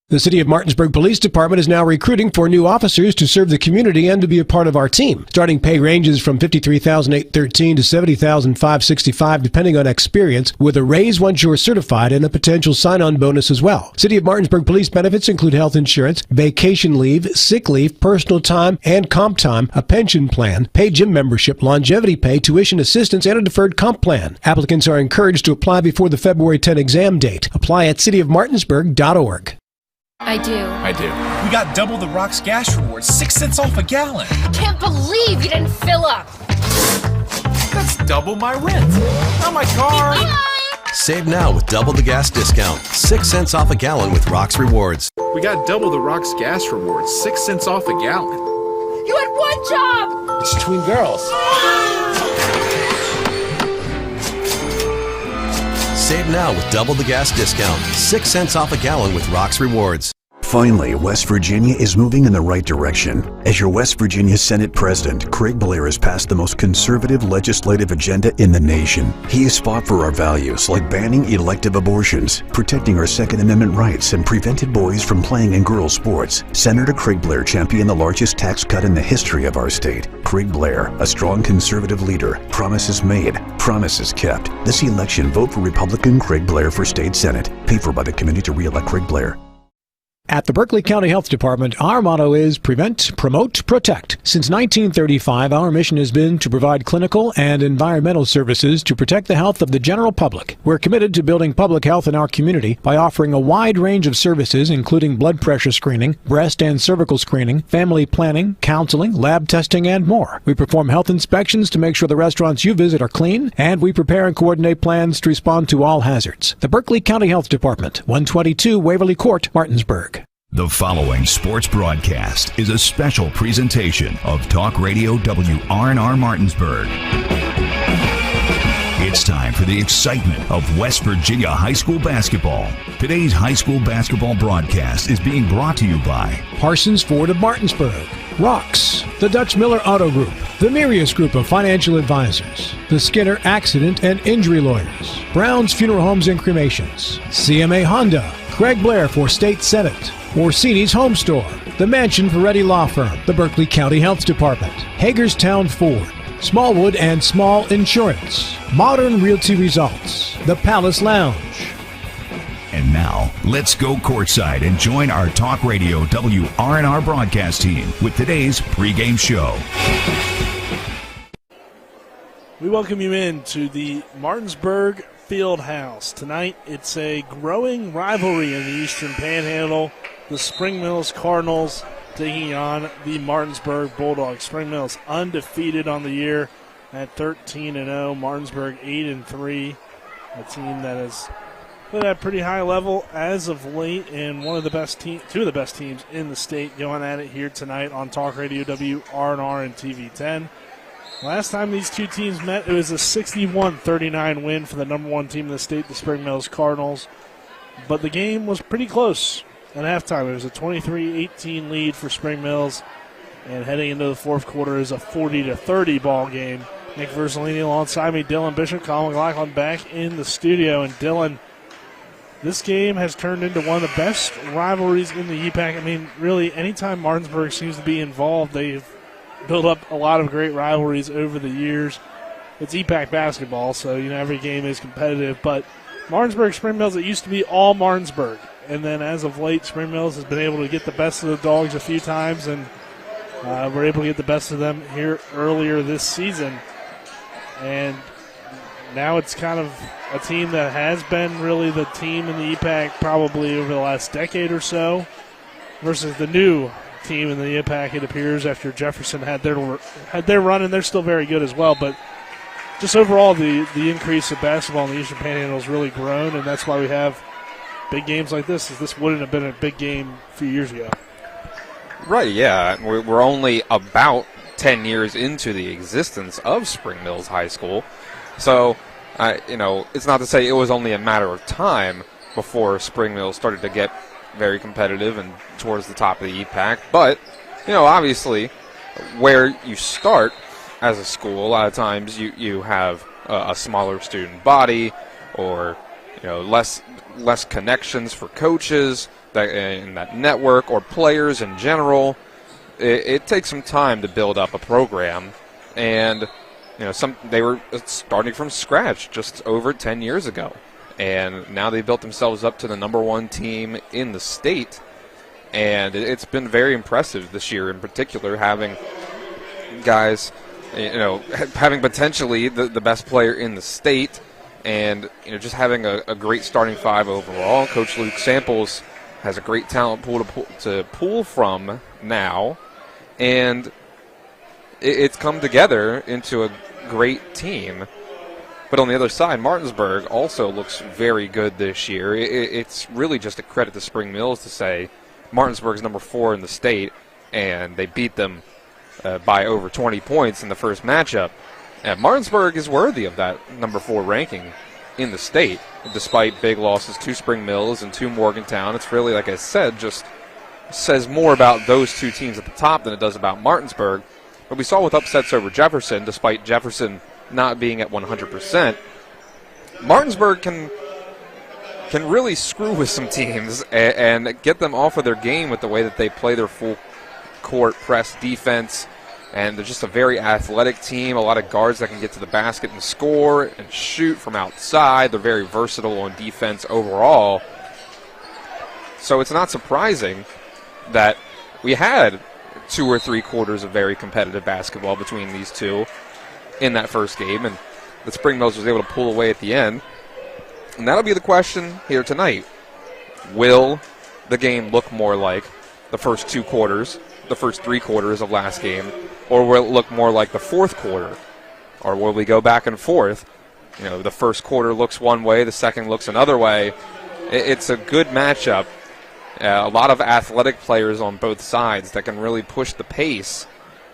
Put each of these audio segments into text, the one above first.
The City of Martinsburg Police Department is now recruiting for new officers to serve the community and to be a part of our team. Starting pay ranges from $53,813 to $70,565 depending on experience, with a raise once you are certified and a potential sign-on bonus as well. City of Martinsburg police benefits include health insurance, vacation leave, sick leave, personal time, and comp time, a pension plan, paid gym membership, longevity pay, tuition assistance, and a deferred comp plan. Applicants are encouraged to apply before the February 10 exam date. Apply at cityofmartinsburg.org. I do. We got double the Rock's gas rewards, 6 cents off a gallon. Can't believe you didn't fill up. That's double my rent. Not my car. Save now with double the gas discount. 6 cents off a gallon with Rock's Rewards. We got double the Rock's gas rewards, 6 cents off a gallon. You had one job. It's between girls. Save now with double the gas discount. 6 cents off a gallon with Rock's Rewards. Finally, West Virginia is moving in the right direction. As your West Virginia Senate President, Craig Blair has passed the most conservative legislative agenda in the nation. He has fought for our values like banning elective abortions, protecting our Second Amendment rights, and prevented boys from playing in girls' sports. Senator Craig Blair championed the largest tax cut in the history of our state. Craig Blair, a strong conservative leader. Promises made, promises kept. This election, vote for Republican Craig Blair for State Senate. Paid for by the committee to re-elect Craig Blair. At the Berkeley County Health Department, our motto is prevent, promote, protect. Since 1935, our mission has been to provide clinical and environmental services to protect the health of the general public. We're committed to building public health in our community by offering a wide range of services, including blood pressure screening, breast and cervical screening, family planning, counseling, lab testing, and more. We perform health inspections to make sure the restaurants you visit are clean, and we prepare and coordinate plans to respond to all hazards. The Berkeley County Health Department, 122 Waverly Court, Martinsburg. The following sports broadcast is a special presentation of Talk Radio WRNR Martinsburg. It's time for the excitement of West Virginia high school basketball. Today's high school basketball broadcast is being brought to you by Parsons Ford of Martinsburg, Rocks, the Dutch Miller Auto Group, the Mirius Group of Financial Advisors, the Skinner Accident and Injury Lawyers, Brown's Funeral Homes and Cremations, CMA Honda, Craig Blair for State Senate, Orsini's Home Store, the Mansion Ferretti Law Firm, the Berkeley County Health Department, Hagerstown Ford, Smallwood and Small Insurance, Modern Realty Results, the Palace Lounge. And now, let's go courtside and join our Talk Radio WRNR broadcast team with today's pregame show. We welcome you in to the Martinsburg Fieldhouse. Tonight, it's a growing rivalry in the Eastern Panhandle. The Spring Mills Cardinals taking on the Martinsburg Bulldogs. Spring Mills undefeated on the year at 13-0. Martinsburg 8-3. A team that has played at a pretty high level as of late, and two of the best teams in the state going at it here tonight on Talk Radio WRNR and TV 10. Last time these two teams met, it was a 61-39 win for the number one team in the state, the Spring Mills Cardinals. But the game was pretty close at halftime. It was a 23-18 lead for Spring Mills, and heading into the fourth quarter is a 40-30 ball game. Nick Verzolini alongside me, Dylan Bishop, Colin McLaughlin back in the studio. And Dylan, this game has turned into one of the best rivalries in the EPAC. I mean, really, anytime Martinsburg seems to be involved, they've built up a lot of great rivalries over the years. It's EPAC basketball, so every game is competitive. But Martinsburg Spring Mills, it used to be all Martinsburg. And then as of late, Spring Mills has been able to get the best of the Dogs a few times, and we're able to get the best of them here earlier this season. And now it's kind of a team that has been really the team in the EPAC probably over the last decade or so versus the new team in the EPAC, it appears, after Jefferson had their run, and they're still very good as well. But just overall, the increase of basketball in the Eastern Panhandle has really grown, and that's why we have big games like this. This wouldn't have been a big game a few years ago. Right, yeah. We're only about 10 years into the existence of Spring Mills High School. So, it's not to say it was only a matter of time before Spring Mills started to get very competitive and towards the top of the EPAC. But, obviously, where you start as a school, a lot of times you have a smaller student body or, less connections for coaches. in that network or players in general. It takes some time to build up a program, and they were starting from scratch just over 10 years ago, and now they built themselves up to the number 1 team in the state, and it's been very impressive this year in particular, having guys, having potentially the best player in the state, and just having a great starting 5 overall. Coach Luke Samples has a great talent pool to pull from now, and it's come together into a great team. But on the other side, Martinsburg also looks very good this year. It's really just a credit to Spring Mills to say Martinsburg's number 4 in the state, and they beat them by over 20 points in the first matchup. And Martinsburg is worthy of that number 4 ranking in the state, despite big losses to Spring Mills and to Morgantown. It's really, like I said, just says more about those 2 teams at the top than it does about Martinsburg. But we saw with upsets over Jefferson, despite Jefferson not being at 100%, Martinsburg can really screw with some teams and get them off of their game with the way that they play their full court press defense. And they're just a very athletic team, a lot of guards that can get to the basket and score and shoot from outside. They're very versatile on defense overall. So it's not surprising that we had 2 or 3 quarters of very competitive basketball between these two in that first game, and that Spring Mills was able to pull away at the end. And that'll be the question here tonight. Will the game look more like the first 2 quarters, the first 3 quarters of last game, or will it look more like the fourth quarter? Or will we go back and forth? The first quarter looks one way, the second looks another way. It's a good matchup. A lot of athletic players on both sides that can really push the pace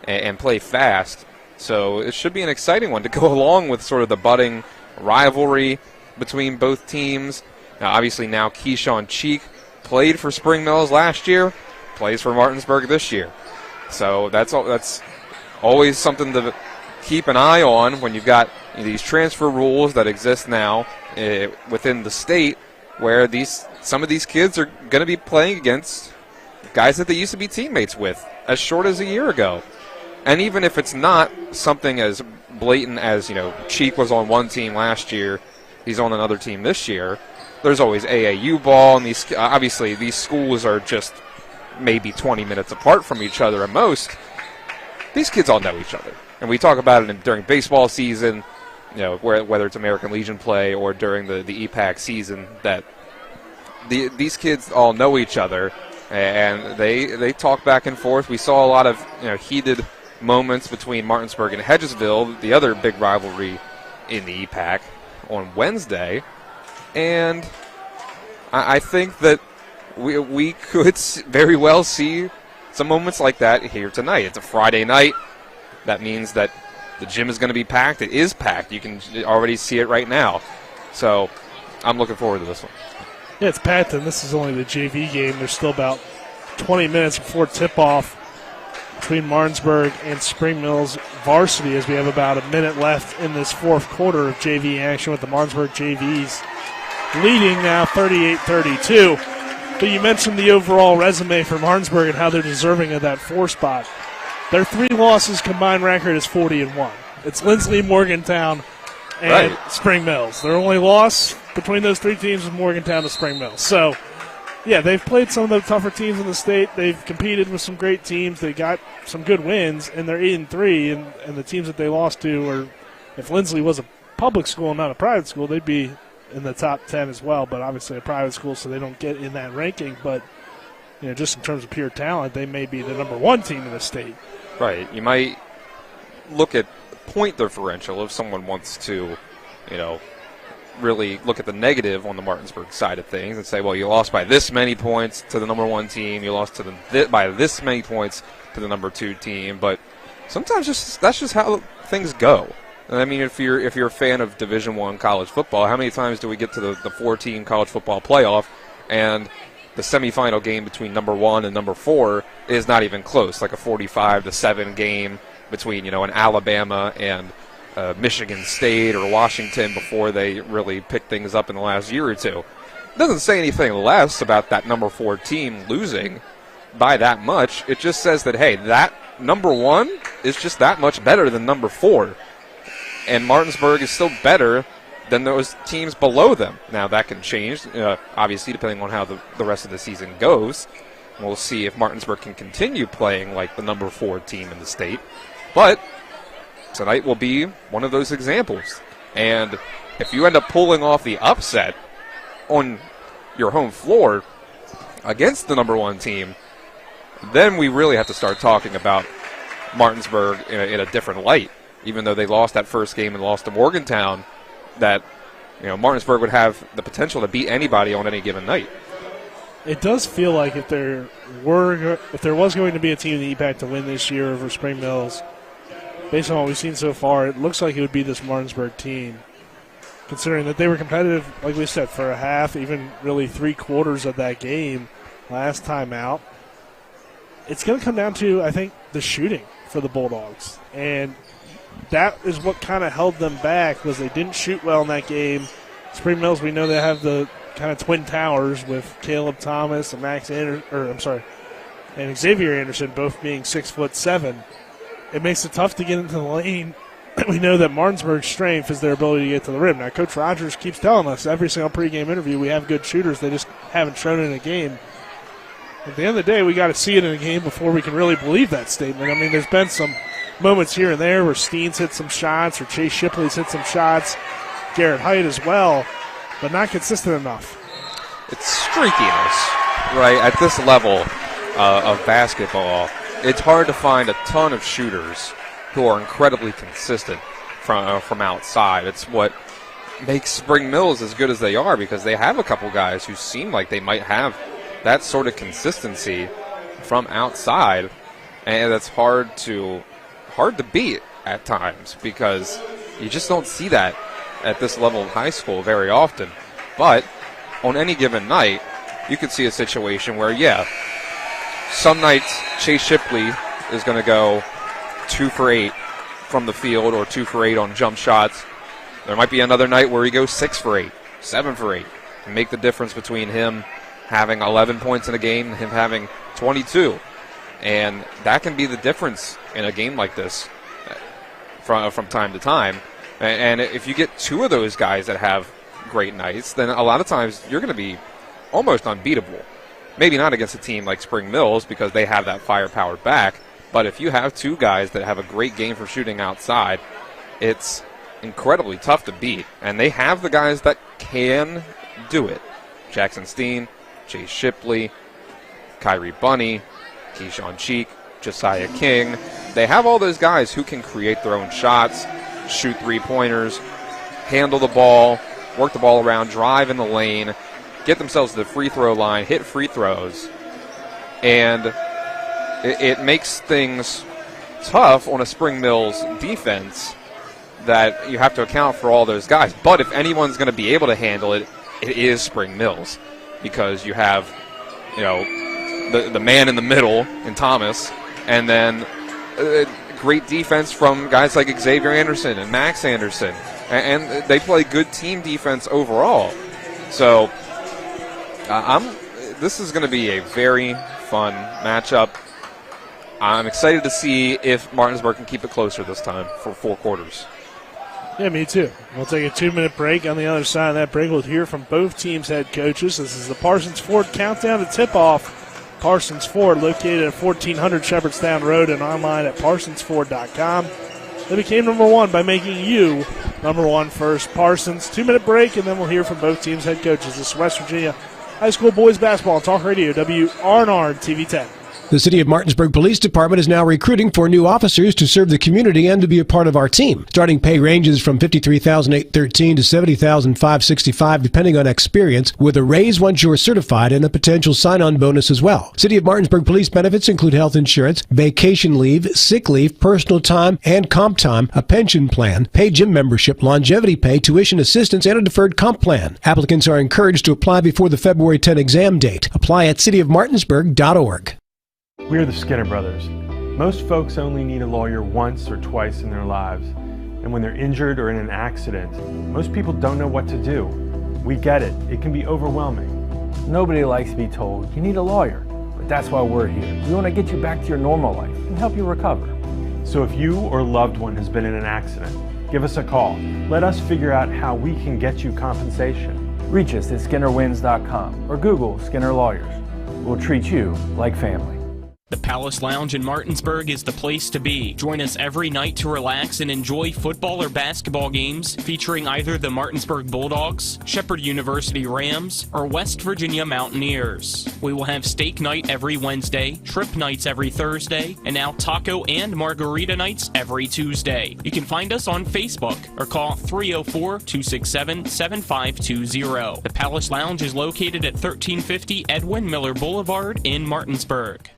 and play fast. So it should be an exciting one to go along with sort of the budding rivalry between both teams. Now, obviously now Keyshawn Cheek played for Spring Mills last year, plays for Martinsburg this year. So that's always something to keep an eye on when you've got these transfer rules that exist now within the state, where some of these kids are going to be playing against guys that they used to be teammates with as short as a year ago. And even if it's not something as blatant as, Cheek was on one team last year, he's on another team this year, there's always AAU ball, and obviously these schools are just maybe 20 minutes apart from each other at most. These kids all know each other. And we talk about it during baseball season, whether it's American Legion play or during the EPAC season, that these kids all know each other, and they talk back and forth. We saw a lot of heated moments between Martinsburg and Hedgesville, the other big rivalry in the EPAC, on Wednesday, and I think that we could very well see some moments like that here tonight. It's a Friday night. That means that the gym is going to be packed. It is packed. You can already see it right now. So I'm looking forward to this one. Yeah, it's packed, and this is only the JV game. There's still about 20 minutes before tip-off between Martinsburg and Spring Mills varsity, as we have about a minute left in this fourth quarter of JV action, with the Martinsburg JVs leading now 38-32. But you mentioned the overall resume for Martinsburg and how they're deserving of that 4 spot. Their 3 losses combined record is 40-1. It's Lindsley, Morgantown, and Spring Mills. Their only loss between those 3 teams is Morgantown to Spring Mills. So, yeah, they've played some of the tougher teams in the state. They've competed with some great teams. They got some good wins, and they're 8-3. And the teams that they lost to, or if Lindsley was a public school and not a private school, they'd be in the top 10 as well. But obviously a private school, so they don't get in that ranking. But just in terms of pure talent, they may be the number 1 team in the state. Right. You might look at point differential if someone wants to, really look at the negative on the Martinsburg side of things and say, well, you lost by this many points to the number 1 team, you lost to by this many points to the number 2 team. But sometimes that's just how things go. And I mean, if you're a fan of Division I college football, how many times do we get to the 4-team college football playoff and the semifinal game between number 1 and number 4 is not even close, like a 45-7 game between an Alabama and Michigan State or Washington before they really pick things up in the last year or two. doesn't say anything less about that number 4 team losing by that much. It just says that, hey, that number 1 is just that much better than number 4. And Martinsburg is still better than those teams below them. Now, that can change, obviously, depending on how the rest of the season goes. We'll see if Martinsburg can continue playing like the number 4 team in the state. But tonight will be one of those examples. And if you end up pulling off the upset on your home floor against the number 1 team, then we really have to start talking about Martinsburg in a different light. Even though they lost that first game and lost to Morgantown, that Martinsburg would have the potential to beat anybody on any given night. It does feel like if there was going to be a team in the EPAC to win this year over Spring Mills, based on what we've seen so far, it looks like it would be this Martinsburg team, considering that they were competitive, like we said, for a half, even really 3/4 of that game last time out. It's going to come down to, I think, the shooting for the Bulldogs. And that is what kind of held them back, was they didn't shoot well in that game. Spring Mills, we know they have the kind of twin towers with Caleb Thomas and and Xavier Anderson both being 6'7". It makes it tough to get into the lane. We know that Martinsburg's strength is their ability to get to the rim. Now, Coach Rogers keeps telling us every single pregame interview we have good shooters. They just haven't shown it in a game. At the end of the day, we got to see it in a game before we can really believe that statement. I mean, there's been some moments here and there where Steens hit some shots or Chase Shipley's hit some shots, Garrett Height as well, but not consistent enough. It's streakiness, right? At this level of basketball, it's hard to find a ton of shooters who are incredibly consistent from outside. It's what makes Spring Mills as good as they are, because they have a couple guys who seem like they might have that sort of consistency from outside, and that's hard to beat at times, because you just don't see that at this level of high school very often. But on any given night, you could see a situation where, some nights Chase Shipley is going to go 2 for 8 from the field or 2 for 8 on jump shots. There might be another night where he goes 6 for 8, 7 for 8, and make the difference between him having 11 points in a game and him having 22. And that can be the difference in a game like this from time to time. And if you get 2 of those guys that have great nights, then a lot of times you're going to be almost unbeatable. Maybe not against a team like Spring Mills, because they have that firepower back, but if you have 2 guys that have a great game for shooting outside, it's incredibly tough to beat. And they have the guys that can do it. Jackson Steen, Chase Shipley, Kyrie Bunny, Keyshawn Cheek, Josiah King. They have all those guys who can create their own shots, shoot 3-pointers, handle the ball, work the ball around, drive in the lane, get themselves to the free throw line, hit free throws. And it makes things tough on a Spring Mills defense that you have to account for all those guys. But if anyone's going to be able to handle it, it is Spring Mills, because you have, the man in the middle in Thomas, and then great defense from guys like Xavier Anderson and Max Anderson, and they play good team defense overall. So this is going to be a very fun matchup. I'm excited to see if Martinsburg can keep it closer this time for 4 quarters. Yeah, me too. We'll take a 2-minute break. On the other side of that break, we'll hear from both teams' head coaches. This is the Parsons Ford Countdown to Tip-Off. Parsons Ford, located at 1400 Shepherdstown Road and online at parsonsford.com. They became number 1 by making you number 1 first. Parsons, 2-minute break, and then we'll hear from both teams' head coaches. This is West Virginia High School Boys Basketball on Talk Radio, WRNR TV 10. The City of Martinsburg Police Department is now recruiting for new officers to serve the community and to be a part of our team. Starting pay ranges from $53,813 to $70,565 depending on experience, with a raise once you're certified and a potential sign-on bonus as well. City of Martinsburg police benefits include health insurance, vacation leave, sick leave, personal time, and comp time, a pension plan, paid gym membership, longevity pay, tuition assistance, and a deferred comp plan. Applicants are encouraged to apply before the February 10 exam date. Apply at cityofmartinsburg.org. We are the Skinner Brothers. Most folks only need a lawyer once or twice in their lives. And when they're injured or in an accident, most people don't know what to do. We get it. It can be overwhelming. Nobody likes to be told you need a lawyer, but that's why we're here. We want to get you back to your normal life and help you recover. So if you or a loved one has been in an accident, give us a call. Let us figure out how we can get you compensation. Reach us at SkinnerWins.com or Google Skinner Lawyers. We'll treat you like family. The Palace Lounge in Martinsburg is the place to be. Join us every night to relax and enjoy football or basketball games featuring either the Martinsburg Bulldogs, Shepherd University Rams, or West Virginia Mountaineers. We will have steak night every Wednesday, trip nights every Thursday, and now taco and margarita nights every Tuesday. You can find us on Facebook or call 304-267-7520. The Palace Lounge is located at 1350 Edwin Miller Boulevard in Martinsburg.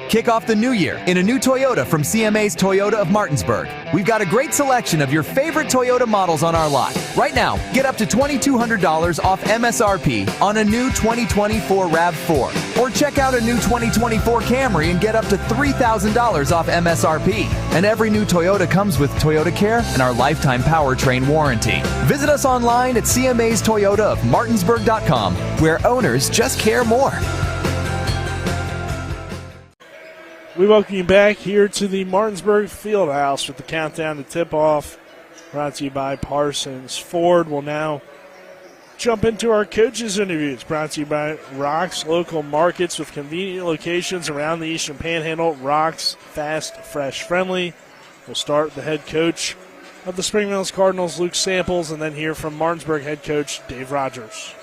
Kick off the new year in a new Toyota from CMA's Toyota of Martinsburg. We've got a great selection of your favorite Toyota models on our lot. Right now, get up to $2,200 off MSRP on a new 2024 RAV4. Or check out a new 2024 Camry and get up to $3,000 off MSRP. And every new Toyota comes with Toyota Care and our lifetime powertrain warranty. Visit us online at CMA's Toyota of Martinsburg.com, where owners just care more. We welcome you back here to the Martinsburg Fieldhouse with the countdown to tip-off, brought to you by Parsons Ford. We'll now jump into our coaches' interviews, brought to you by Rock's Local Markets with convenient locations around the Eastern Panhandle. Rock's, fast, fresh, friendly. We'll start with the head coach of the Spring Mills Cardinals, Luke Samples, and then hear from Martinsburg head coach Dave Rogers.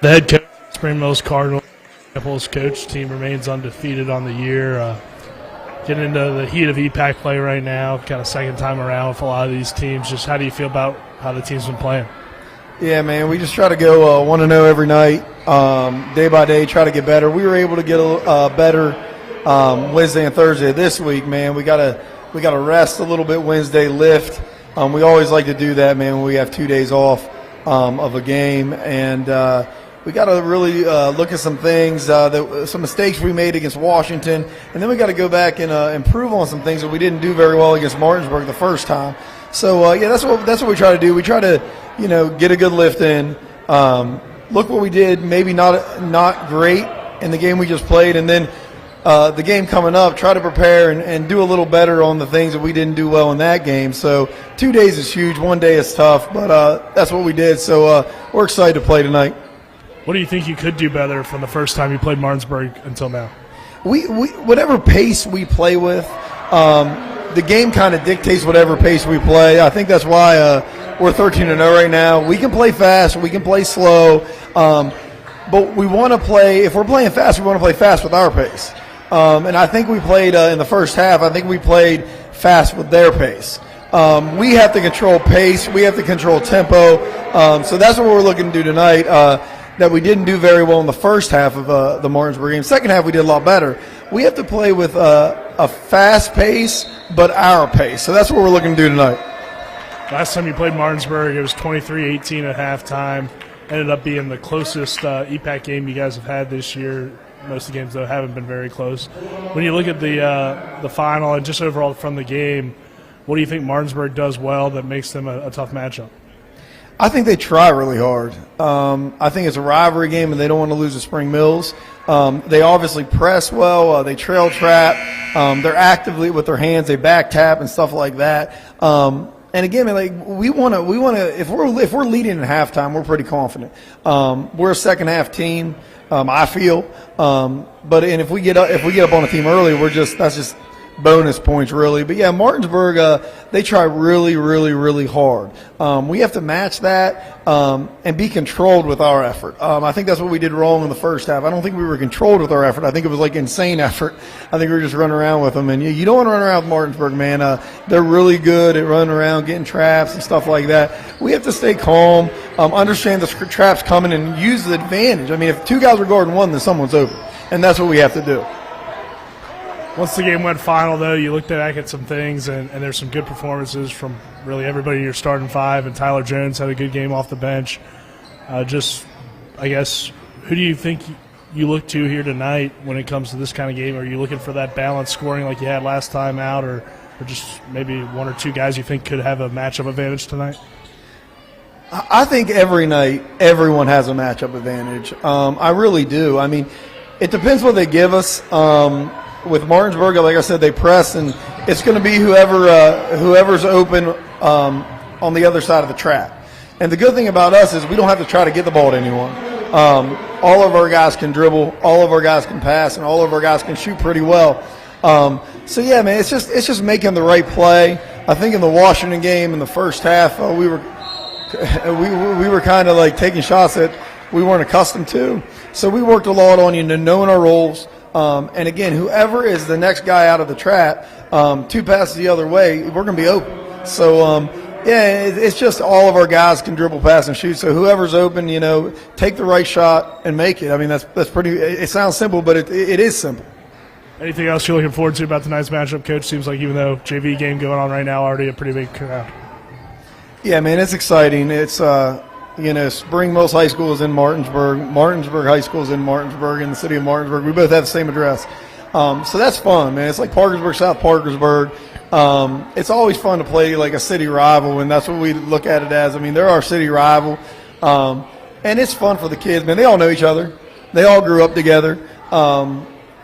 The head coach of the Spring Mills Cardinals. Samples coach team remains undefeated on the year. Getting into the heat of EPAC play right now, kind of second time around with a lot of these teams. Just how do you feel about how the team's been playing? Yeah, man, we just try to go 1-0 every night, day by day, try to get better. We were able to get better Wednesday and Thursday this week, man. We gotta rest a little bit Wednesday, lift. We always like to do that, man, when we have 2 days off of a game, and we got to really look at some things, some mistakes we made against Washington, and then we got to go back and improve on some things that we didn't do very well against Martinsburg the first time. So yeah, that's what we try to do. We try to get a good lift in, look what we did, maybe not great in the game we just played, and then the game coming up, try to prepare and do a little better on the things that we didn't do well in that game. So 2 days is huge, 1 day is tough, but that's what we did. So we're excited to play tonight. What do you think you could do better from the first time you played Martinsburg until now? We whatever pace we play with, the game kind of dictates whatever pace we play. I think that's why we're 13-0 right now. We can play fast, we can play slow, but we want to play. If we're playing fast, we want to play fast with our pace. And I think we played in the first half. I think we played fast with their pace. We have to control pace. We have to control tempo. So that's what we're looking to do tonight. That we didn't do very well in the first half of the Martinsburg game. Second half, we did a lot better. We have to play with a fast pace, but our pace. So that's what we're looking to do tonight. Last time you played Martinsburg, it was 23-18 at halftime. Ended up being the closest EPAC game you guys have had this year. Most of the games, though, haven't been very close. When you look at the final and just overall from the game, what do you think Martinsburg does well that makes them a tough matchup? I think they try really hard. I think it's a rivalry game, and they don't want to lose to Spring Mills. They obviously press well. They trail trap. They're actively with their hands. They back tap and stuff like that. And again, we want to. If we're leading at halftime, we're pretty confident. We're a second half team. I feel. But if we get up on a team early, that's just bonus points, really. But yeah, Martinsburg, they try really, really, really hard. We have to match that and be controlled with our effort. I think that's what we did wrong in the first half. I don't think we were controlled with our effort. I think it was like insane effort. I think we were just running around with them. And you don't want to run around with Martinsburg, man. They're really good at running around, getting traps and stuff like that. We have to stay calm, understand the traps coming, and use the advantage. I mean, if two guys are guarding one, then someone's open. And that's what we have to do. Once the game went final, though, you looked back at some things, and there's some good performances from really everybody in your starting five, and Tyler Jones had a good game off the bench. I guess, who do you think you look to here tonight when it comes to this kind of game? Are you looking for that balanced scoring like you had last time out, or just maybe one or two guys you think could have a matchup advantage tonight? I think every night everyone has a matchup advantage. I really do. I mean, it depends what they give us. With Martinsburg, like I said, they press, and it's going to be whoever's open on the other side of the trap. And the good thing about us is we don't have to try to get the ball to anyone. All of our guys can dribble, all of our guys can pass, and all of our guys can shoot pretty well. So yeah, man, it's just making the right play. I think in the Washington game in the first half, we were kind of like taking shots that we weren't accustomed to. So we worked a lot on knowing our roles. And again, whoever is the next guy out of the trap, 2 passes the other way, we're going to be open. So yeah, it's just all of our guys can dribble, pass, and shoot. So whoever's open, take the right shot and make it. I mean, that's pretty. It sounds simple, but it is simple. Anything else you're looking forward to about tonight's matchup, Coach? Seems like even though JV game going on right now, already a pretty big crowd. Yeah, man, it's exciting. It's Spring Mills High School is in Martinsburg. Martinsburg High School is in Martinsburg, in the city of Martinsburg. We both have the same address. So that's fun, man. It's like Parkersburg, South Parkersburg. It's always fun to play like a city rival, and that's what we look at it as. I mean, they're our city rival. And it's fun for the kids, man. They all know each other. They all grew up together.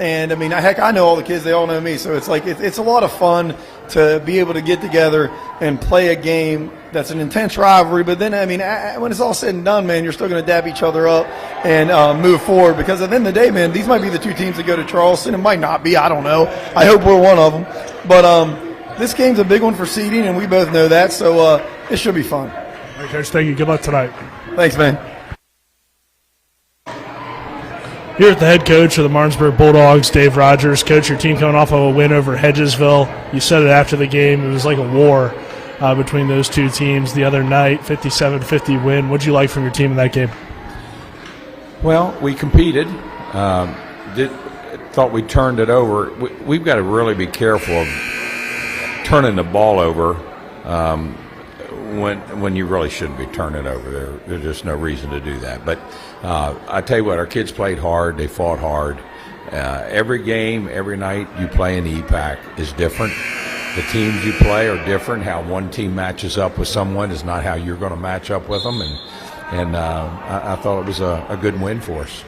And, I mean, heck, I know all the kids. They all know me. So it's like it's a lot of fun to be able to get together and play a game that's an intense rivalry. But then, I mean, when it's all said and done, man, you're still going to dap each other up and move forward. Because at the end of the day, man, these might be the 2 teams that go to Charleston. It might not be. I don't know. I hope we're one of them. But this game's a big one for seeding, and we both know that. So it should be fun. All right, Coach, thank you. Good luck tonight. Thanks, man. Here at the head coach of the Martinsburg Bulldogs, Dave Rogers. Coach, your team coming off of a win over Hedgesville. You said it after the game. It was like a war between those 2 teams the other night, 57-50 win. What did you like from your team in that game? Well, we competed. Thought we turned it over. We've got to really be careful of turning the ball over when you really shouldn't be turning it over. There's just no reason to do that. But I tell you what, our kids played hard. They fought hard. Every game, every night you play in the EPAC is different. The teams you play are different. How one team matches up with someone is not how you're going to match up with them. And I thought it was a good win for us.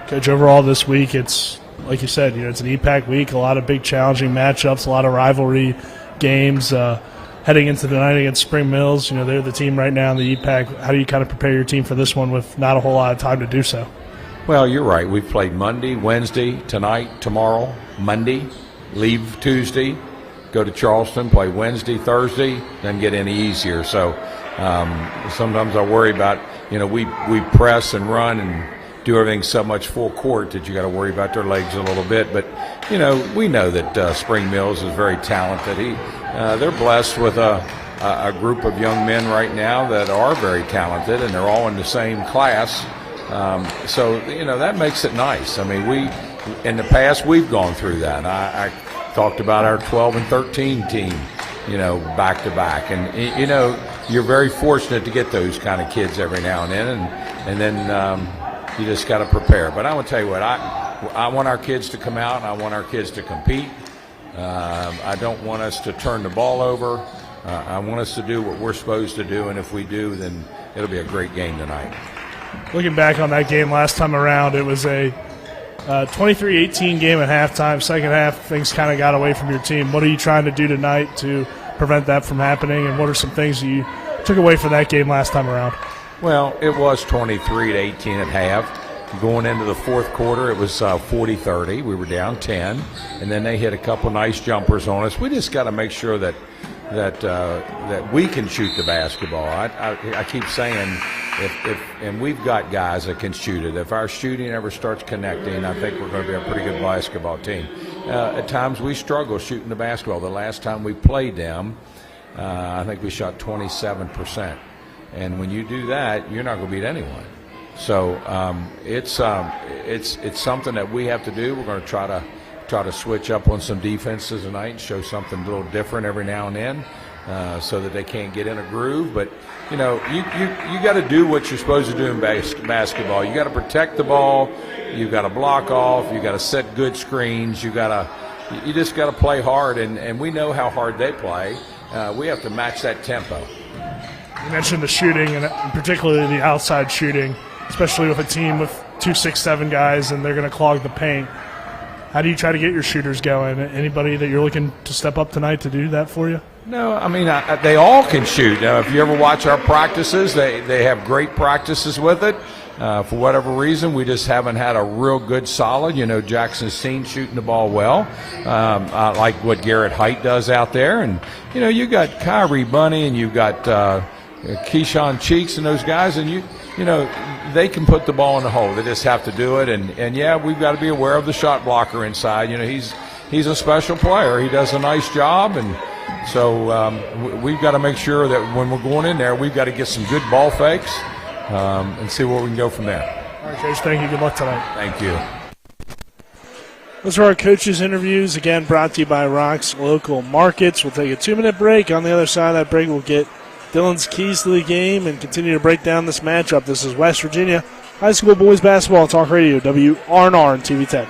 Coach, overall this week, it's like you said, it's an EPAC week, a lot of big challenging matchups, a lot of rivalry games. Heading into the night against Spring Mills, they're the team right now in the EPAC. How do you kind of prepare your team for this one with not a whole lot of time to do so? Well, you're right. We've played Monday, Wednesday, tonight, tomorrow, Monday, leave Tuesday, go to Charleston, play Wednesday, Thursday, then get any easier. So sometimes I worry about, we press and run and do everything so much full court that you got to worry about their legs a little bit. But, we know that Spring Mills is very talented. They're blessed with a group of young men right now that are very talented, and they're all in the same class. So that makes it nice. I mean, in the past, we've gone through that. I talked about our 12 and 13 team, back to back. And, you're very fortunate to get those kind of kids every now and then. And then you just got to prepare. But I will tell you what, I want our kids to come out, and I want our kids to compete. I don't want us to turn the ball over. I want us to do what we're supposed to do, and if we do, then it'll be a great game tonight. Looking back on that game last time around, it was a 23-18 game at halftime. Second half, things kind of got away from your team. What are you trying to do tonight to prevent that from happening, and what are some things you took away from that game last time around? Well, it was 23-18 at half. Going into the fourth quarter, it was 40-30. We were down 10, and then they hit a couple nice jumpers on us. We just got to make sure that we can shoot the basketball. I keep saying, and we've got guys that can shoot it. If our shooting ever starts connecting, I think we're going to be a pretty good basketball team. At times we struggle shooting the basketball. The last time we played them, I think we shot 27%. And when you do that, you're not going to beat anyone. So it's something that we have to do. We're going to try to switch up on some defenses tonight and show something a little different every now and then, so that they can't get in a groove. But you got to do what you're supposed to do in basketball. You got to protect the ball. You got to block off. You got to set good screens. You just got to play hard, and we know how hard they play. We have to match that tempo. You mentioned the shooting, and particularly the outside shooting, especially with a team with 2 6'7" guys, and they're going to clog the paint. How do you try to get your shooters going? Anybody that you're looking to step up tonight to do that for you? No, I mean, they all can shoot. If you ever watch our practices, they have great practices with it. For whatever reason, we just haven't had a real good solid. Jackson's seen shooting the ball well. I like what Garrett Height does out there. And, you got Kyrie Bunny and you've got Keyshawn Cheeks and those guys, and they can put the ball in the hole. They just have to do it. And yeah, we've got to be aware of the shot blocker inside. He's a special player. He does a nice job, and so we've got to make sure that when we're going in there, we've got to get some good ball fakes and see where we can go from there. All right, Chase, thank you. Good luck tonight. Thank you. Those are our coaches' interviews, again brought to you by Rock's Local Markets. We'll take a 2-minute break. On the other side of that break, we'll get Dylan's keys to the game and continue to break down this matchup. This is West Virginia High School Boys Basketball Talk Radio, WRNR and TV 10.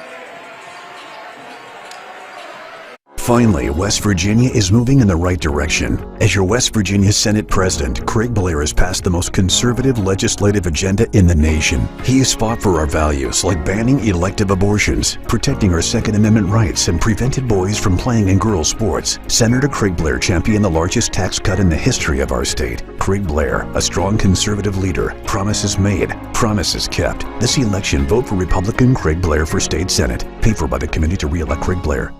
Finally, West Virginia is moving in the right direction. As your West Virginia Senate President, Craig Blair has passed the most conservative legislative agenda in the nation. He has fought for our values like banning elective abortions, protecting our Second Amendment rights, and prevented boys from playing in girls' sports. Senator Craig Blair championed the largest tax cut in the history of our state. Craig Blair, a strong conservative leader. Promises made, promises kept. This election, vote for Republican Craig Blair for State Senate. Paid for by the committee to re-elect Craig Blair.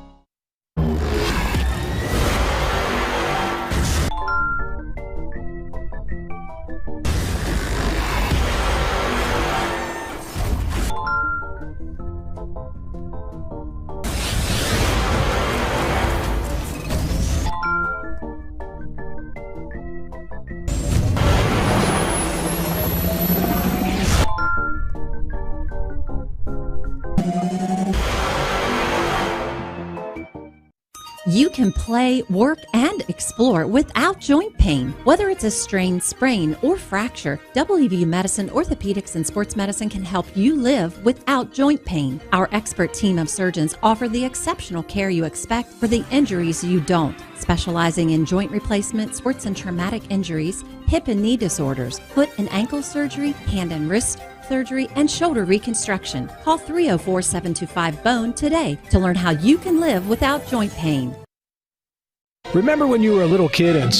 You can play, work, and explore without joint pain. Whether it's a strain, sprain, or fracture, WVU Medicine, Orthopedics, and Sports Medicine can help you live without joint pain. Our expert team of surgeons offer the exceptional care you expect for the injuries you don't, specializing in joint replacement, sports and traumatic injuries, hip and knee disorders, foot and ankle surgery, hand and wrist surgery, and shoulder reconstruction. Call 304-725-BONE today to learn how you can live without joint pain. Remember when you were a little kid and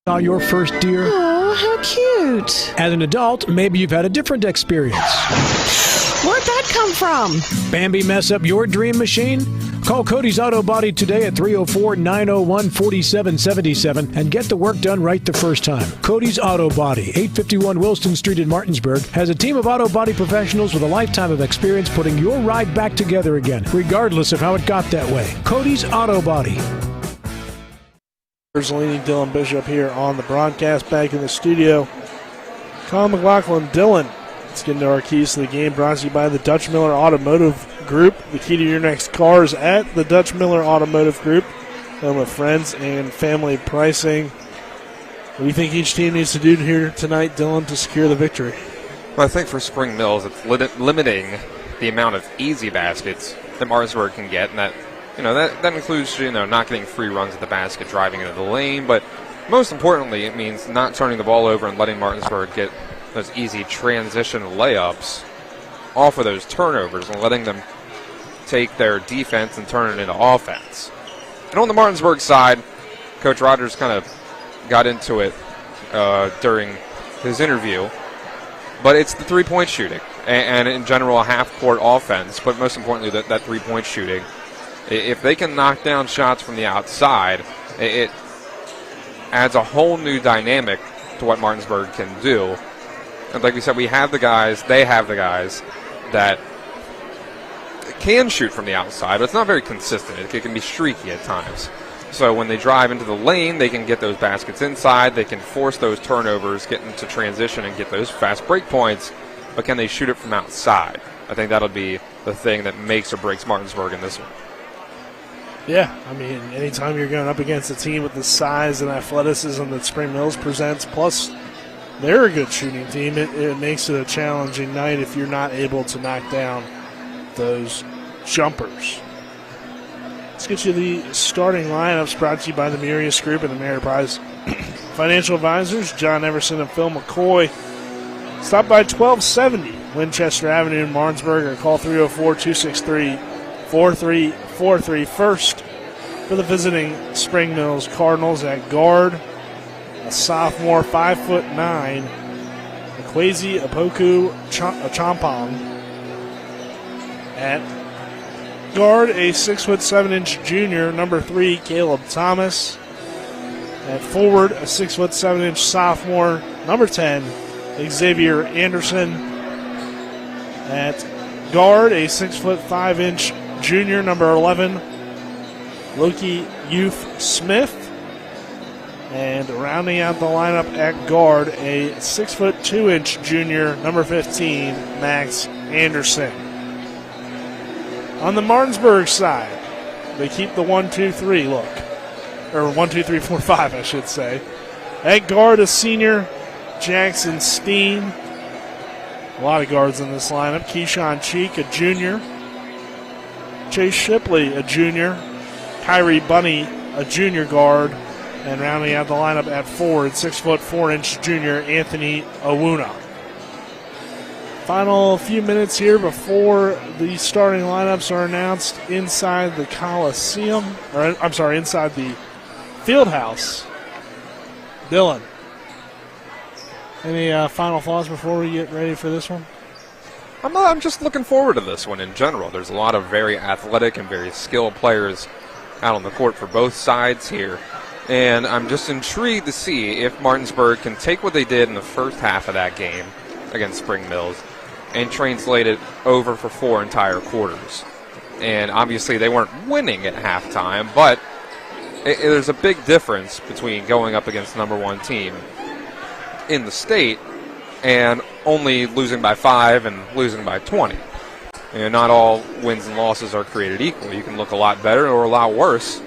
saw your first deer? Oh, how cute. As an adult, maybe you've had a different experience. Where'd that come from? Bambi mess up your dream machine? Call Cody's Auto Body today at 304-901-4777 and get the work done right the first time. Cody's Auto Body, 851 Wilson Street in Martinsburg, has a team of auto body professionals with a lifetime of experience putting your ride back together again, regardless of how it got that way. Cody's Auto Body. Leading Dylan Bishop here on the broadcast. Back in the studio, Colin McLaughlin. Dylan, let's get into our keys to the game, brought to you by the Dutch Miller Automotive Group. The key to your next car is at the Dutch Miller Automotive Group, home of friends and family pricing. What do you think each team needs to do here tonight, Dylan, to secure the victory? Well, I think for Spring Mills, it's limiting the amount of easy baskets that Martinsburg can get, and that includes not getting free runs at the basket, driving into the lane, but most importantly, it means not turning the ball over and letting Martinsburg get those easy transition layups off of those turnovers and letting them take their defense and turn it into offense. And on the Martinsburg side, Coach Rogers kind of got into it during his interview, but it's the three-point shooting and in general a half-court offense, but most importantly that three-point shooting. If they can knock down shots from the outside, it adds a whole new dynamic to what Martinsburg can do. And like we said, they have the guys that can shoot from the outside, but it's not very consistent. It can be streaky at times. So when they drive into the lane, they can get those baskets inside. They can force those turnovers, get into transition, and get those fast break points. But can they shoot it from outside? I think that'll be the thing that makes or breaks Martinsburg in this one. Yeah, I mean, anytime you're going up against a team with the size and athleticism that Spring Mills presents, plus they're a good shooting team, it makes it a challenging night if you're not able to knock down those jumpers. Let's get you the starting lineups brought to you by the Murius Group and the Ameriprise Financial advisors, John Everson and Phil McCoy. Stop by 1270 Winchester Avenue in Martinsburg or call 304-263-4343. First for the visiting Spring Mills Cardinals at guard, a sophomore 5'9", Kwesi Opoku Champong. At guard, a 6'7" junior, number 3, Caleb Thomas. At forward, a 6'7" sophomore, number 10, Xavier Anderson. At guard, a 6'5" junior, number 11, Loki Youth Smith. And rounding out the lineup at guard, a 6'2" junior, number 15, Max Anderson. On the Martinsburg side, they keep the 1-2-3 look. Or 1-2-3-4-5, I should say. At guard, a senior, Jackson Steen. A lot of guards in this lineup. Keyshawn Cheek, a junior. Chase Shipley, a junior. Kyrie Bunny, a junior guard. And rounding out the lineup at forward, 6'4" junior, Anthony Owuna. Final few minutes here before the starting lineups are announced inside the Coliseum. Inside the Fieldhouse. Dylan, any final thoughts before we get ready for this one? I'm just looking forward to this one in general. There's a lot of very athletic and very skilled players out on the court for both sides here. And I'm just intrigued to see if Martinsburg can take what they did in the first half of that game against Spring Mills and translate it over for 4 entire quarters. And obviously they weren't winning at halftime, but there's a big difference between going up against the number 1 team in the state and only losing by 5 and losing by 20. And not all wins and losses are created equal. You can look a lot better or a lot worse,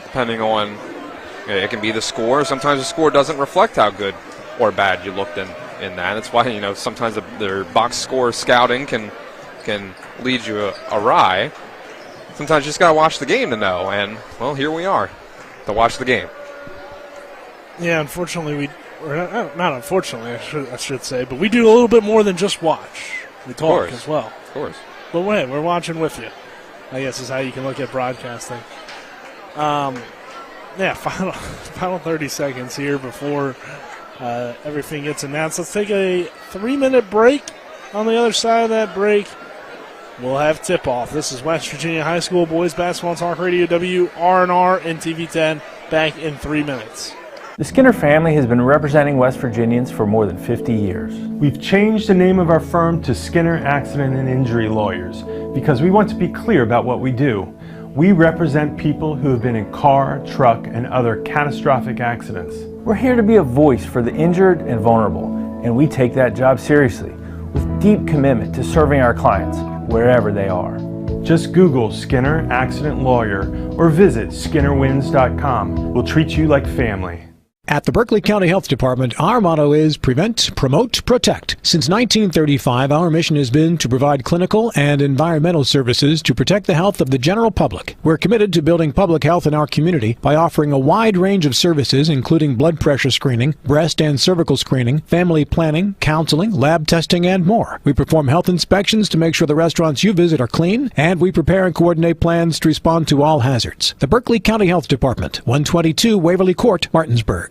depending on, it can be the score. Sometimes the score doesn't reflect how good or bad you looked in that. That's why, sometimes their box score scouting can lead you awry. Sometimes you just got to watch the game to know. And, well, here we are to watch the game. Yeah, unfortunately, not unfortunately, I should say, but we do a little bit more than just watch. We talk as well. Of course. But we're watching with you, I guess is how you can look at broadcasting. Final 30 seconds here before everything gets announced. Let's take a 3-minute break. On the other side of that break, we'll have tip-off. This is West Virginia High School Boys Basketball Talk Radio, WRNR and TV10, back in 3 minutes. The Skinner family has been representing West Virginians for more than 50 years. We've changed the name of our firm to Skinner Accident and Injury Lawyers because we want to be clear about what we do. We represent people who have been in car, truck, and other catastrophic accidents. We're here to be a voice for the injured and vulnerable, and we take that job seriously with deep commitment to serving our clients wherever they are. Just Google Skinner Accident Lawyer or visit SkinnerWins.com. We'll treat you like family. At the Berkeley County Health Department, our motto is Prevent, Promote, Protect. Since 1935, our mission has been to provide clinical and environmental services to protect the health of the general public. We're committed to building public health in our community by offering a wide range of services, including blood pressure screening, breast and cervical screening, family planning, counseling, lab testing, and more. We perform health inspections to make sure the restaurants you visit are clean, and we prepare and coordinate plans to respond to all hazards. The Berkeley County Health Department, 122 Waverly Court, Martinsburg.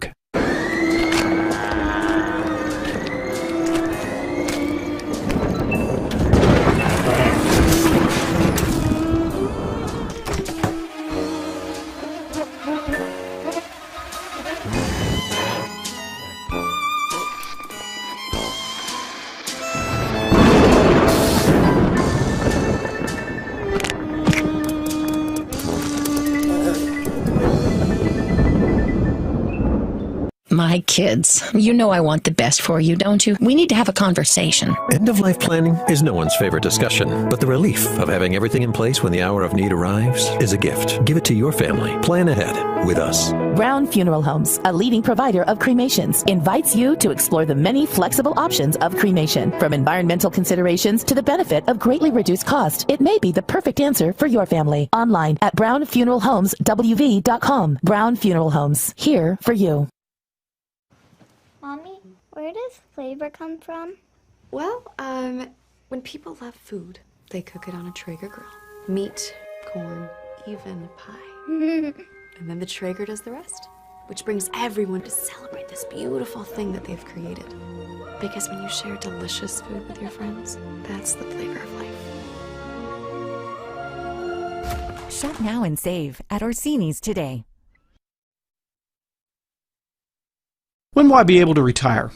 My kids, you know I want the best for you, don't you? We need to have a conversation. End-of-life planning is no one's favorite discussion, but the relief of having everything in place when the hour of need arrives is a gift. Give it to your family. Plan ahead with us. Brown Funeral Homes, a leading provider of cremations, invites you to explore the many flexible options of cremation. From environmental considerations to the benefit of greatly reduced cost, it may be the perfect answer for your family. Online at brownfuneralhomeswv.com. Brown Funeral Homes, here for you. Where does flavor come from? Well, when people love food, they cook it on a Traeger grill. Meat, corn, even pie. And then the Traeger does the rest, which brings everyone to celebrate this beautiful thing that they've created. Because when you share delicious food with your friends, that's the flavor of life. Shop now and save at Orsini's today. When will I be able to retire?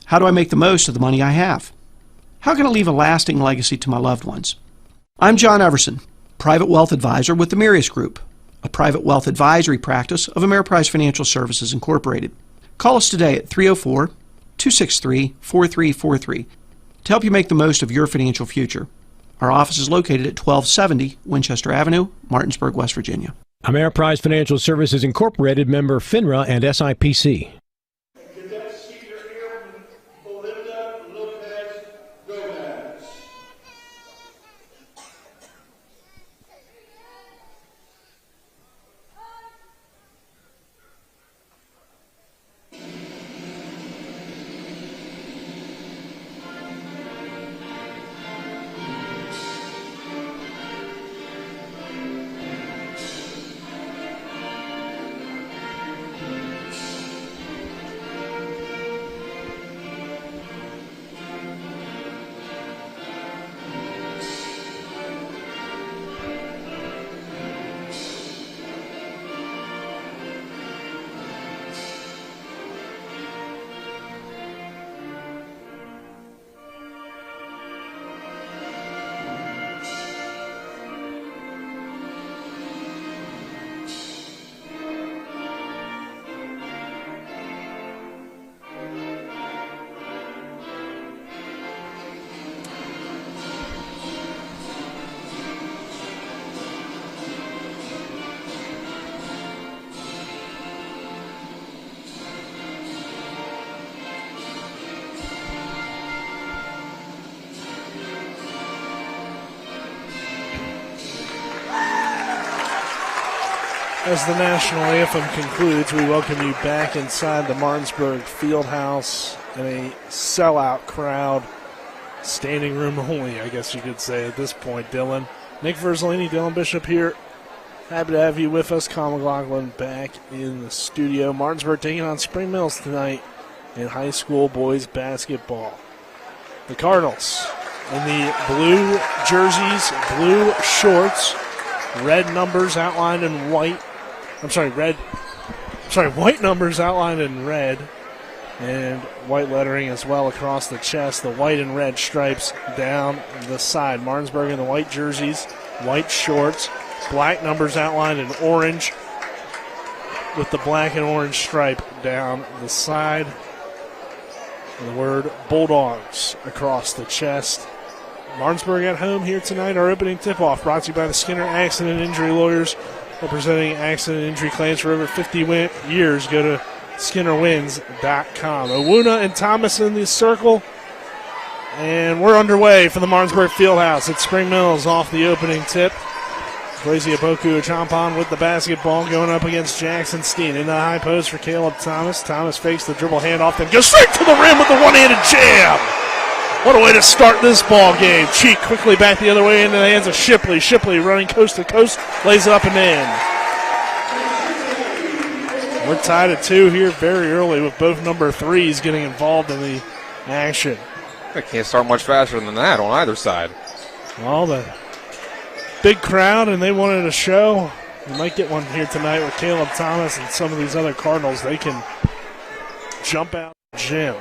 How do I make the most of the money I have? How can I leave a lasting legacy to my loved ones? I'm John Everson, Private Wealth Advisor with the Marius Group, a private wealth advisory practice of Ameriprise Financial Services Incorporated. Call us today at 304-263-4343 to help you make the most of your financial future. Our office is located at 1270 Winchester Avenue, Martinsburg, West Virginia. Ameriprise Financial Services Incorporated, member FINRA and SIPC. As the national anthem concludes, we welcome you back inside the Martinsburg Fieldhouse in a sellout crowd. Standing room only, I guess you could say at this point, Dylan. Nick Verzolini, Dylan Bishop here. Happy to have you with us. Colin McLaughlin back in the studio. Martinsburg taking on Spring Mills tonight in high school boys basketball. The Cardinals in the blue jerseys, blue shorts, red numbers outlined in white. White numbers outlined in red and white lettering as well across the chest. The white and red stripes down the side. Martinsburg in the white jerseys, white shorts, black numbers outlined in orange with the black and orange stripe down the side. And the word Bulldogs across the chest. Martinsburg at home here tonight. Our opening tip-off brought to you by the Skinner Accident Injury Lawyers, representing accident injury claims for over 50 years. Go to SkinnerWins.com. Owuna and Thomas in the circle. And we're underway for the Martinsburg Fieldhouse at Spring Mills off the opening tip. Blazy Aboku Champon with the basketball going up against Jackson Steen. In the high post for Caleb Thomas. Thomas fakes the dribble handoff, then goes straight to the rim with the one-handed jam. What a way to start this ball game. Cheek quickly back the other way into the hands of Shipley. Shipley running coast to coast, lays it up and in. We're tied at 2 here very early with both number threes getting involved in the action. I can't start much faster than that on either side. Well, the big crowd, and they wanted a show. We might get one here tonight with Caleb Thomas and some of these other Cardinals. They can jump out the gym.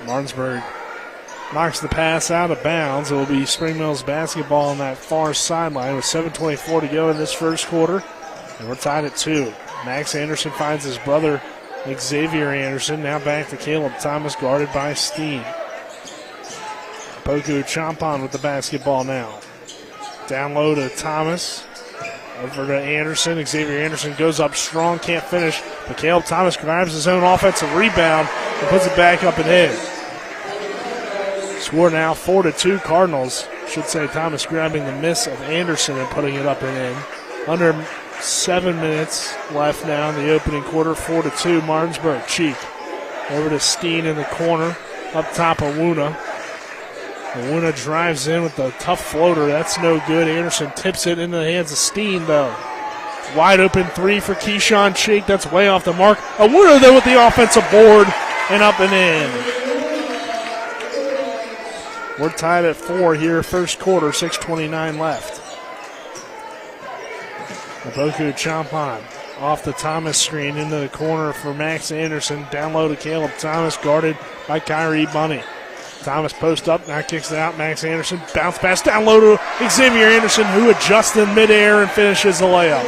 Martinsburg knocks the pass out of bounds. It will be Spring Mills basketball on that far sideline with 7:24 to go in this first quarter. And we're tied at 2. Max Anderson finds his brother Xavier Anderson. Now back to Caleb Thomas, guarded by Steen. Poku Champon with the basketball now. Down low to Thomas. Over to Anderson. Xavier Anderson goes up strong, can't finish. But Caleb Thomas grabs his own offensive rebound and puts it back up and in. Score now 4-2 Cardinals. Should say Thomas grabbing the miss of Anderson and putting it up and in. Under 7 minutes left now in the opening quarter. 4-2 Martinsburg. Cheek Over to Steen in the corner. Up top, Awuna. Awuna drives in with the tough floater. That's no good. Anderson tips it into the hands of Steen, though. Wide open three for Keyshawn Cheek. That's way off the mark. Awuna, though, with the offensive board and up and in. We're tied at 4 here, first quarter, 6:29 left. Naboku Champon off the Thomas screen into the corner for Max Anderson. Down low to Caleb Thomas, guarded by Kyrie Bunny. Thomas post up, now kicks it out. Max Anderson, bounce pass down low to Xavier Anderson, who adjusts in midair and finishes the layup.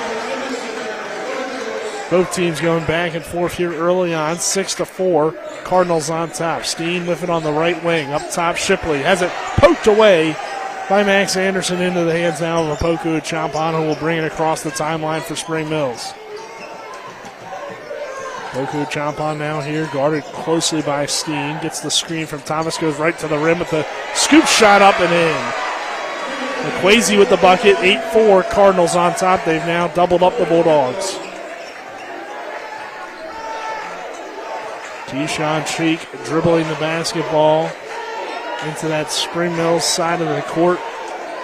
Both teams going back and forth here early on, 6-4. Cardinals on top. Steen with it on the right wing. Up top, Shipley has it poked away by Max Anderson into the hands now of Apoku Champon, who will bring it across the timeline for Spring Mills. Apoku Champon now here, guarded closely by Steen. Gets the screen from Thomas, goes right to the rim with the scoop shot up and in. McQuasey with the bucket, 8-4. Cardinals on top. They've now doubled up the Bulldogs. Keyshawn Cheek dribbling the basketball into that Spring Mills side of the court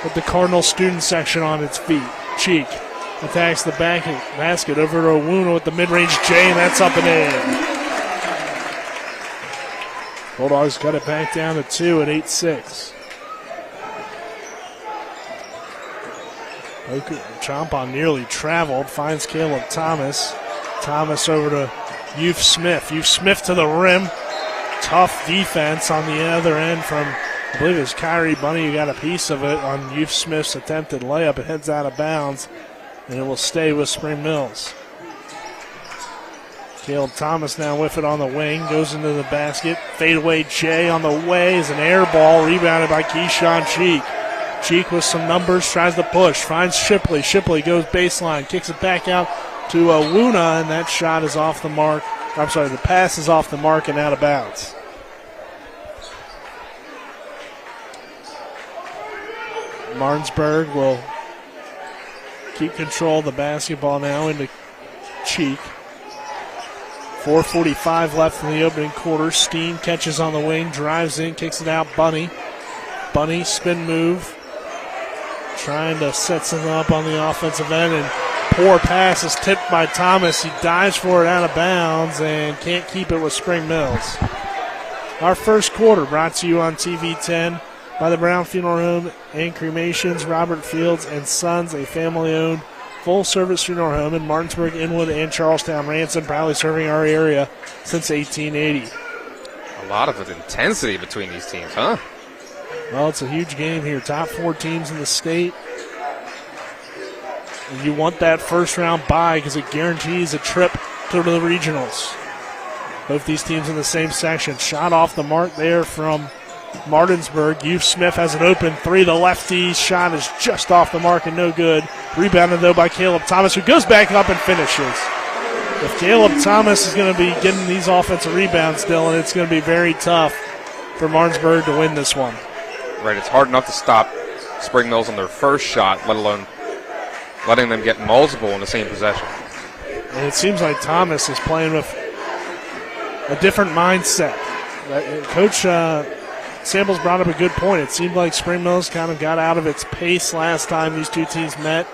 with the Cardinal student section on its feet. Cheek attacks the basket over to Awuna with the mid-range J, and that's up and in. Bulldogs cut it back down to 2 at 8-6. Champon nearly traveled, finds Caleb Thomas. Thomas over to Youth Smith. Youth Smith to the rim. Tough defense on the other end from, I believe it was Kyrie Bunny who got a piece of it on Youth Smith's attempted layup. It heads out of bounds, and it will stay with Spring Mills. Caleb Thomas now with it on the wing, goes into the basket. Fadeaway J on the way is an air ball, rebounded by Keyshawn Cheek. Cheek with some numbers, tries to push, finds Shipley. Shipley goes baseline, kicks it back out to Awuna, and that shot is off the mark. I'm sorry, the pass is off the mark and out of bounds. Martinsburg will keep control of the basketball now into Cheek. 4:45 left in the opening quarter. Steen catches on the wing, drives in, kicks it out. Bunny spin move, trying to set something up on the offensive end, and poor pass is tipped by Thomas. He dives for it out of bounds and can't keep it with Spring Mills. Our first quarter brought to you on TV 10 by the Brown Funeral Home and Cremations, Robert Fields and Sons, a family-owned full-service funeral home in Martinsburg, Inwood, and Charlestown. Ransom, proudly serving our area since 1880. A lot of intensity between these teams, huh? Well, it's a huge game here. Top 4 teams in the state. And you want that first-round bye because it guarantees a trip to the regionals. Both these teams in the same section. Shot off the mark there from Martinsburg. Youth Smith has an open three. The lefty shot is just off the mark and no good. Rebounded, though, by Caleb Thomas, who goes back up and finishes. If Caleb Thomas is going to be getting these offensive rebounds, Dylan, it's going to be very tough for Martinsburg to win this one. Right, it's hard enough to stop Spring Mills on their first shot, let alone letting them get multiple in the same possession. And it seems like Thomas is playing with a different mindset. Coach Samples brought up a good point. It seemed like Spring Mills kind of got out of its pace last time these two teams met.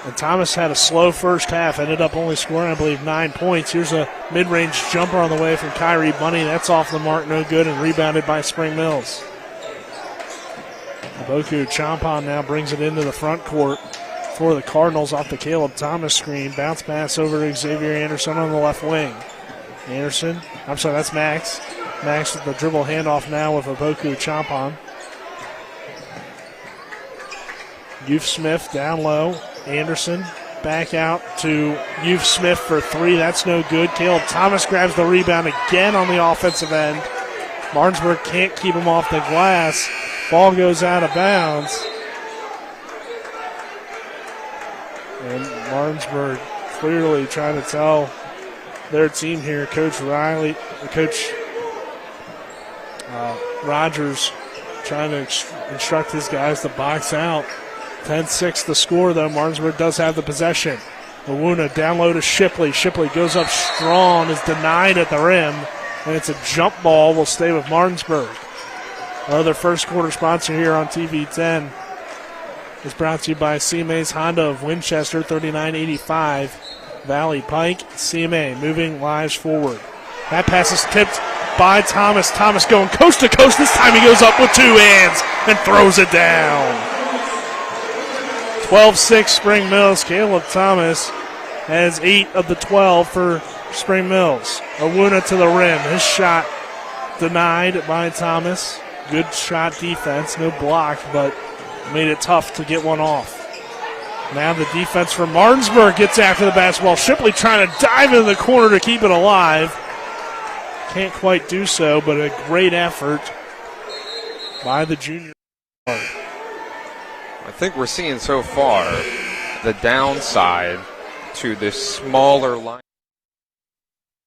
And Thomas had a slow first half, ended up only scoring, I believe, 9 points. Here's a mid-range jumper on the way from Kyrie Bunny. That's off the mark, no good, and rebounded by Spring Mills. Boku Champon now brings it into the front court for the Cardinals off the Caleb Thomas screen. Bounce pass over to Xavier Anderson on the left wing. That's Max. Max with the dribble handoff now with Boku Champon. Youth Smith down low. Anderson back out to Youth Smith for three. That's no good. Caleb Thomas grabs the rebound again on the offensive end. Martinsburg can't keep him off the glass. Ball goes out of bounds. And Martinsburg clearly trying to tell their team here, Coach Rogers trying to instruct his guys to box out. 10-6 the score, though. Martinsburg does have the possession. Awuna down low to Shipley. Shipley goes up strong, is denied at the rim. and it's a jump ball. Will stay with Martinsburg. Our other first quarter sponsor here on TV 10 is brought to you by CMA's Honda of Winchester, 3985 Valley Pike. CMA moving lives forward. That pass is tipped by Thomas. Thomas going coast to coast. This time he goes up with two hands and throws it down. 12-6 Spring Mills. Caleb Thomas has 8 of the 12 for Spring Mills. Owuna to the rim. His shot denied by Thomas. Good shot defense. No block, but made it tough to get one off. Now the defense from Martinsburg gets after the basketball. Shipley trying to dive into the corner to keep it alive. Can't quite do so, but a great effort by the junior. I think we're seeing so far the downside to this smaller line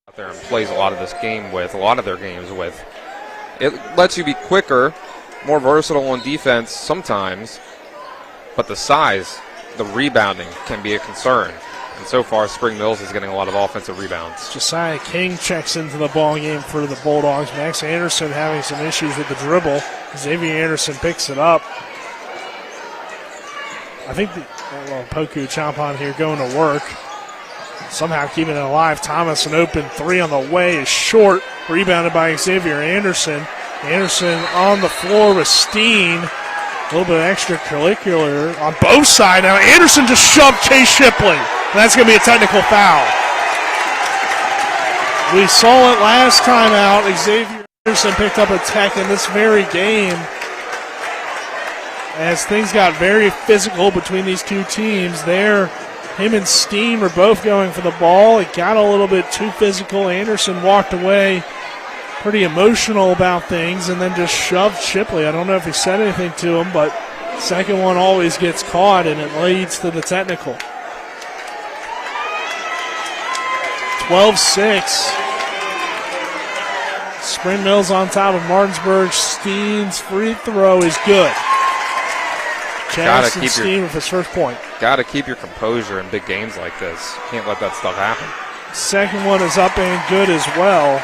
out there and plays a lot of their games with. It lets you be quicker, more versatile on defense sometimes, but the size, the rebounding can be a concern. And so far, Spring Mills is getting a lot of offensive rebounds. Josiah King checks into the ball game for the Bulldogs. Max Anderson having some issues with the dribble. Xavier Anderson picks it up. I think Poku Champon here going to work. Somehow keeping it alive. Thomas, an open three on the way, is short. Rebounded by Xavier Anderson. Anderson on the floor with Steen. A little bit of extracurricular on both sides. Now Anderson just shoved Chase Shipley. That's going to be a technical foul. We saw it last time out. Xavier Anderson picked up a tech in this very game. As things got very physical between these two teams there, him and Steen were both going for the ball. It got a little bit too physical. Anderson walked away pretty emotional about things and then just shoved Shipley. I don't know if he said anything to him, but second one always gets caught and it leads to the technical. 12-6. Spring Mills on top of Martinsburg. Steen's free throw is good. Jackson Steen with his first point. Got to keep your composure in big games like this. Can't let that stuff happen. Second one is up and good as well.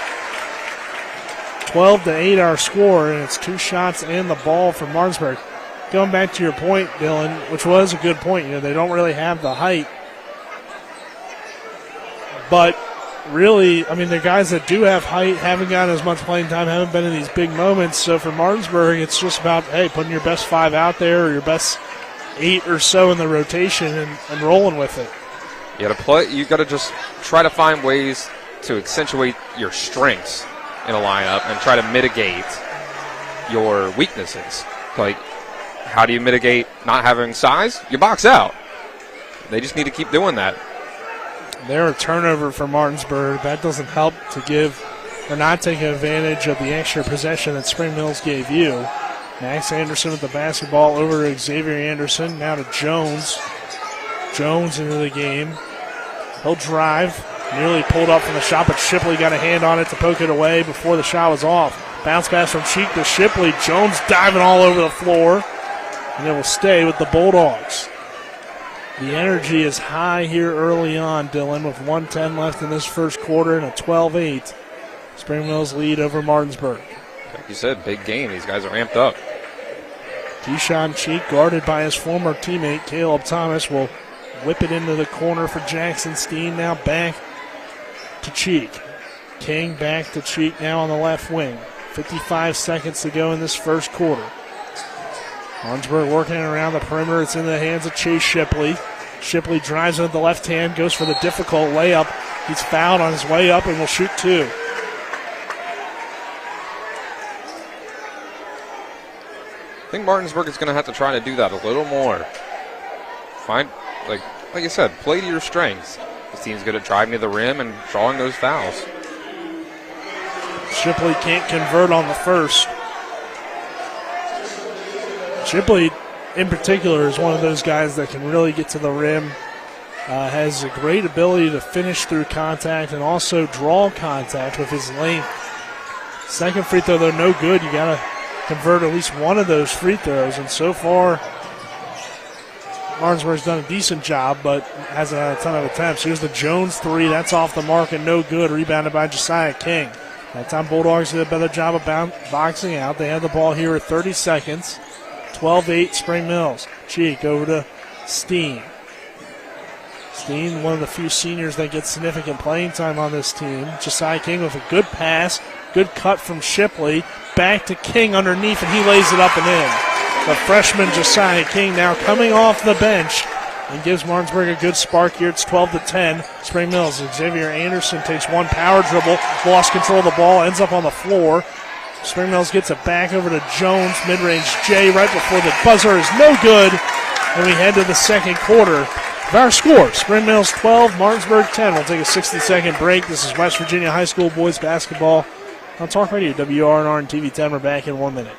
12-8 our score, and it's 2 shots and the ball for Martinsburg. Going back to your point, Dylan, which was a good point. You know, they don't really have the height. But really, I mean, the guys that do have height haven't gotten as much playing time, haven't been in these big moments. So for Martinsburg, it's just about, hey, putting your best 5 out there or your best 8 or so in the rotation and rolling with it. You got to just try to find ways to accentuate your strengths in a lineup and try to mitigate your weaknesses. Like, how do you mitigate not having size? You box out. They just need to keep doing that. There, a turnover for Martinsburg. That doesn't help to give or not taking advantage of the extra possession that Spring Mills gave you. Max Anderson with the basketball over to Xavier Anderson. Now to Jones. Jones into the game. He'll drive. Nearly pulled up from the shot, but Shipley got a hand on it to poke it away before the shot was off. Bounce pass from Cheek to Shipley. Jones diving all over the floor. And it will stay with the Bulldogs. The energy is high here early on, Dylan, with 1:10 left in this first quarter and a 12-8. Spring Mills lead over Martinsburg. Like you said, big game. These guys are amped up. Keyshawn Cheek, guarded by his former teammate Caleb Thomas, will whip it into the corner for Jackson Steen. Now back to Cheek. King back to Cheek now on the left wing. 55 seconds to go in this first quarter. Martinsburg working around the perimeter. It's in the hands of Chase Shipley. Shipley drives with the left hand, goes for the difficult layup. He's fouled on his way up and will shoot 2. I think Martinsburg is going to have to try to do that a little more. Like you said, play to your strengths. This team's good at driving to the rim and drawing those fouls. Shipley can't convert on the first. Shipley, in particular, is one of those guys that can really get to the rim, has a great ability to finish through contact and also draw contact with his length. Second free throw, though, no good. You got to convert at least one of those free throws, and so far, Martinsburg's done a decent job, but hasn't had a ton of attempts. Here's the Jones 3. That's off the mark and no good. Rebounded by Josiah King. That time Bulldogs did a better job of boxing out. They have the ball here at 30 seconds. 12-8 Spring Mills. Cheek over to Steen. Steen, one of the few seniors that gets significant playing time on this team. Josiah King with a good pass. Good cut from Shipley. Back to King underneath, and he lays it up and in. The freshman Josiah King now coming off the bench and gives Martinsburg a good spark here. It's 12-10. Spring Mills. Xavier Anderson takes one power dribble, lost control of the ball, ends up on the floor. Spring Mills gets it back over to Jones, mid-range J right before the buzzer is no good. And we head to the second quarter. Our score, Spring Mills 12, Martinsburg 10. We'll take a 60-second break. This is West Virginia High School boys basketball on Talk Radio, WRNR and TV 10. We're back in 1 minute.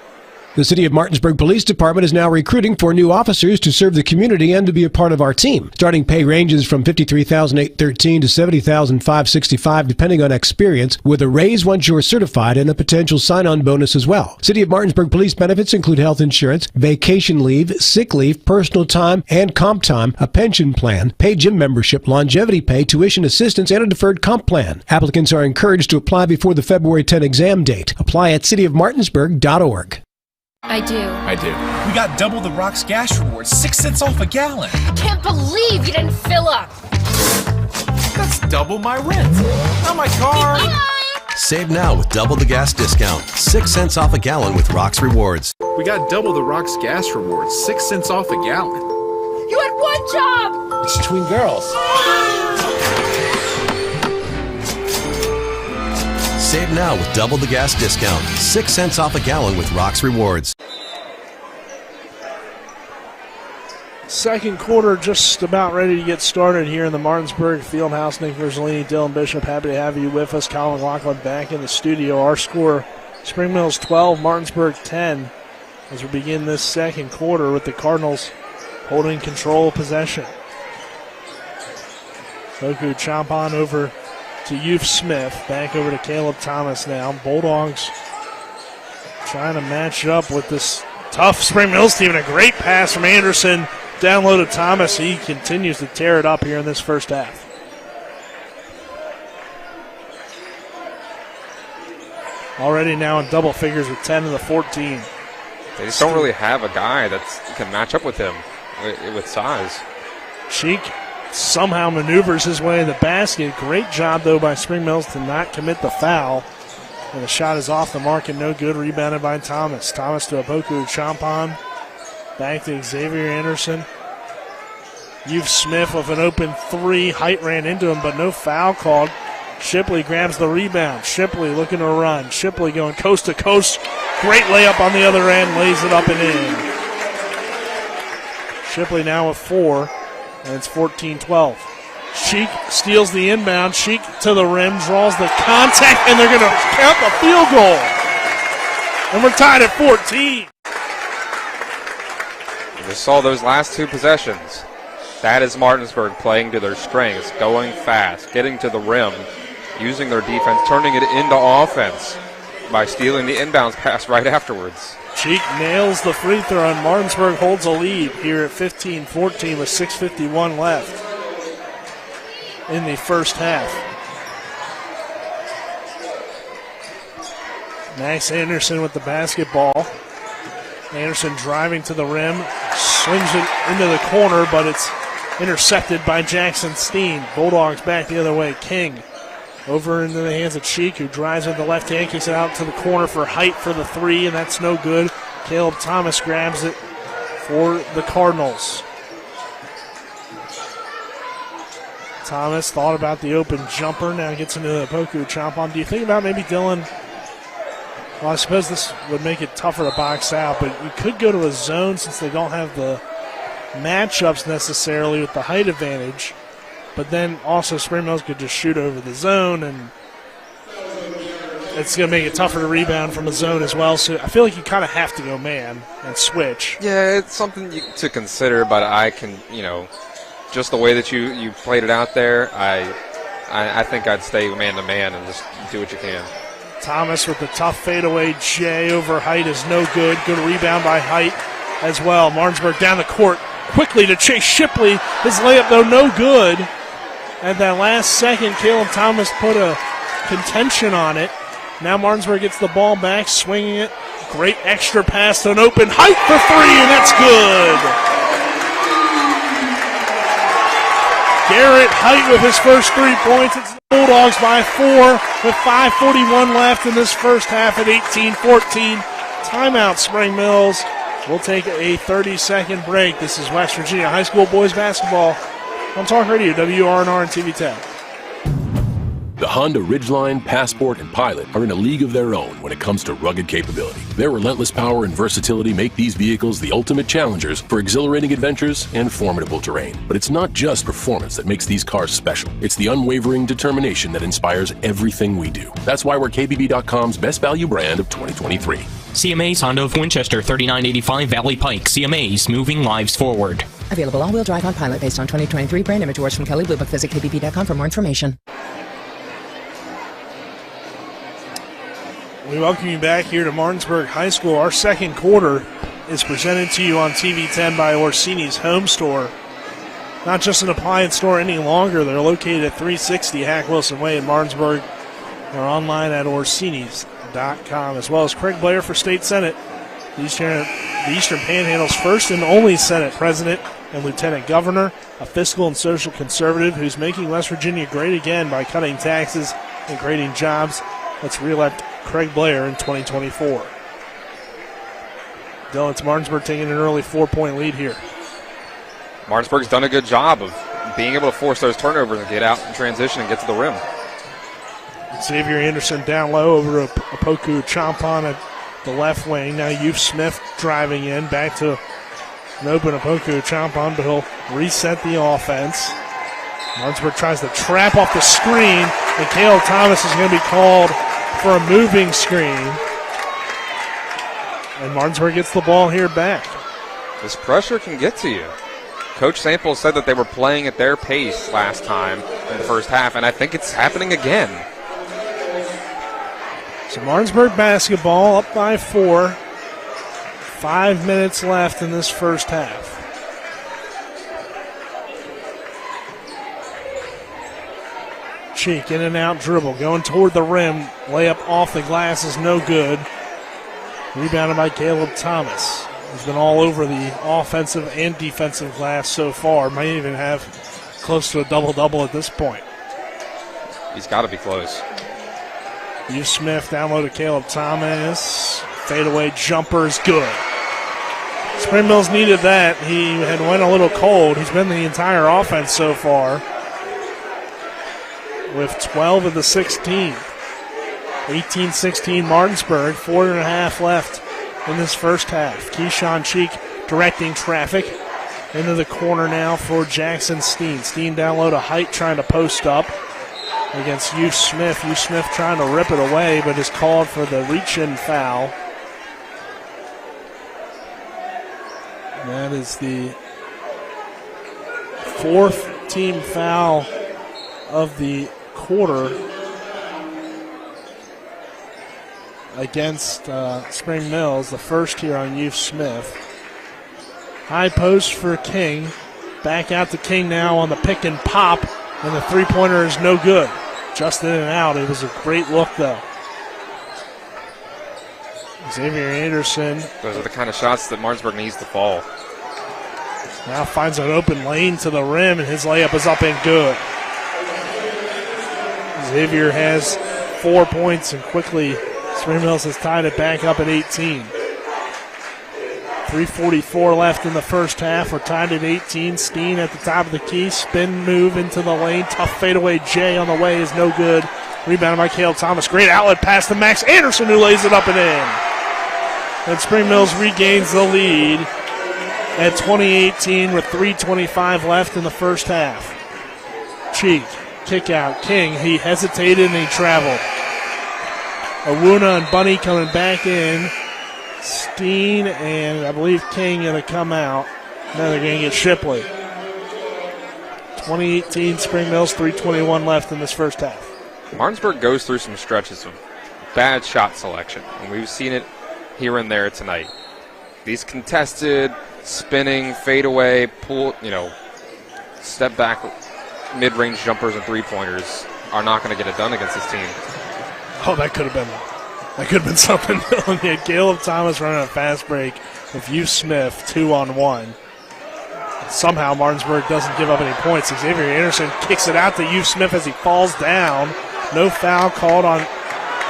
The City of Martinsburg Police Department is now recruiting for new officers to serve the community and to be a part of our team. Starting pay ranges from $53,813 to $70,565 depending on experience, with a raise once you're certified and a potential sign-on bonus as well. City of Martinsburg police benefits include health insurance, vacation leave, sick leave, personal time, and comp time, a pension plan, paid gym membership, longevity pay, tuition assistance, and a deferred comp plan. Applicants are encouraged to apply before the February 10 exam date. Apply at cityofmartinsburg.org. I do. We got double the Rock's gas rewards, 6 cents off a gallon. Can't believe you didn't fill up. That's double my rent. Not my car. Save now with double the gas discount. 6 cents off a gallon with Rock's Rewards. We got double the Rock's gas rewards, 6 cents off a gallon. You had one job. It's between girls. Save now with double the gas discount. 6 cents off a gallon with Rock's Rewards. Second quarter just about ready to get started here in the Martinsburg Fieldhouse. Nick Verzolini, Dylan Bishop, happy to have you with us. Colin McLaughlin back in the studio. Our score, Spring Mills 12, Martinsburg 10, as we begin this second quarter with the Cardinals holding control of possession. Boku chomp on over to Youth Smith. Back over to Caleb Thomas now. Bulldogs trying to match up with this tough Spring Mills team. And a great pass from Anderson down low to Thomas. He continues to tear it up here in this first half. Already now in double figures with 10 of the 14. They just don't really have a guy that can match up with him with size. Cheek somehow maneuvers his way in the basket. Great job, though, by Spring Mills to not commit the foul. And the shot is off the mark and no good. Rebounded by Thomas. Thomas to Aboku Champon. Back to Xavier Anderson. Youth Smith with an open three. Height ran into him, but no foul called. Shipley grabs the rebound. Shipley looking to run. Shipley going coast to coast. Great layup on the other end. Lays it up and in. Shipley now with 4. And it's 14-12. Sheik steals the inbound. Sheik to the rim, draws the contact, and they're going to count the field goal. And we're tied at 14. We just saw those last two possessions. That is Martinsburg playing to their strengths, going fast, getting to the rim, using their defense, turning it into offense by stealing the inbounds pass right afterwards. Cheek nails the free throw, and Martinsburg holds a lead here at 15-14 with 6:51 left in the first half. Max Anderson with the basketball. Anderson driving to the rim, swings it into the corner, but it's intercepted by Jackson Steen. Bulldogs back the other way. King over into the hands of Cheek, who drives with the left hand, kicks it out to the corner for Height for the three, and that's no good. Caleb Thomas grabs it for the Cardinals. Thomas thought about the open jumper, now gets into the Poku chomp on. Do you think about maybe Dylan? Well, I suppose this would make it tougher to box out, but you could go to a zone since they don't have the matchups necessarily with the height advantage. But then also Spring Mills could just shoot over the zone, and it's going to make it tougher to rebound from a zone as well. So I feel like you kind of have to go man and switch. Yeah, it's something to consider, but I can, just the way that you played it out there, I think I'd stay man-to-man and just do what you can. Thomas with the tough fadeaway J over Height is no good. Good rebound by Height as well. Martinsburg down the court quickly to Chase Shipley. His layup, though, no good. At that last second, Caleb Thomas put a contention on it. Now Martinsburg gets the ball back, swinging it. Great extra pass to an open height for three, and that's good. Garrett Height with his first 3 points. It's the Bulldogs by 4 with 5:41 left in this first half at 18-14. Timeout, Spring Mills. We'll take a 30-second break. This is West Virginia High School boys basketball on Talk Radio, WRNR and TV10. The Honda Ridgeline, Passport, and Pilot are in a league of their own when it comes to rugged capability. Their relentless power and versatility make these vehicles the ultimate challengers for exhilarating adventures and formidable terrain. But it's not just performance that makes these cars special. It's the unwavering determination that inspires everything we do. That's why we're KBB.com's best value brand of 2023. CMA's Honda of Winchester, 3985 Valley Pike. CMA's moving lives forward. Available all-wheel drive on Pilot based on 2023 brand image awards from Kelly Blue Book. Visit KBB.com for more information. We welcome you back here to Martinsburg High School. Our second quarter is presented to you on TV10 by Orsini's Home Store. Not just an appliance store any longer. They're located at 360 Hack Wilson Way in Martinsburg. They're online at Orsini's.com, as well as Craig Blair for State Senate, the Eastern Panhandle's first and only Senate President and Lieutenant Governor, a fiscal and social conservative who's making West Virginia great again by cutting taxes and creating jobs. Let's re-elect Craig Blair in 2024. Dylan, it's Martinsburg taking an early 4-point lead here. Martinsburg's done a good job of being able to force those turnovers and get out in transition and get to the rim. Xavier Anderson down low over to Apoku Champon at the left wing. Now Youth Smith driving in, back to an open Apoku Champon, but he'll reset the offense. Martinsburg tries to trap off the screen, and Caleb Thomas is going to be called for a moving screen. And Martinsburg gets the ball here back. This pressure can get to you. Coach Sample said that they were playing at their pace last time in the first half, and I think it's happening again. So Martinsburg basketball up by 4. 5 minutes left in this first half. Cheek in and out dribble, going toward the rim. Layup off the glass is no good. Rebounded by Caleb Thomas. He's been all over the offensive and defensive glass so far. Might even have close to a double-double at this point. He's got to be close. Youth Smith down low to Caleb Thomas. Fadeaway jumper is good. Spring Mills needed that. He had went a little cold. He's been the entire offense so far, with 12 of the 16. 18-16 Martinsburg, 4.5 left in this first half. Keyshawn Cheek directing traffic into the corner now for Jackson Steen. Steen down low to Height, trying to post up against Youth Smith. Youth Smith trying to rip it away, but is called for the reach-in foul. That is the 4th team foul of the quarter against Spring Mills, the first here on Youth Smith. High post for King. Back out to King now on the pick and pop, and the three-pointer is no good. Just in and out. It was a great look, though. Xavier Anderson. Those are the kind of shots that Martinsburg needs to fall. Now finds an open lane to the rim, and his layup is up and good. Xavier has 4 points, and quickly Spring Mills has tied it back up at 18. 3:44 left in the first half. We're tied at 18. Steen at the top of the key. Spin move into the lane. Tough fadeaway J on the way is no good. Rebounded by Caleb Thomas. Great outlet pass to Max Anderson, who lays it up and in. And Spring Mills regains the lead at 20-18 with 3:25 left in the first half. Cheek, kick out. King, he hesitated and he traveled. Awuna and Bunny coming back in. Steen and I believe King going to come out. Now they're going to get Shipley. 20-18 Spring Mills, 3:21 left in this first half. Martinsburg goes through some stretches of bad shot selection, and we've seen it here and there tonight. These contested, spinning, fadeaway, pull, step back, mid-range jumpers and three-pointers are not going to get it done against this team. Oh, that could have been That could have been something. Yeah, Caleb Thomas running a fast break with Hugh Smith 2-on-1. Somehow Martinsburg doesn't give up any points. Xavier Anderson kicks it out to Hugh Smith as he falls down. No foul called on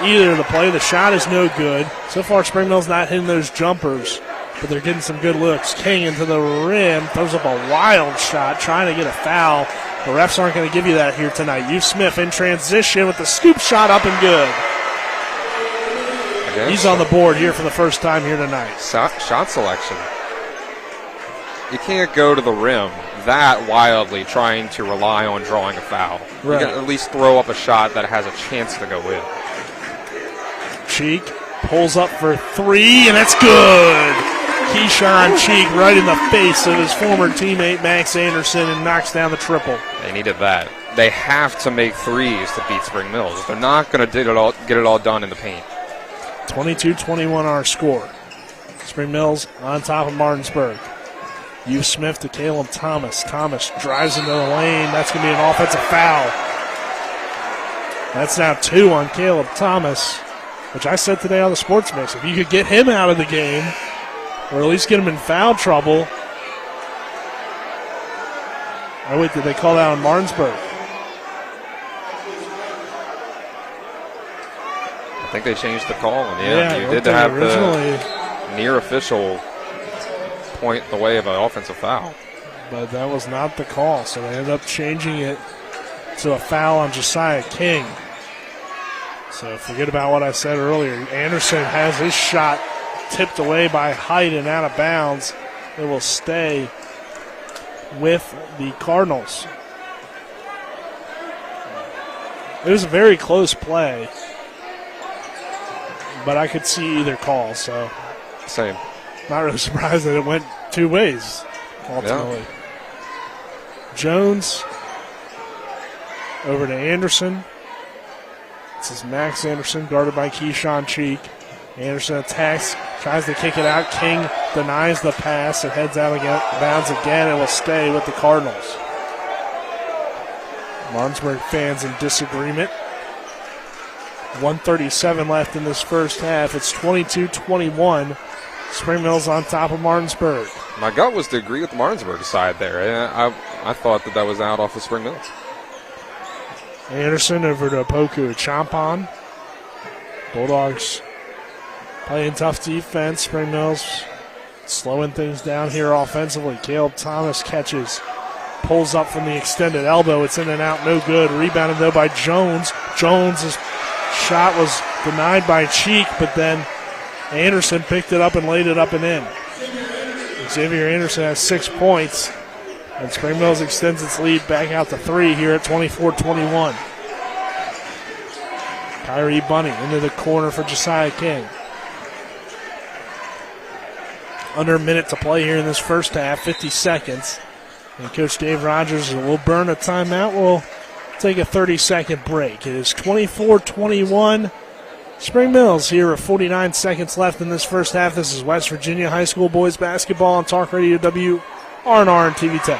either of the play. The shot is no good. So far, Spring Mill's not hitting those jumpers, but they're getting some good looks. King into the rim, throws up a wild shot, trying to get a foul. The refs aren't going to give you that here tonight. Hugh Smith in transition with the scoop shot up and good. He's on the board here for the first time here tonight. Shot selection. You can't go to the rim that wildly trying to rely on drawing a foul. Right. You can at least throw up a shot that has a chance to go in. Cheek pulls up for three, and that's good. Keyshawn Cheek right in the face of his former teammate Max Anderson and knocks down the triple. They needed that. They have to make threes to beat Spring Mills. They're not going to get it all done in the paint. 22-21 our score. Spring Mills on top of Martinsburg. Hugh Smith to Caleb Thomas. Thomas drives into the lane. That's going to be an offensive foul. That's now 2 on Caleb Thomas, which I said today on the Sports Mix. If you could get him out of the game, or at least get him in foul trouble. Oh, wait, did they call that on Martinsburg? I think they changed the call. And you did have the near official point the way of an offensive foul. But that was not the call, so they ended up changing it to a foul on Josiah King. So forget about what I said earlier. Anderson has his shot tipped away by Height and out of bounds. It will stay with the Cardinals. It was a very close play, but I could see either call, so. Same. Not really surprised that it went two ways, ultimately. Yeah. Jones over to Anderson. This is Max Anderson, guarded by Keyshawn Cheek. Anderson attacks, tries to kick it out. King denies the pass. It heads out of bounds again. It will stay with the Cardinals. Martinsburg fans in disagreement. 1:37 left in this first half. It's 22-21. Spring Mill's on top of Martinsburg. My gut was to agree with the Martinsburg side there. I thought that was out off of Spring Mill. Anderson over to Opoku Champon. Bulldogs playing tough defense. Spring Mill's slowing things down here offensively. Caleb Thomas catches, pulls up from the extended elbow. It's in and out, no good. Rebounded though by Jones. Jones' shot was denied by Cheek, but then Anderson picked it up and laid it up and in. Xavier Anderson has 6 points, and Spring Mills extends its lead back out to 3 here at 24-21. Kyrie Bunny into the corner for Josiah King. Under a minute to play here in this first half, 50 seconds. And Coach Dave Rogers will burn a timeout. We'll take a 30-second break. It is 24-21. Spring Mills here with 49 seconds left in this first half. This is West Virginia High School boys basketball on Talk Radio WRNR and TV 10.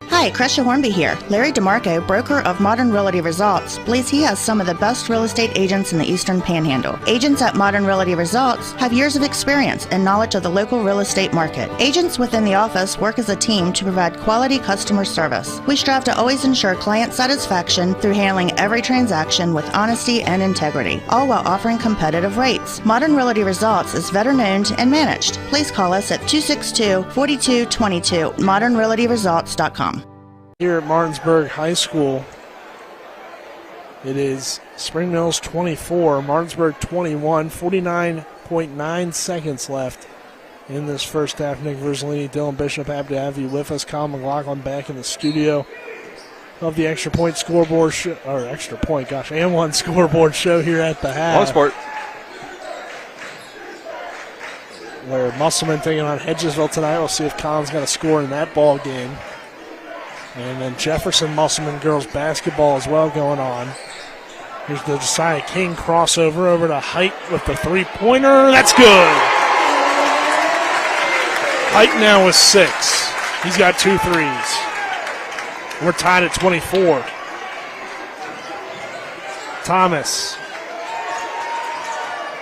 Hi, Crescia Hornby here. Larry DeMarco, broker of Modern Realty Results, believes he has some of the best real estate agents in the Eastern Panhandle. Agents at Modern Realty Results have years of experience and knowledge of the local real estate market. Agents within the office work as a team to provide quality customer service. We strive to always ensure client satisfaction through handling every transaction with honesty and integrity, all while offering competitive rates. Modern Realty Results is veteran-owned and managed. Please call us at 262-4222, modernrealtyresults.com. Here at Martinsburg High School, it is Spring Mills 24, Martinsburg 21, 49.9 seconds left in this first half. Nick Verzolini, Dylan Bishop, happy to have you with us. Colin McLaughlin back in the studio of the Extra Point Scoreboard show, or Extra Point, gosh, and one scoreboard show here at the half. One sport. Where Musselman taking on Hedgesville tonight. We'll see if Colin's going to score in that ball game. And then Jefferson Musselman girls basketball as well going on. Here's the Josiah King crossover over to Height with the three-pointer. That's good. Height now with 6. He's got 2 threes. We're tied at 24.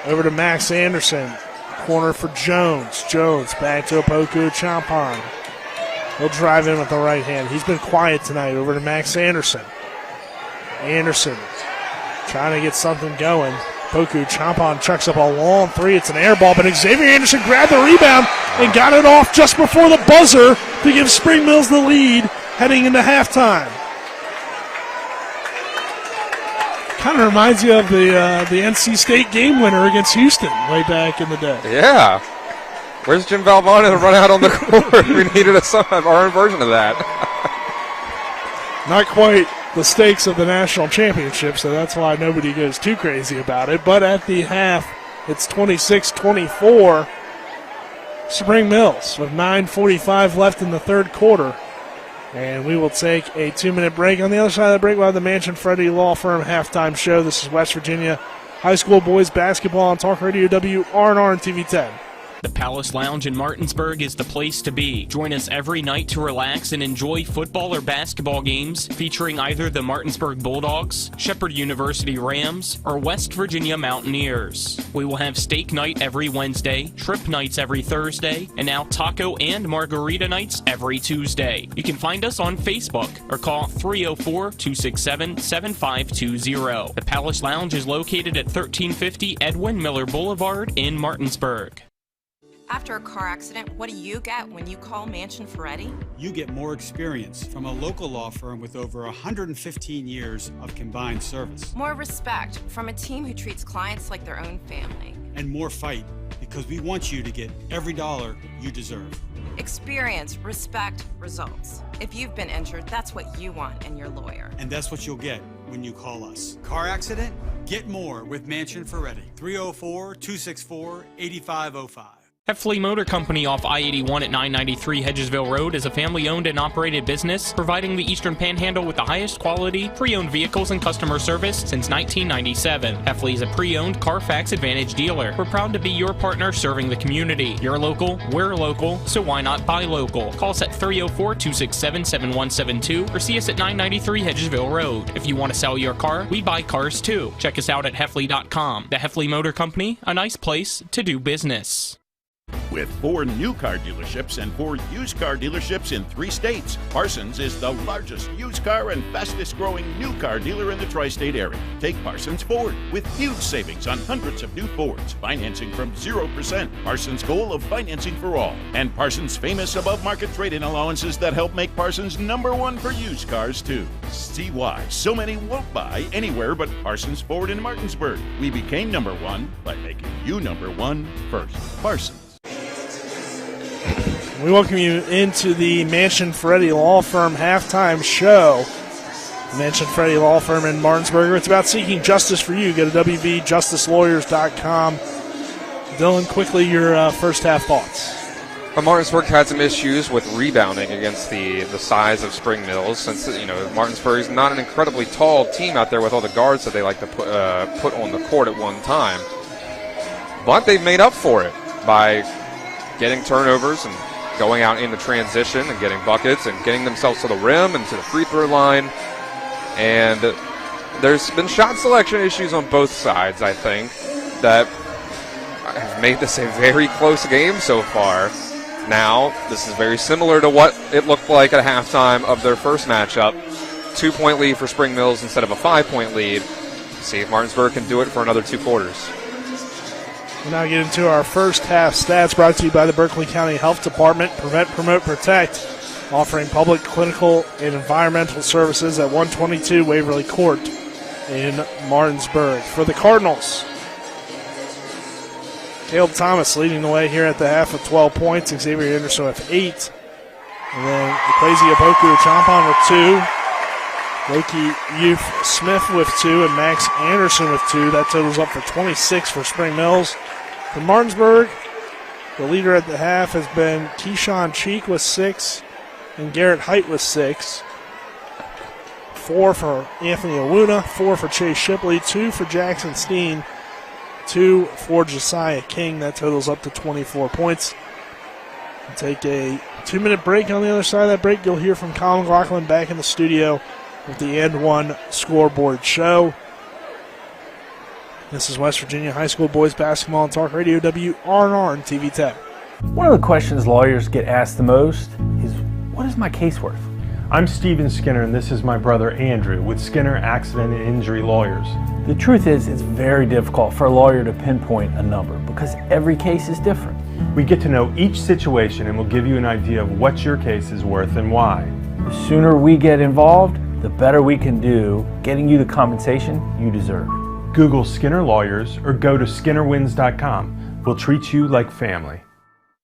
Over to Max Anderson. Corner for Jones. Jones back to Opoku Champon. He'll drive in with the right hand. He's been quiet tonight. Over to Max Anderson. Anderson trying to get something going. Opoku Champon chucks up a long three. It's an air ball, but Xavier Anderson grabbed the rebound and got it off just before the buzzer to give Spring Mills the lead heading into halftime. Kind of reminds you of the NC State game winner against Houston way back in the day. Yeah. Where's Jim Valvano to run out on the court? We needed our own version of that. Not quite the stakes of the national championship, so that's why nobody goes too crazy about it. But at the half, it's 26-24. Spring Mills with 9:45 left in the third quarter. And we will take a 2-minute break. On the other side of the break, we'll have the Mansion Freddie Law Firm halftime show. This is West Virginia High School Boys Basketball on Talk Radio WRNR and TV 10. The Palace Lounge in Martinsburg is the place to be. Join us every night to relax and enjoy football or basketball games featuring either the Martinsburg Bulldogs, Shepherd University Rams, or West Virginia Mountaineers. We will have steak night every Wednesday, trip nights every Thursday, and now taco and margarita nights every Tuesday. You can find us on Facebook or call 304-267-7520. The Palace Lounge is located at 1350 Edwin Miller Boulevard in Martinsburg. After a car accident, what do you get when you call Mansion Ferretti? You get more experience from a local law firm with over 115 years of combined service. More respect from a team who treats clients like their own family. And more fight, because we want you to get every dollar you deserve. Experience, respect, results. If you've been injured, that's what you want in your lawyer. And that's what you'll get when you call us. Car accident? Get more with Mansion Ferretti. 304-264-8505. Heffley Motor Company off I-81 at 993 Hedgesville Road is a family-owned and operated business providing the Eastern Panhandle with the highest quality pre-owned vehicles and customer service since 1997. Heffley is a pre-owned Carfax Advantage dealer. We're proud to be your partner serving the community. You're local, we're local, so why not buy local? Call us at 304-267-7172 or see us at 993 Hedgesville Road. If you want to sell your car, we buy cars too. Check us out at Heffley.com. The Heffley Motor Company, a nice place to do business. With 4 new car dealerships and 4 used car dealerships in 3 states, Parsons is the largest used car and fastest growing new car dealer in the tri-state area. Take Parsons Ford with huge savings on hundreds of new Fords, financing from 0%. Parsons' goal of financing for all, and Parsons' famous above-market trade-in allowances that help make Parsons #1 for used cars too. See why so many won't buy anywhere but Parsons Ford in Martinsburg. We became #1 by making you #1 first. Parsons. We welcome you into the Mansion Ferretti Law Firm halftime show. Mansion Ferretti Law Firm in Martinsburg. It's about seeking justice for you. Go to WVJusticeLawyers.com. Dylan, quickly your first half thoughts. Martinsburg had some issues with rebounding against the size of Spring Mills, since Martinsburg is not an incredibly tall team out there with all the guards that they like to put on the court at one time. But they've made up for it by getting turnovers and going out into transition and getting buckets and getting themselves to the rim and to the free throw line. And there's been shot selection issues on both sides, I think, that have made this a very close game so far. Now, this is very similar to what it looked like at halftime of their first matchup. 2-point lead for Spring Mills instead of a 5-point lead. See if Martinsburg can do it for another 2 quarters. We'll now get into our first half stats brought to you by the Berkeley County Health Department. Prevent, Promote, Protect, offering public, clinical, and environmental services at 122 Waverly Court in Martinsburg. For the Cardinals, Caleb Thomas leading the way here at the half with 12 points. Xavier Anderson with 8. And then Ekwesi Opoku Champon with 2. Loki Youth Smith with 2 and Max Anderson with 2. That totals up for 26 for Spring Mills. For Martinsburg, the leader at the half has been Keyshawn Cheek with 6 and Garrett Height with 6. 4 for Anthony Awuna, 4 for Chase Shipley, 2 for Jackson Steen, 2 for Josiah King. That totals up to 24 points. We'll take a 2-minute break. On the other side of that break, you'll hear from Colin McLaughlin back in the studio with the And One Scoreboard Show. This is West Virginia High School Boys Basketball on Talk Radio WRNR and TV 10. One of the questions lawyers get asked the most is, what is my case worth? I'm Steven Skinner, and this is my brother Andrew with Skinner Accident and Injury Lawyers. The truth is, it's very difficult for a lawyer to pinpoint a number because every case is different. We get to know each situation and we'll give you an idea of what your case is worth and why. The sooner we get involved, the better we can do getting you the compensation you deserve. Google Skinner Lawyers or go to skinnerwins.com. We'll treat you like family.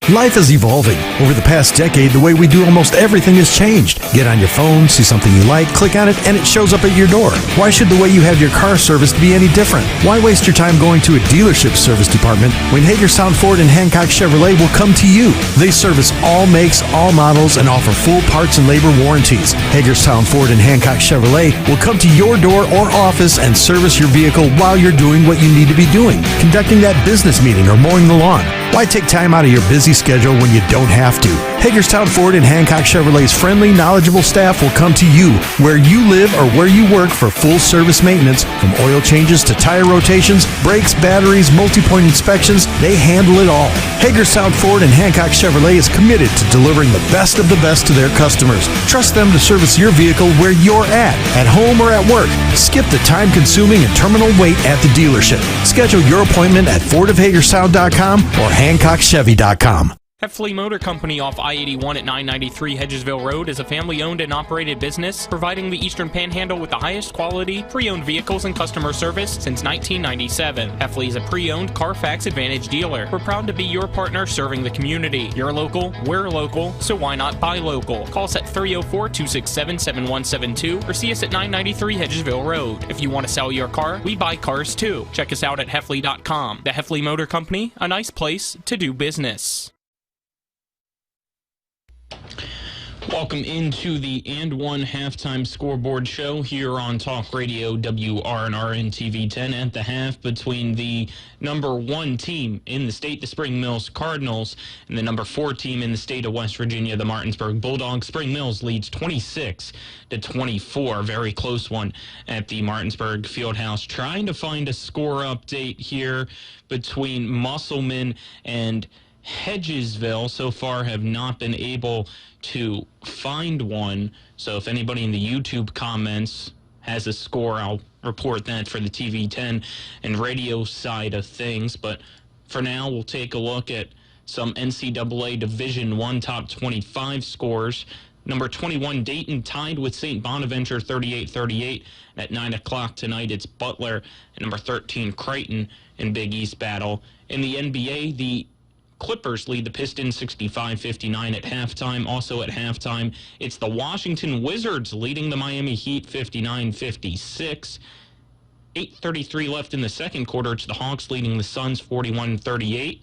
Life is evolving. Over the past decade, the way we do almost everything has changed. Get on your phone, see something you like, click on it, and it shows up at your door. Why should the way you have your car serviced be any different? Why waste your time going to a dealership service department when Hagerstown Ford and Hancock Chevrolet will come to you? They service all makes, all models, and offer full parts and labor warranties. Hagerstown Ford and Hancock Chevrolet will come to your door or office and service your vehicle while you're doing what you need to be doing, conducting that business meeting or mowing the lawn. Why take time out of your busy schedule when you don't have to? Hagerstown Ford and Hancock Chevrolet's friendly, knowledgeable staff will come to you where you live or where you work for full service maintenance, from oil changes to tire rotations, brakes, batteries, multi-point inspections. They handle it all. Hagerstown Ford and Hancock Chevrolet is committed to delivering the best of the best to their customers. Trust them to service your vehicle where you're at home or at work. Skip the time-consuming and terminal wait at the dealership. Schedule your appointment at fordofhagerstown.com or hancockchevy.com. Heffley Motor Company off I-81 at 993 Hedgesville Road is a family-owned and operated business providing the Eastern Panhandle with the highest quality pre-owned vehicles and customer service since 1997. Heffley is a pre-owned Carfax Advantage dealer. We're proud to be your partner serving the community. You're local, we're local, so why not buy local? Call us at 304-267-7172 or see us at 993 Hedgesville Road. If you want to sell your car, we buy cars too. Check us out at Heffley.com. The Heffley Motor Company, a nice place to do business. Welcome into the And One Halftime Scoreboard Show here on Talk Radio WRNR and TV 10 at the half between the number 1 team in the state, the Spring Mills Cardinals, and the number 4 team in the state of West Virginia, the Martinsburg Bulldogs. Spring Mills leads 26-24, very close one at the Martinsburg Fieldhouse. Trying to find a score update here between Musselman and Hedgesville. So far have not been able to find one, so if anybody in the YouTube comments has a score, I'll report that for the TV 10 and radio side of things. But for now, we'll take a look at some NCAA Division I top 25 scores. Number 21, Dayton tied with St. Bonaventure 38-38. At 9 o'clock tonight, it's Butler and number 13, Creighton in Big East battle. In the NBA, the Clippers lead the Pistons 65-59 at halftime. Also at halftime, it's the Washington Wizards leading the Miami Heat 59-56. 8:33 left in the second quarter. It's the Hawks leading the Suns 41-38.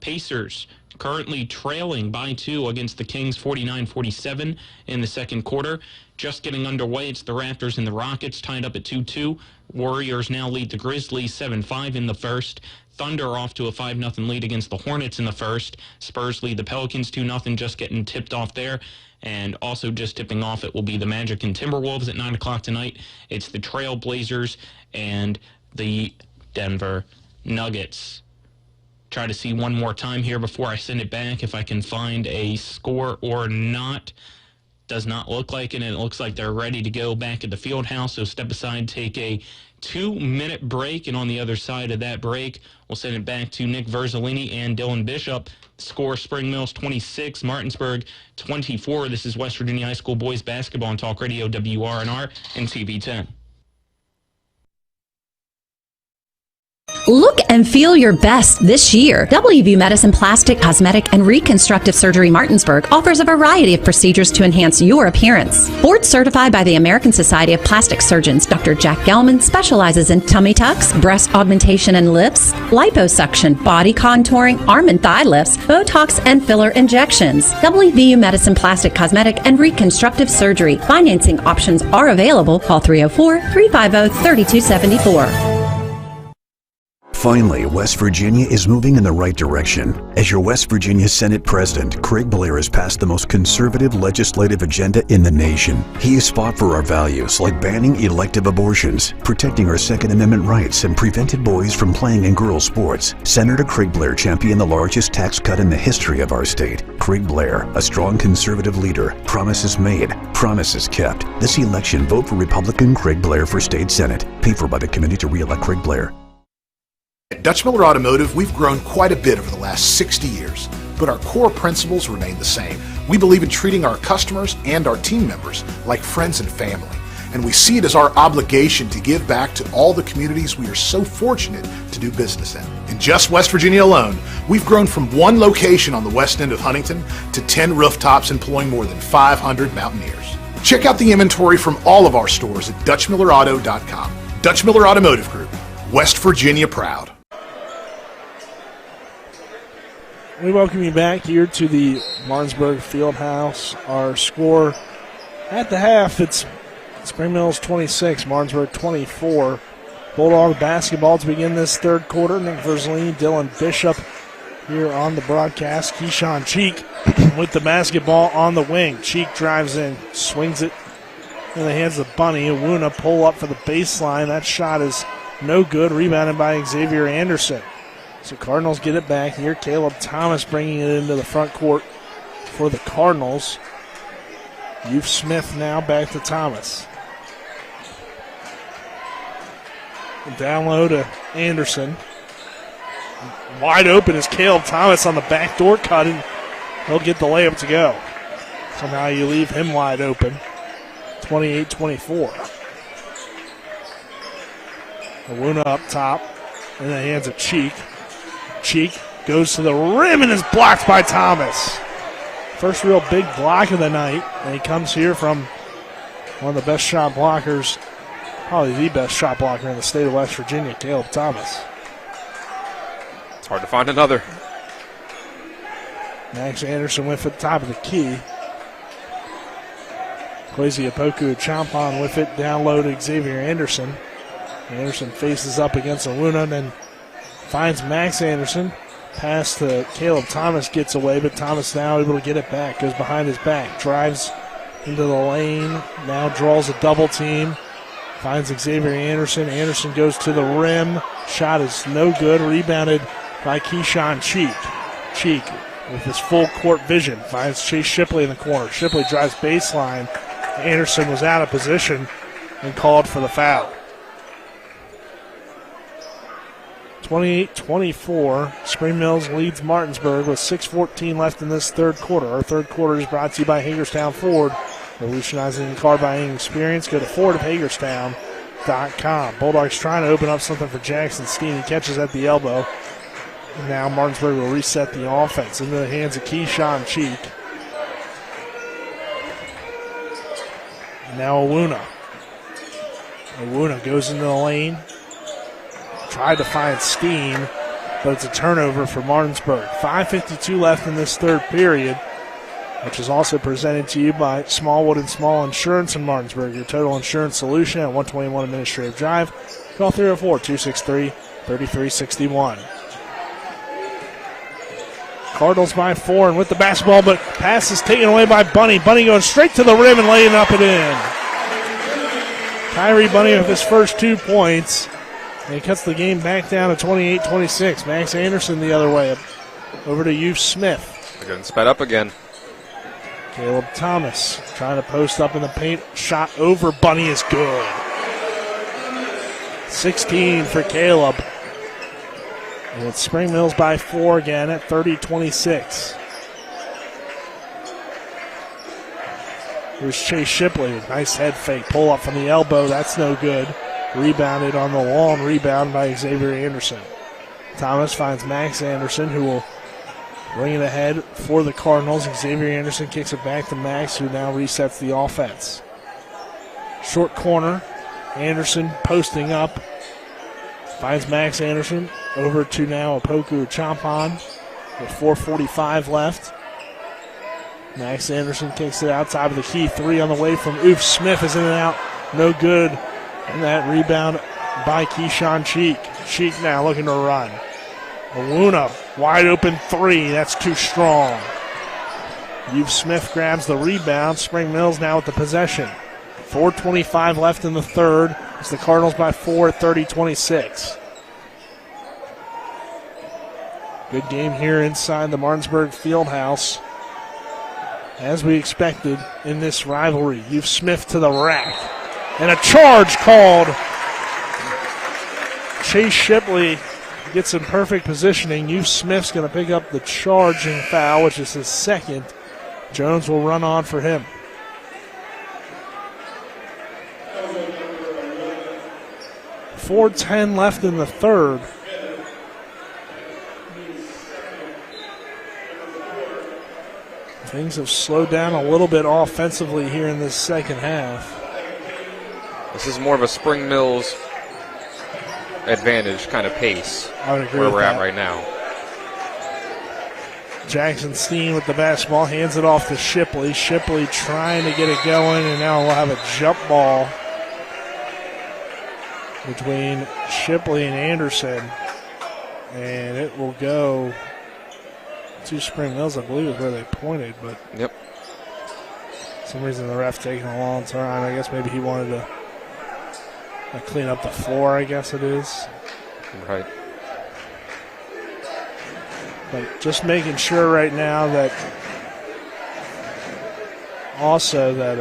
Pacers currently trailing by 2 against the Kings 49-47 in the second quarter. Just getting underway, it's the Raptors and the Rockets tied up at 2-2. Warriors now lead the Grizzlies 7-5 in the first. Thunder off to a 5-0 lead against the Hornets in the first. Spurs lead the Pelicans 2-0, just getting tipped off there. And also just tipping off, it will be the Magic and Timberwolves at 9 o'clock tonight. It's the Trail Blazers and the Denver Nuggets. Try to see one more time here before I send it back if I can find a score or not. Does not look like it, and it looks like they're ready to go back at the field house. So step aside, take a 2-minute break, and on the other side of that break, we'll send it back to Nick Verzolini and Dylan Bishop. Score: Spring Mills 26, Martinsburg 24. This is West Virginia High School Boys Basketball on Talk Radio WRNR and TV 10. Look and feel your best this year. WVU Medicine Plastic, Cosmetic, and Reconstructive Surgery Martinsburg offers a variety of procedures to enhance your appearance. Board certified by the American Society of Plastic Surgeons, Dr. Jack Gelman specializes in tummy tucks, breast augmentation and lips, liposuction, body contouring, arm and thigh lifts, Botox, and filler injections. WVU Medicine Plastic, Cosmetic, and Reconstructive Surgery. Financing options are available. Call 304-350-3274. Finally, West Virginia is moving in the right direction. As your West Virginia Senate President, Craig Blair has passed the most conservative legislative agenda in the nation. He has fought for our values like banning elective abortions, protecting our Second Amendment rights, and prevented boys from playing in girls' sports. Senator Craig Blair championed the largest tax cut in the history of our state. Craig Blair, a strong conservative leader. Promises made, promises kept. This election, vote for Republican Craig Blair for State Senate. Paid for by the committee to re-elect Craig Blair. At Dutch Miller Automotive, we've grown quite a bit over the last 60 years, but our core principles remain the same. We believe in treating our customers and our team members like friends and family, and we see it as our obligation to give back to all the communities we are so fortunate to do business in. In just West Virginia alone, we've grown from one location on the west end of Huntington to 10 rooftops employing more than 500 Mountaineers. Check out the inventory from all of our stores at DutchMillerAuto.com. Dutch Miller Automotive Group, West Virginia proud. We welcome you back here to the Martinsburg Fieldhouse. Our score at the half, it's Spring Mills 26, Martinsburg 24. Bulldog basketball to begin this third quarter. Nick Verzlini, Dylan Bishop here on the broadcast. Keyshawn Cheek with the basketball on the wing. Cheek drives in, swings it in the hands of Bunny. Awuna pull up for the baseline. That shot is no good. Rebounded by Xavier Anderson. So Cardinals get it back here. Caleb Thomas bringing it into the front court for the Cardinals. Youth Smith now back to Thomas. Down low to Anderson. Wide open is Caleb Thomas on the backdoor cut, and he'll get the layup to go. Somehow you leave him wide open. 28-24. Awuna up top in the hands of Cheek. Cheek goes to the rim and is blocked by Thomas. First real big block of the night, and he comes here from one of the best shot blockers, probably the best shot blocker in the state of West Virginia, Caleb Thomas. It's hard to find another. Max Anderson with it, top of the key. Kwesi Opoku-Champon with it, down low to Xavier Anderson. Anderson faces up against Awuna and then finds Max Anderson. Pass to Caleb Thomas, gets away, but Thomas now able to get it back. Goes behind his back, drives into the lane, now draws a double team. Finds Xavier Anderson. Anderson goes to the rim. Shot is no good. Rebounded by Keyshawn Cheek. Cheek with his full court vision finds Chase Shipley in the corner. Shipley drives baseline. Anderson was out of position and called for the foul. 28-24. Spring Mills leads Martinsburg with 6:14 left in this third quarter. Our third quarter is brought to you by Hagerstown Ford. Revolutionizing car buying experience. Go to FordofHagerstown.com. Bulldogs trying to open up something for Jackson Steen. He catches at the elbow. And now Martinsburg will reset the offense into the hands of Keyshawn Cheek. And now Awuna. Awuna goes into the lane. Tried to find Steen, but it's a turnover for Martinsburg. 5:52 left in this third period, which is also presented to you by Smallwood and Small Insurance in Martinsburg, your total insurance solution at 121 Administrative Drive. Call 304-263-3361. Cardinals by 4 and with the basketball, but pass is taken away by Bunny. Bunny going straight to the rim and laying up and in. Kyrie Bunny with his first 2 points. And he cuts the game back down to 28-26. Max Anderson the other way. Over to Youth Smith. They're getting sped up again. Caleb Thomas trying to post up in the paint. Shot over Bunny is good. 16 for Caleb. And it's Spring Mills by 4 again at 30-26. Here's Chase Shipley. Nice head fake. Pull up from the elbow. That's no good. Rebounded on the long rebound by Xavier Anderson. Thomas finds Max Anderson, who will bring it ahead for the Cardinals. Xavier Anderson kicks it back to Max, who now resets the offense. Short corner. Anderson posting up. Finds Max Anderson. Over to now Opoku-Champon with 4:45 left. Max Anderson kicks it out top of the key. 3 on the way from Oof Smith is in and out. No good. And that rebound by Keyshawn Cheek. Cheek now looking to run. Aluna, wide open three. That's too strong. You've Smith grabs the rebound. Spring Mills now with the possession. 4:25 left in the third. It's the Cardinals by 4 at 30-26. Good game here inside the Martinsburg Fieldhouse. As we expected in this rivalry. You've Smith to the rack. And a charge called. Chase Shipley gets in perfect positioning. You've Smith's going to pick up the charging foul, which is his second. Jones will run on for him. .410 left in the third. Things have slowed down a little bit offensively here in this second half. This is more of a Spring Mills advantage kind of pace. I would agree where with we're that. at right now. Jackson Steen with the basketball, hands it off to Shipley. Shipley trying to get it going, and now we'll have a jump ball between Shipley and Anderson. And it will go to Spring Mills, I believe is where they pointed, but yep. For some reason the ref taking a long time. I guess maybe he wanted to clean up the floor, I guess it is. Right. But just making sure right now that also that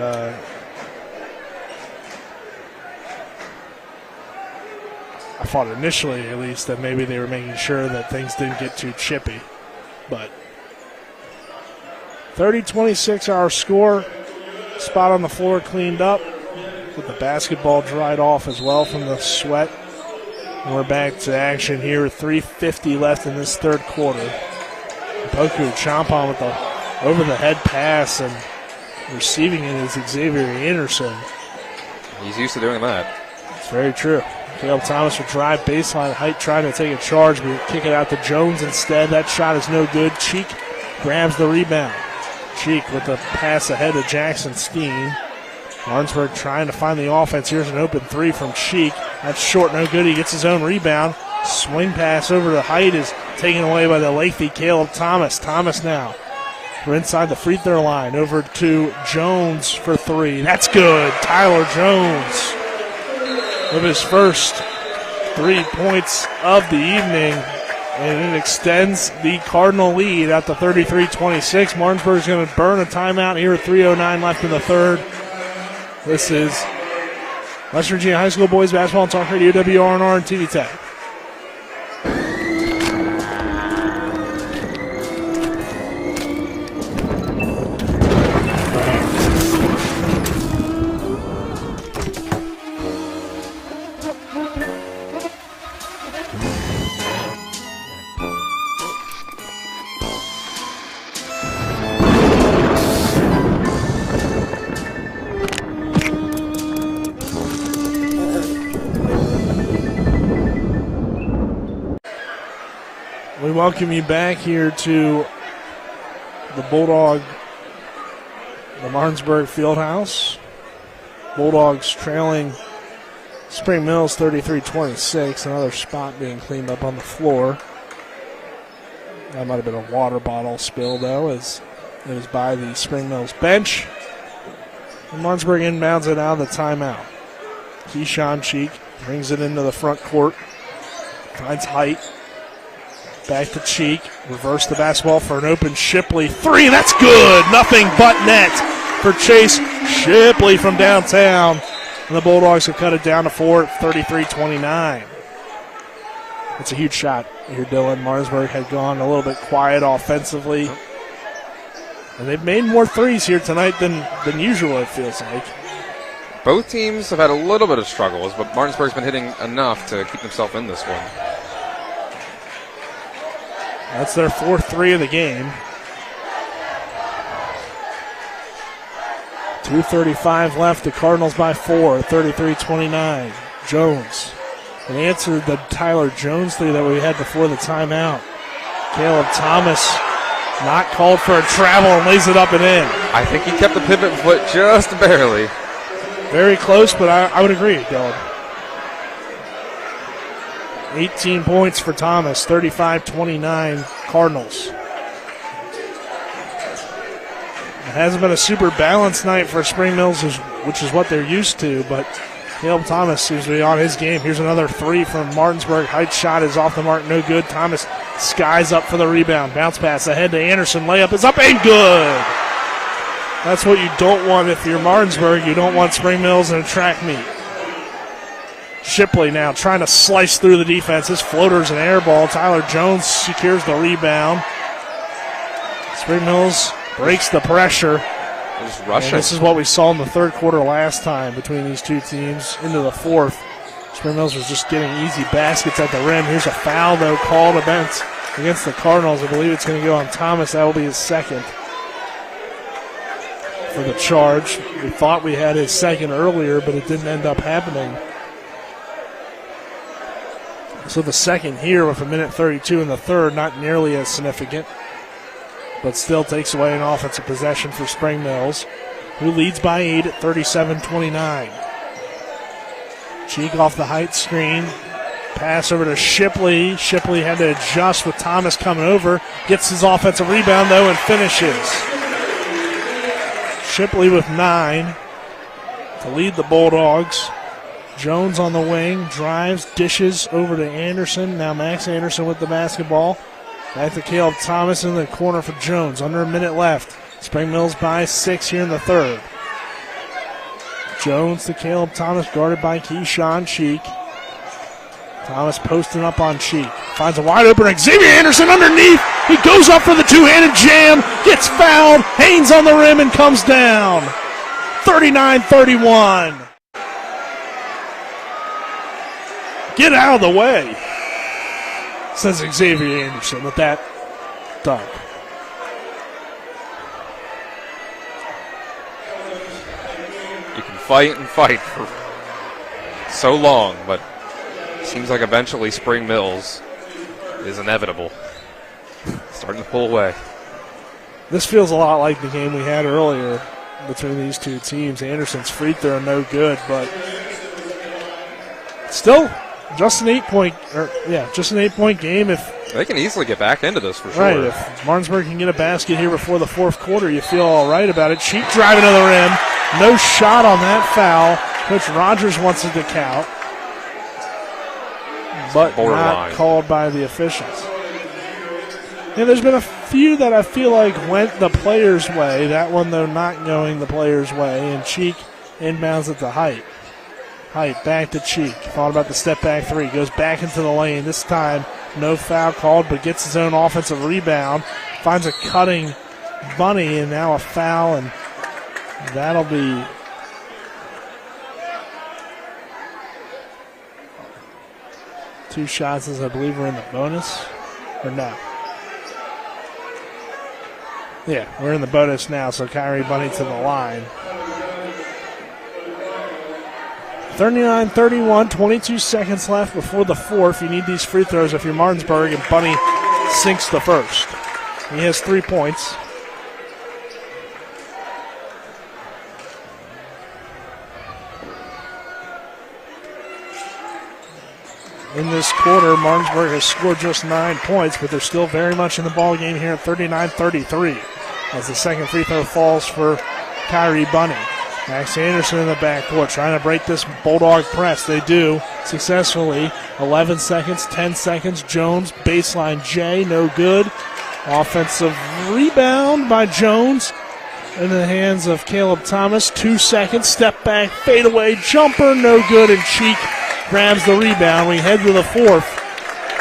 I thought initially at least that maybe they were making sure that things didn't get too chippy. But 30-26 our score. Spot on the floor cleaned up. With the basketball dried off as well from the sweat. And we're back to action here with 3:50 left in this third quarter. Poku Champon with the over-the-head pass, and receiving it is Xavier Anderson. He's used to doing that. It's very true. Caleb Thomas will drive baseline height, trying to take a charge, but kick it out to Jones instead. That shot is no good. Cheek grabs the rebound. Cheek with the pass ahead of Jackson Steen. Martinsburg trying to find the offense. Here's an open three from Cheek. That's short, no good. He gets his own rebound. Swing pass over the height is taken away by the lengthy Caleb Thomas. Thomas now. We're inside the free throw line. Over to Jones for three. That's good. Tyler Jones with his first 3 points of the evening. And it extends the Cardinal lead out to 33-26. Martinsburg's going to burn a timeout here with 3:09 left in the third. This is West Virginia High School Boys Basketball and Talk Radio, WRNR and TV Tech. We welcome you back here to the Bulldog, the Martinsburg Fieldhouse. Bulldogs trailing Spring Mills 33-26. Another spot being cleaned up on the floor. That might have been a water bottle spill, though, as it was by the Spring Mills bench. And Martinsburg inbounds it out of the timeout. Keyshawn Cheek brings it into the front court. Finds height. Back to Cheek. Reverse the basketball for an open Shipley. Three. That's good. Nothing but net for Chase Shipley from downtown. And the Bulldogs have cut it down to 4 at 33-29. It's a huge shot here, Dylan. Martinsburg had gone a little bit quiet offensively. And they've made more threes here tonight than usual, it feels like. Both teams have had a little bit of struggles, but Martinsburg's been hitting enough to keep themselves in this one. That's their fourth three of the game. 2:35 left. The Cardinals by 4, 33-29. Jones. An answer to the Tyler Jones three that we had before the timeout. Caleb Thomas not called for a travel and lays it up and in. I think he kept the pivot foot just barely. Very close, but I would agree, Dylan. 18 points for Thomas, 35-29 Cardinals. It hasn't been a super balanced night for Spring Mills, which is what they're used to, but Caleb Thomas seems to be on his game. Here's another three from Martinsburg. Height shot is off the mark, no good. Thomas skies up for the rebound. Bounce pass ahead to Anderson. Layup is up and good. That's what you don't want if you're Martinsburg. You don't want Spring Mills in a track meet. Shipley now trying to slice through the defense. His floater's an air ball. Tyler Jones secures the rebound. Spring Mills breaks the pressure. Just rushing. This is what we saw in the third quarter last time between these two teams into the fourth. Spring Mills was just getting easy baskets at the rim. Here's a foul, though, called against the Cardinals. I believe it's going to go on Thomas. That will be his second for the charge. We thought we had his second earlier, but it didn't end up happening. So the second here with 1:32 in the third, not nearly as significant, but still takes away an offensive possession for Spring Mills, who leads by 8 at 37-29. Cheek off the height screen. Pass over to Shipley. Shipley had to adjust with Thomas coming over. Gets his offensive rebound, though, and finishes. Shipley with 9 to lead the Bulldogs. Jones on the wing, drives, dishes over to Anderson. Now Max Anderson with the basketball. Back to Caleb Thomas in the corner for Jones. Under a minute left. Spring Mills by 6 here in the third. Jones to Caleb Thomas, guarded by Keyshawn Cheek. Thomas posting up on Cheek. Finds a wide open Xavier Anderson underneath. He goes up for the two-handed jam. Gets fouled. Haynes on the rim and comes down. 39-31. Get out of the way, says Xavier Anderson with that dunk. You can fight and fight for so long, but it seems like eventually Spring Mills is inevitable. Starting to pull away. This feels a lot like the game we had earlier between these two teams. Anderson's free throw no good, but still just an 8-point game. If they can easily get back into this for sure. Right, if Martinsburg can get a basket here before the fourth quarter, you feel all right about it. Cheek driving to the rim. No shot on that foul. Coach Rogers wants it to count, but not called by the officials. Yeah, there's been a few that I feel like went the players' way. That one, though, not going the players' way. And Cheek inbounds at the Height. Height back to Cheek. Thought about the step back three. Goes back into the lane. This time, no foul called, but gets his own offensive rebound. Finds a cutting Bunny, and now a foul, and that'll be two shots, as I believe we're in the bonus. Or no? Yeah, we're in the bonus now, so Kyrie Bunny to the line. 39-31, 22 seconds left before the fourth. You need these free throws if you're Martinsburg, and Bunny sinks the first. He has 3 points. In this quarter, Martinsburg has scored just 9 points, but they're still very much in the ball game here at 39-33 as the second free throw falls for Kyrie Bunny. Max Anderson in the backcourt trying to break this Bulldog press. They do successfully. 11 seconds, 10 seconds. Jones, baseline J, no good. Offensive rebound by Jones in the hands of Caleb Thomas. 2 seconds, step back, fadeaway jumper, no good, and Cheek grabs the rebound. We head to the fourth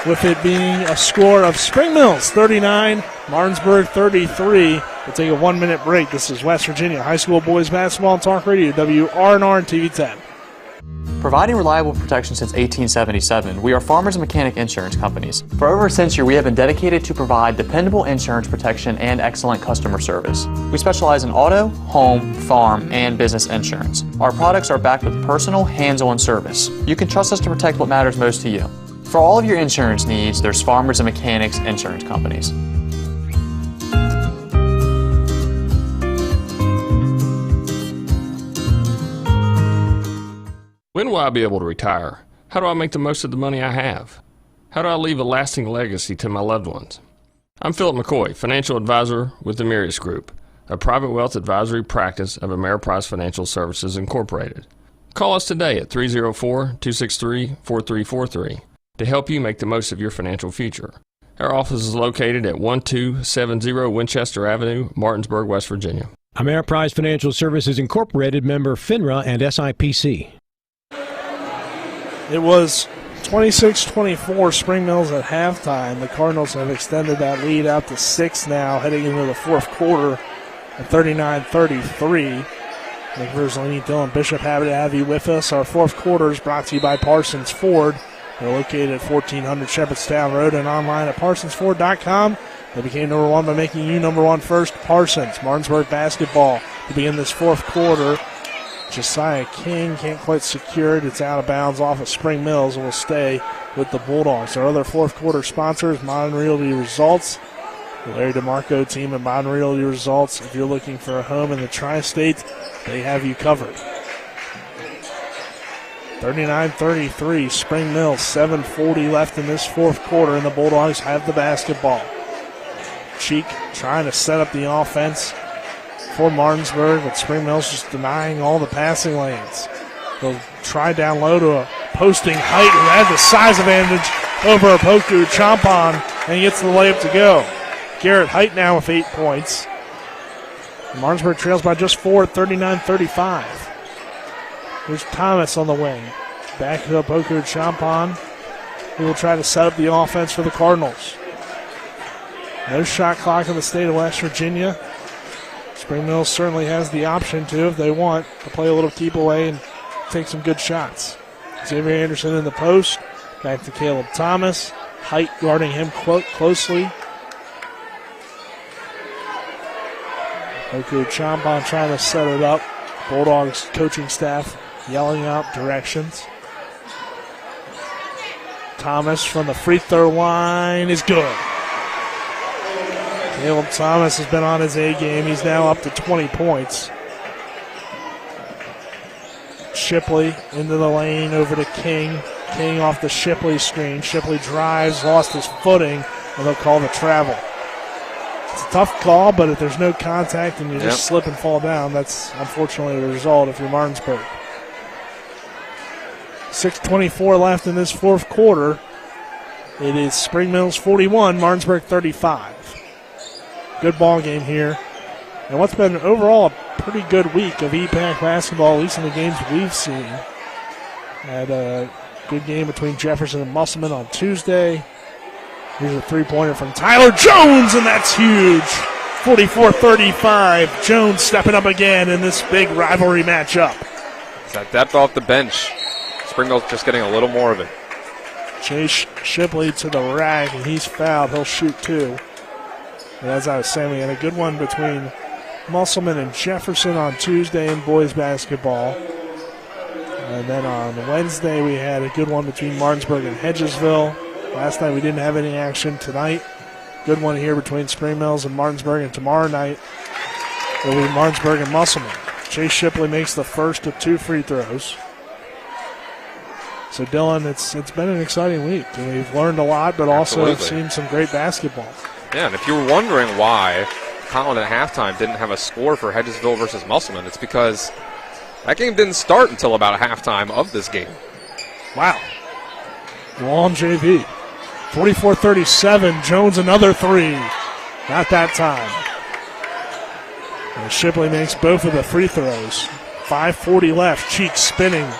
with it being a score of Spring Mills 39, Martinsburg 33. We'll take a 1-minute break. This is West Virginia High School Boys Basketball and Talk Radio, WRNR and TV 10. Providing reliable protection since 1877, we are Farmers and Mechanic Insurance Companies. For over a century, we have been dedicated to provide dependable insurance protection and excellent customer service. We specialize in auto, home, farm, and business insurance. Our products are backed with personal, hands-on service. You can trust us to protect what matters most to you. For all of your insurance needs, there's Farmers and Mechanics Insurance Companies. When will I be able to retire? How do I make the most of the money I have? How do I leave a lasting legacy to my loved ones? I'm Philip McCoy, financial advisor with the Mirius Group, a private wealth advisory practice of Ameriprise Financial Services Incorporated. Call us today at 304-263-4343 to help you make the most of your financial future. Our office is located at 1270 Winchester Avenue, Martinsburg, West Virginia. Ameriprise Financial Services Incorporated, member FINRA and SIPC. It was 26-24 Spring Mills at halftime. The Cardinals have extended that lead out to 6 now, heading into the fourth quarter at 39-33. Nick Verzolini, Dylan Bishop, happy to have you with us. Our fourth quarter is brought to you by Parsons Ford. They're located at 1400 Shepherdstown Road and online at parsonsford.com. They became number one by making you number one first. Parsons, Martinsburg basketball to begin this fourth quarter. Josiah King can't quite secure it. It's out of bounds off of Spring Mills and will stay with the Bulldogs. Our other fourth quarter sponsors, Modern Realty Results. The Larry DeMarco team at Modern Realty Results. If you're looking for a home in the Tri-State, they have you covered. 39-33, Spring Mills, 7:40 left in this fourth quarter, and the Bulldogs have the basketball. Cheek trying to set up the offense for Martinsburg, but Spring Mills just denying all the passing lanes. They'll try down low to a posting height who had the size advantage over Opoku Champon, and he gets the layup to go. Garrett Height now with 8 points. Martinsburg trails by just 4 at 39-35. Here's Thomas on the wing. Back to Opoku Champon. He will try to set up the offense for the Cardinals. No shot clock in the state of West Virginia. Spring Mills certainly has the option to, if they want, to play a little keep away and take some good shots. Xavier Anderson in the post. Back to Caleb Thomas. Height guarding him closely. Opoku Champon trying to set it up. Bulldogs coaching staff yelling out directions. Thomas from the free throw line is good. Caleb Thomas has been on his A game. He's now up to 20 points. Shipley into the lane over to King. King off the Shipley screen. Shipley drives, lost his footing, and they'll call the travel. It's a tough call, but if there's no contact and you just slip and fall down, that's unfortunately the result if you're Martinsburg. 6:24 left in this fourth quarter. It is Spring Mills 41, Martinsburg 35. Good ball game here. And what's been overall a pretty good week of EPAC basketball, at least in the games we've seen. Had a good game between Jefferson and Musselman on Tuesday. Here's a three-pointer from Tyler Jones, and that's huge. 44-35. Jones stepping up again in this big rivalry matchup. It's that depth off the bench. Spring Mills just getting a little more of it. Chase Shipley to the rack, and he's fouled. He'll shoot 2. And as I was saying, we had a good one between Musselman and Jefferson on Tuesday in boys basketball. And then on Wednesday, we had a good one between Martinsburg and Hedgesville. Last night we didn't have any action. Tonight, good one here between Spring Mills and Martinsburg. And tomorrow night, it will be Martinsburg and Musselman. Chase Shipley makes the first of 2 free throws. So, Dylan, it's been an exciting week. And we've learned a lot, but also have seen some great basketball. Yeah, and if you were wondering why Colin at halftime didn't have a score for Hedgesville versus Musselman, it's because that game didn't start until about halftime of this game. Wow. Long JV. 44-37. Jones another 3. Not that time. And Shipley makes both of the free throws. 5:40 left. Cheek spinning.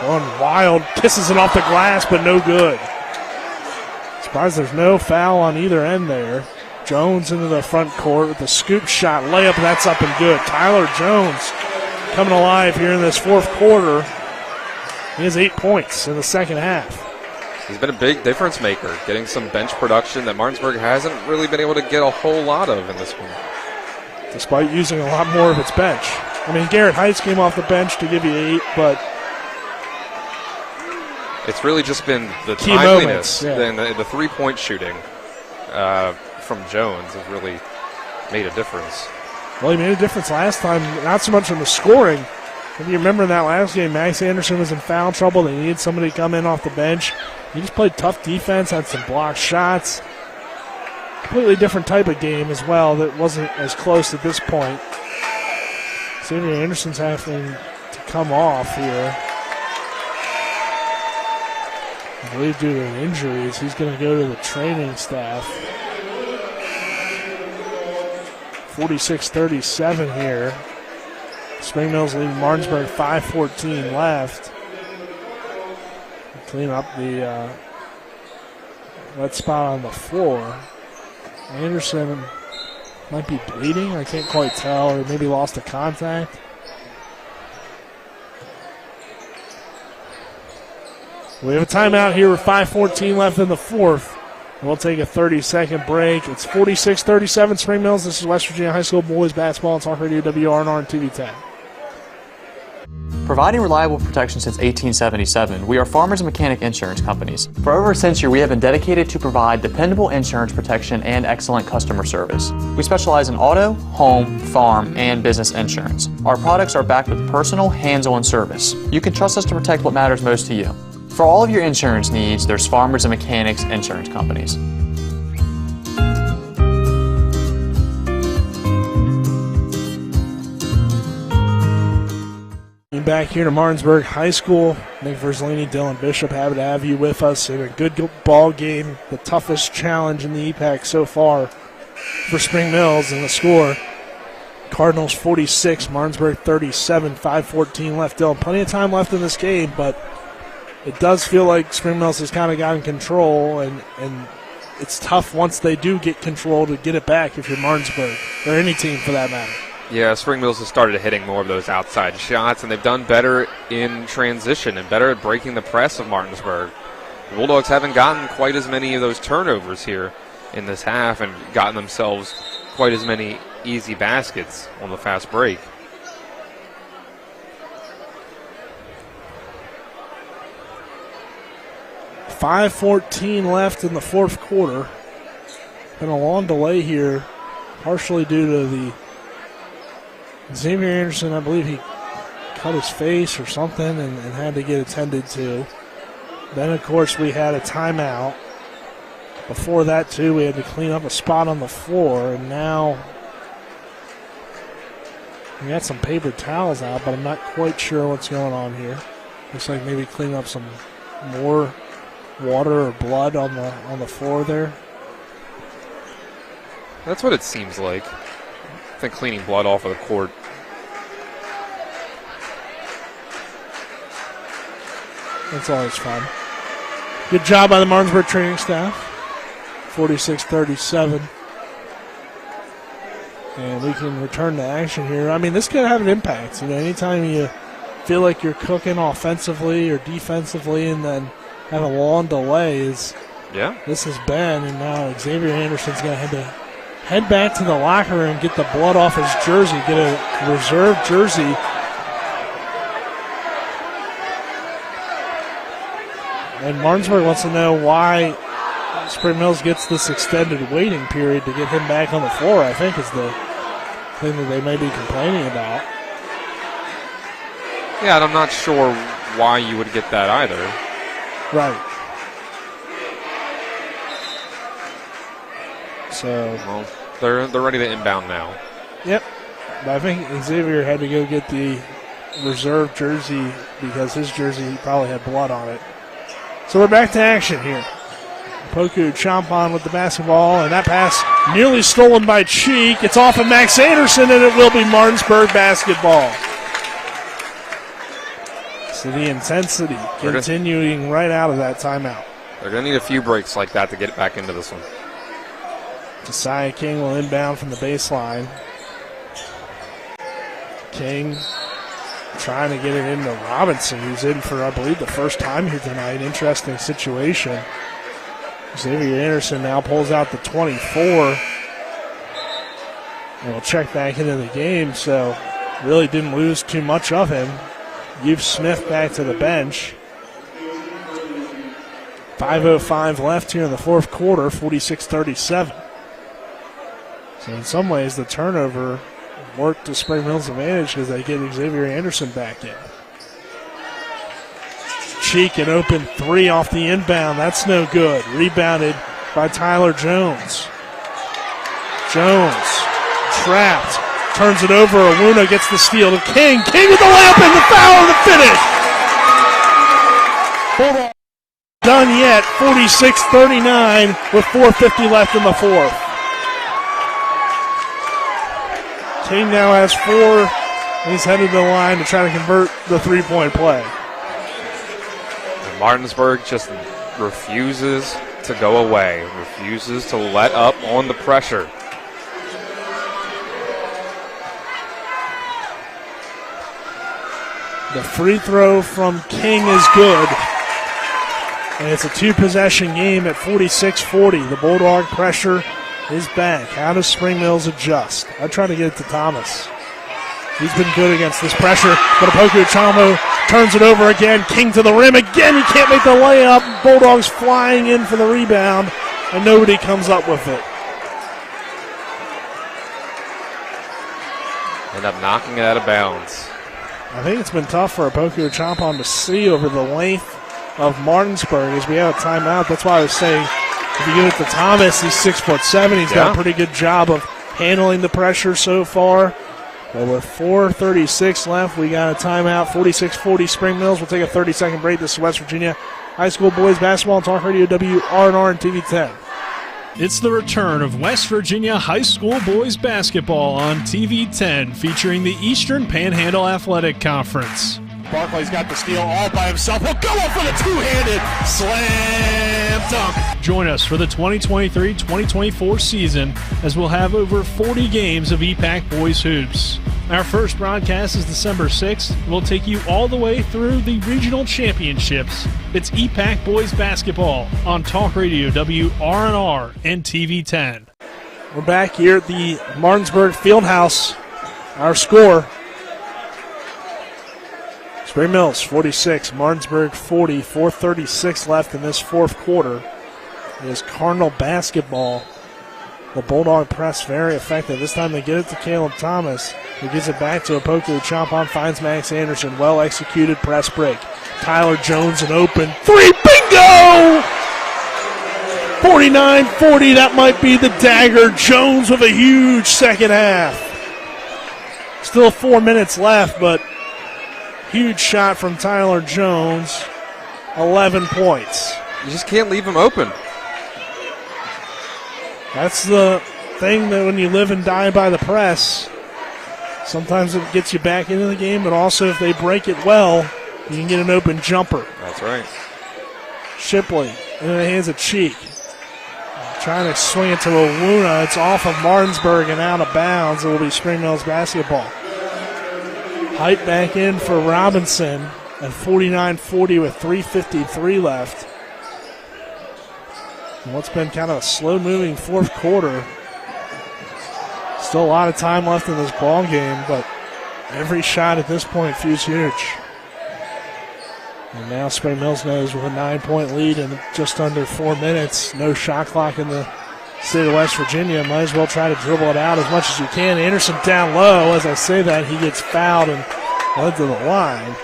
Going wild. Kisses it off the glass, but no good. Surprised there's no foul on either end there. Jones into the front court with the scoop shot. Layup, that's up and good. Tyler Jones coming alive here in this fourth quarter. He has 8 points in the second half. He's been a big difference maker, getting some bench production that Martinsburg hasn't really been able to get a whole lot of in this one. Despite using a lot more of its bench. I mean, Garrett Heights came off the bench to give you 8, but it's really just been the key timeliness moments, and the three-point shooting from Jones has really made a difference. Well, he made a difference last time, not so much in the scoring. If you remember in that last game, Max Anderson was in foul trouble. They needed somebody to come in off the bench. He just played tough defense, had some blocked shots. Completely different type of game as well that wasn't as close at this point. Xavier Anderson's having to come off here. I believe due to injuries, he's going to go to the training staff. 46-37 here. Spring Mills leading Martinsburg, 5:14 left. Clean up the wet spot on the floor. Anderson might be bleeding, I can't quite tell, or maybe lost a contact. We have a timeout here with 5:14 left in the fourth. We'll take a 30-second break. It's 46-37 Spring Mills. This is West Virginia High School Boys Basketball on Talk Radio WRNR and TV 10. Providing reliable protection since 1877, we are Farmers and Mechanic Insurance Companies. For over a century, we have been dedicated to provide dependable insurance protection and excellent customer service. We specialize in auto, home, farm, and business insurance. Our products are backed with personal, hands-on service. You can trust us to protect what matters most to you. For all of your insurance needs, there's Farmers and Mechanics Insurance Companies. Back here to Martinsburg High School. Nick Verzolini, Dylan Bishop, happy to have you with us in a good ball game. The toughest challenge in the EPAC so far for Spring Mills. And the score, Cardinals 46, Martinsburg 37, 5:14 left. Dylan, plenty of time left in this game, but it does feel like Spring Mills has kind of gotten control, and it's tough once they do get control to get it back if you're Martinsburg, or any team for that matter. Yeah, Spring Mills has started hitting more of those outside shots, and they've done better in transition and better at breaking the press of Martinsburg. The Bulldogs haven't gotten quite as many of those turnovers here in this half and gotten themselves quite as many easy baskets on the fast break. .5:14 left in the fourth quarter. Been a long delay here, partially due to the Xavier Anderson, I believe he cut his face or something and had to get attended to. Then, of course, we had a timeout. Before that, too, we had to clean up a spot on the floor, and now we got some paper towels out, but I'm not quite sure what's going on here. Looks like maybe clean up some more water or blood on the floor there. That's what it seems like. I think cleaning blood off of the court. That's always fun. Good job by the Martinsburg training staff. 46-37. And we can return to action here. I mean, this could have an impact. You know, anytime you feel like you're cooking offensively or defensively and then have a long delay is this has been. And now Xavier Anderson's going to have to head back to the locker room, get the blood off his jersey, get a reserve jersey. And Martinsburg wants to know why Spring Mills gets this extended waiting period to get him back on the floor, I think is the thing that they may be complaining about. Yeah, and I'm not sure why you would get that either. Right. So, well, they're ready to inbound now. Yep. But I think Xavier had to go get the reserve jersey because his jersey probably had blood on it. So we're back to action here. Poku Champon with the basketball, and that pass nearly stolen by Cheek. It's off of Max Anderson, and it will be Martinsburg basketball. So the intensity continuing right out of that timeout. They're going to need a few breaks like that to get back into this one. Josiah King will inbound from the baseline. King trying to get it into Robinson, who's in for, I believe, the first time here tonight. Interesting situation. Xavier Anderson now pulls out the 24. And will check back into the game, so really didn't lose too much of him. You've Smith back to the bench. 5:05 left here in the fourth quarter, 46-37. So in some ways, the turnover worked to Spring Mills' advantage because they get Xavier Anderson back in. Cheek, an open three off the inbound. That's no good. Rebounded by Tyler Jones. Jones trapped. Turns it over. Awuna gets the steal to King. King with the layup and the foul and the finish. Bulldogs done yet. 46-39 with 4:50 left in the fourth. King now has 4. He's headed to the line to try to convert the three-point play. And Martinsburg just refuses to go away, refuses to let up on the pressure. The free throw from King is good. And it's a two-possession game at 46-40. The Bulldog pressure is back. How does Spring Mills adjust? I try to get it to Thomas. He's been good against this pressure, but Opoku Chamo turns it over again. King to the rim again. He can't make the layup. Bulldogs flying in for the rebound, and nobody comes up with it. End up knocking it out of bounds. I think it's been tough for Opoku Champon to see over the length of Martinsburg as we have a timeout. That's why I was saying if you give it to Thomas, he's 6'7". He's done a pretty good job of handling the pressure so far. But with 4:36 left, we got a timeout. 46-40 Spring Mills. We'll take a 30-second break. This is West Virginia High School Boys Basketball on Talk Radio WRNR and TV 10. It's the return of West Virginia High School Boys Basketball on TV 10, featuring the Eastern Panhandle Athletic Conference. Barclay's got the steal all by himself. He'll go up for the two-handed slam dunk. Join us for the 2023-2024 season as we'll have over 40 games of EPAC Boys Hoops. Our first broadcast is December 6th. We'll take you all the way through the regional championships. It's EPAC Boys Basketball on Talk Radio WRNR and TV 10. We're back here at the Martinsburg Fieldhouse. Our score: Spring Mills 46, Martinsburg 40, 4:36 left in this fourth quarter. It is Cardinal basketball. The Bulldog press very effective. This time they get it to Caleb Thomas, who gives it back to Opoku Champon, finds Max Anderson. Well executed press break. Tyler Jones an open three. Bingo! 49-40, that might be the dagger. Jones with a huge second half. Still 4 minutes left, but huge shot from Tyler Jones. 11 points. You just can't leave him open. That's the thing that when you live and die by the press, sometimes it gets you back into the game, but also if they break it well, you can get an open jumper. That's right. Shipley in the hands of Cheek. Trying to swing it to Awuna. It's off of Martinsburg and out of bounds. It will be Spring Mills basketball. Height back in for Robinson at 49-40 with 3:53 left. And what's been kind of a slow-moving fourth quarter. Still a lot of time left in this ball game, but every shot at this point feels huge. And now Spring Mills knows with a 9-point lead in just under 4 minutes, no shot clock in the state of West Virginia. Might as well try to dribble it out as much as you can. Anderson down low. As I say that, he gets fouled and led to the line.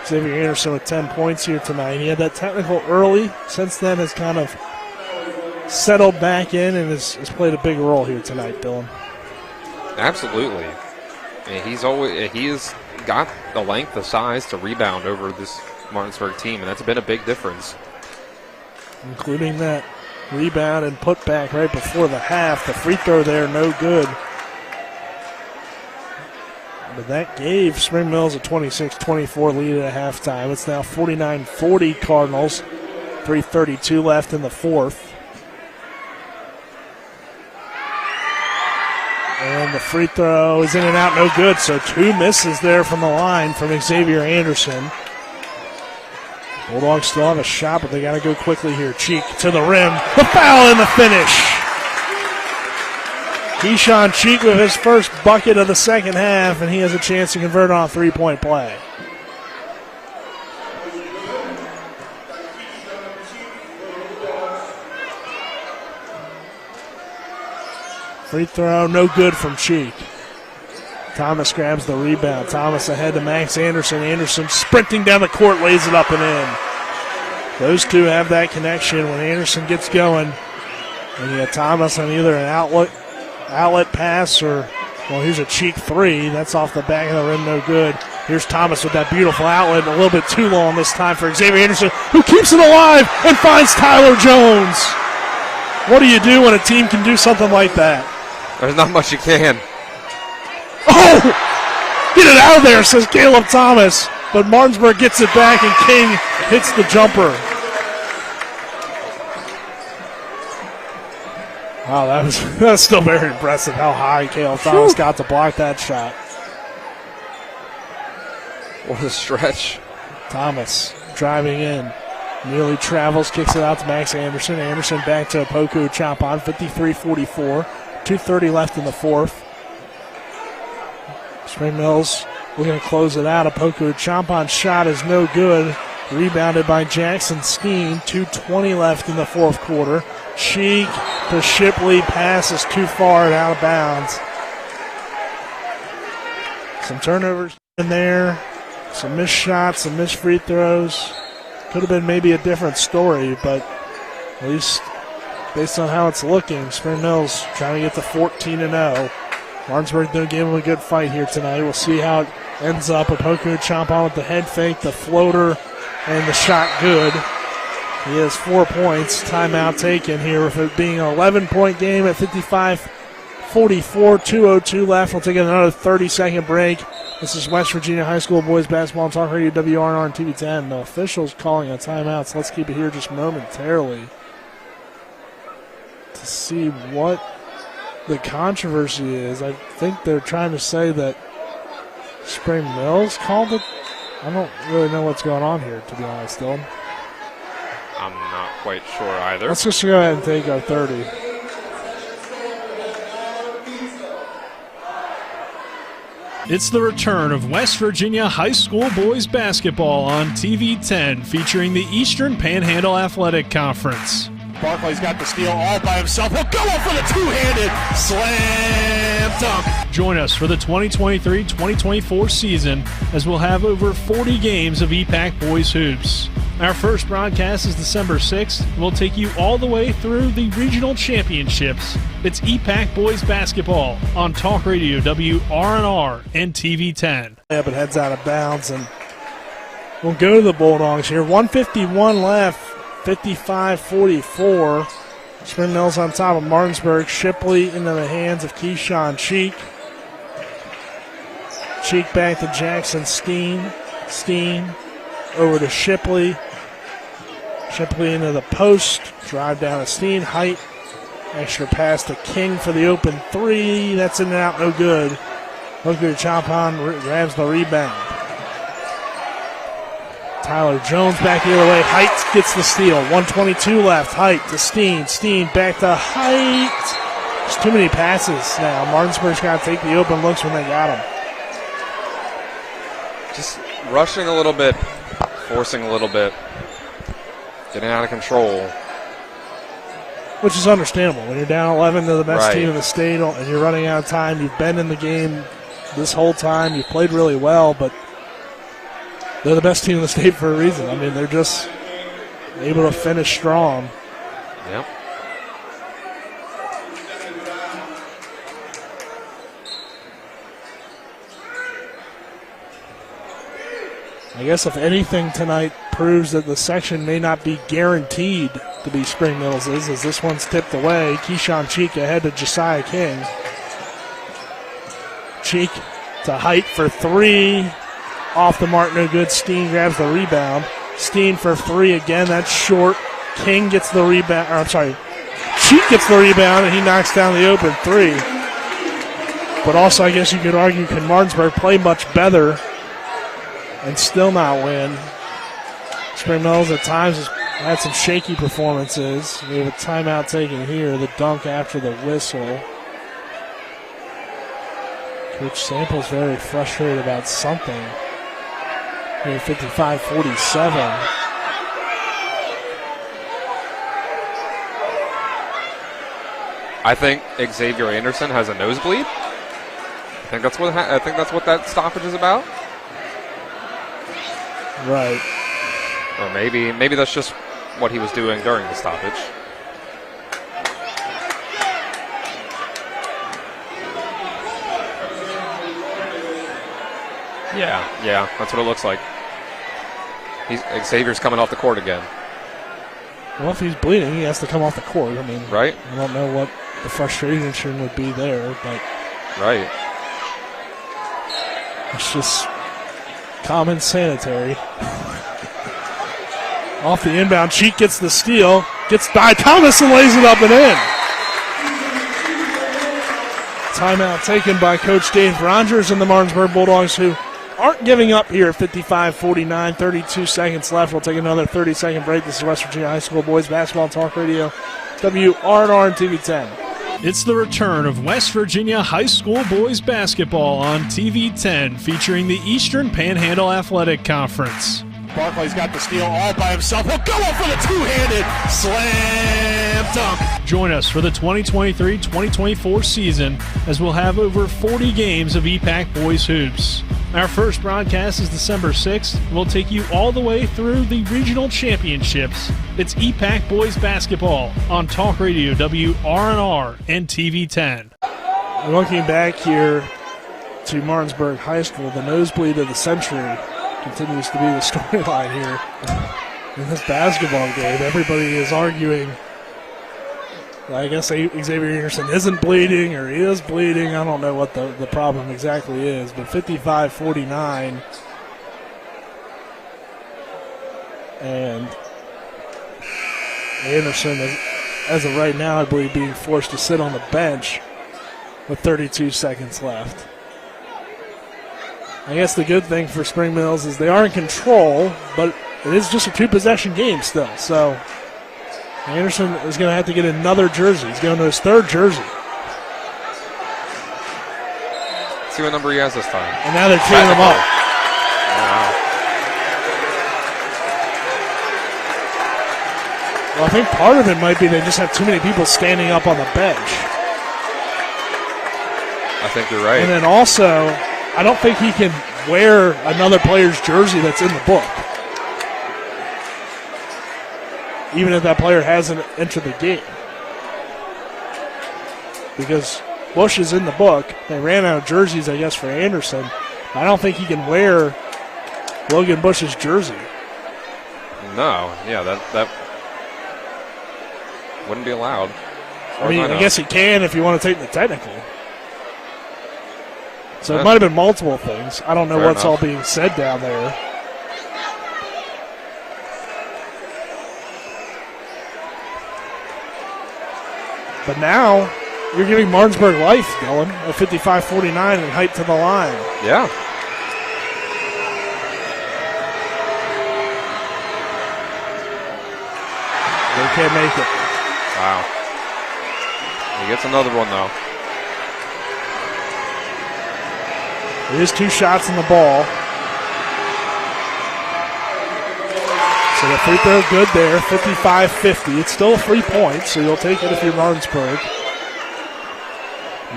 Xavier Anderson with 10 points here tonight. He had that technical early. Since then has kind of settled back in and has played a big role here tonight, Dylan. Absolutely. He has got the length, the size to rebound over this Martinsburg team, and that's been a big difference. Including that rebound and putback right before the half. The free throw there, no good. But that gave Spring Mills a 26-24 lead at halftime. It's now 49-40 Cardinals. 3:32 left in the fourth. And the free throw is in and out, no good. So 2 misses there from the line from Xavier Anderson. Bulldogs still have a shot, but they got to go quickly here. Cheek to the rim. The foul and the finish. Keyshawn Cheek with his first bucket of the second half, and he has a chance to convert on a three-point play. Free throw, no good from Cheek. Thomas grabs the rebound. Thomas ahead to Max Anderson. Anderson sprinting down the court, lays it up and in. Those two have that connection when Anderson gets going. And you have Thomas on either an outlet pass or, well, here's a cheek three. That's off the back of the rim, no good. Here's Thomas with that beautiful outlet, a little bit too long this time for Xavier Anderson, who keeps it alive and finds Tyler Jones. What do you do when a team can do something like that? There's not much you can. Oh! Get it out of there, says Caleb Thomas. But Martinsburg gets it back, and King hits the jumper. Wow, that was still very impressive how high Caleb Thomas got to block that shot. What a stretch. Thomas driving in. Nearly travels, kicks it out to Max Anderson. Anderson back to Opoku Champon, 53-44. 2:30 left in the fourth. Spring Mills looking to close it out. Opoku Champon's shot is no good. Rebounded by Jackson Steen. 2:20 left in the fourth quarter. Cheek to Shipley. Pass is too far and out of bounds. Some turnovers in there. Some missed shots, some missed free throws. Could have been maybe a different story, but at least based on how it's looking, Spring Mills trying to get to 14-0. Martinsburg didn't give him a good fight here tonight. We'll see how it ends up. Opoku Champon with the head fake, the floater, and the shot good. He has 4 points. Timeout taken here with it being an 11-point game at 55-44. 2:02 left. We'll take another 30-second break. This is West Virginia High School Boys Basketball on Talk Radio WRNR and TV10. The officials calling a timeout, so let's keep it here just momentarily to see what the controversy is. I think they're trying to say that Spring Mills called it. I don't really know what's going on here, to be honest, Dylan. I'm not quite sure either. Let's just go ahead and take our 30. It's the return of West Virginia High School Boys Basketball on TV10, featuring the Eastern Panhandle Athletic Conference. Barkley's got the steal all by himself. He'll go up for the two-handed slam dunk. Join us for the 2023-2024 season, as we'll have over 40 games of EPAC Boys Hoops. Our first broadcast is December 6th, and we'll take you all the way through the regional championships. It's EPAC Boys Basketball on Talk Radio WRNR and TV10. Yeah, but heads out of bounds, and we'll go to the Bulldogs here. 1:51 left. 55-44. Spring Mills on top of Martinsburg. Shipley into the hands of Keyshawn Cheek. Cheek back to Jackson Steen. Steen over to Shipley. Shipley into the post. Drive down to Steen. Height. Extra pass to King for the open three. That's in and out. No good. Hooker Champon grabs the rebound. Tyler Jones back the other way. Height gets the steal. 1:22 left. Height to Steen. Steen back to Height. There's too many passes now. Martinsburg's got to take the open looks when they got them. Just rushing a little bit, forcing a little bit, getting out of control. Which is understandable. When you're down 11 to the best team in the state and you're running out of time, you've been in the game this whole time. You've played really well, but they're the best team in the state for a reason. I mean, they're just able to finish strong. Yep. I guess if anything tonight proves that the section may not be guaranteed to be Spring Mills' as this one's tipped away. Keyshawn Cheek ahead to Josiah King. Cheek to Height for three. Off the mark, no good. Steen grabs the rebound. Steen for three again. That's short. King gets the rebound. Cheek gets the rebound, and he knocks down the open three. But also, I guess you could argue, can Martinsburg play much better and still not win? Spring Mills at times has had some shaky performances. We have a timeout taken here. The dunk after the whistle. Coach Sample's very frustrated about something. Here, 55-47. I think Xavier Anderson has a nosebleed. think that's what that stoppage is about. Right. Or maybe that's just what he was doing during the stoppage. Yeah, that's what it looks like. Xavier's coming off the court again. Well, if he's bleeding, he has to come off the court. I mean, right? I don't know what the frustration would be there, but right. It's just common sanitary. Off the inbound, Cheek gets the steal, gets by Thomas and lays it up and in. Timeout taken by Coach Dave Rogers and the Martinsburg Bulldogs, who aren't giving up here at 55-49, 32 seconds left. We'll take another 30-second break. This is West Virginia High School Boys Basketball Talk Radio, WRNR and TV 10. It's the return of West Virginia High School Boys Basketball on TV 10, featuring the Eastern Panhandle Athletic Conference. Barkley's got the steal all by himself. He'll go up for the two-handed slam dunk. Join us for the 2023-2024 season as we'll have over 40 games of EPAC Boys Hoops. Our first broadcast is December 6th. We'll take you all the way through the regional championships. It's EPAC Boys Basketball on Talk Radio WRNR and TV 10. Looking back here to Martinsburg High School, the nosebleed of the century continues to be the storyline here in this basketball game. Everybody is arguing, I guess Xavier Anderson isn't bleeding or he is bleeding. I don't know what the problem exactly is, but 55-49. And Anderson is, as of right now, I believe, being forced to sit on the bench with 32 seconds left. I guess the good thing for Spring Mills is they are in control, but it is just a two-possession game still. So Anderson is going to have to get another jersey. He's going to his third jersey. Let's see what number he has this time. And now they're teeing him up. Wow. Well, I think part of it might be they just have too many people standing up on the bench. I think you're right. And then also, I don't think he can wear another player's jersey that's in the book, even if that player hasn't entered the game. Because Bush is in the book. They ran out of jerseys, I guess, for Anderson. I don't think he can wear Logan Bush's jersey. No, yeah, that wouldn't be allowed. I mean, I guess he can if you want to take the technical. So it might have been multiple things. I don't know what's all being said down there. But now you're giving Martinsburg life, Dylan, at 55-49 and height to the line. Yeah. They can't make it. Wow. He gets another one, though. It is two shots in the ball. So the free throw good there, 55-50. It's still a 3 points, so you'll take it if you're Martinsburg.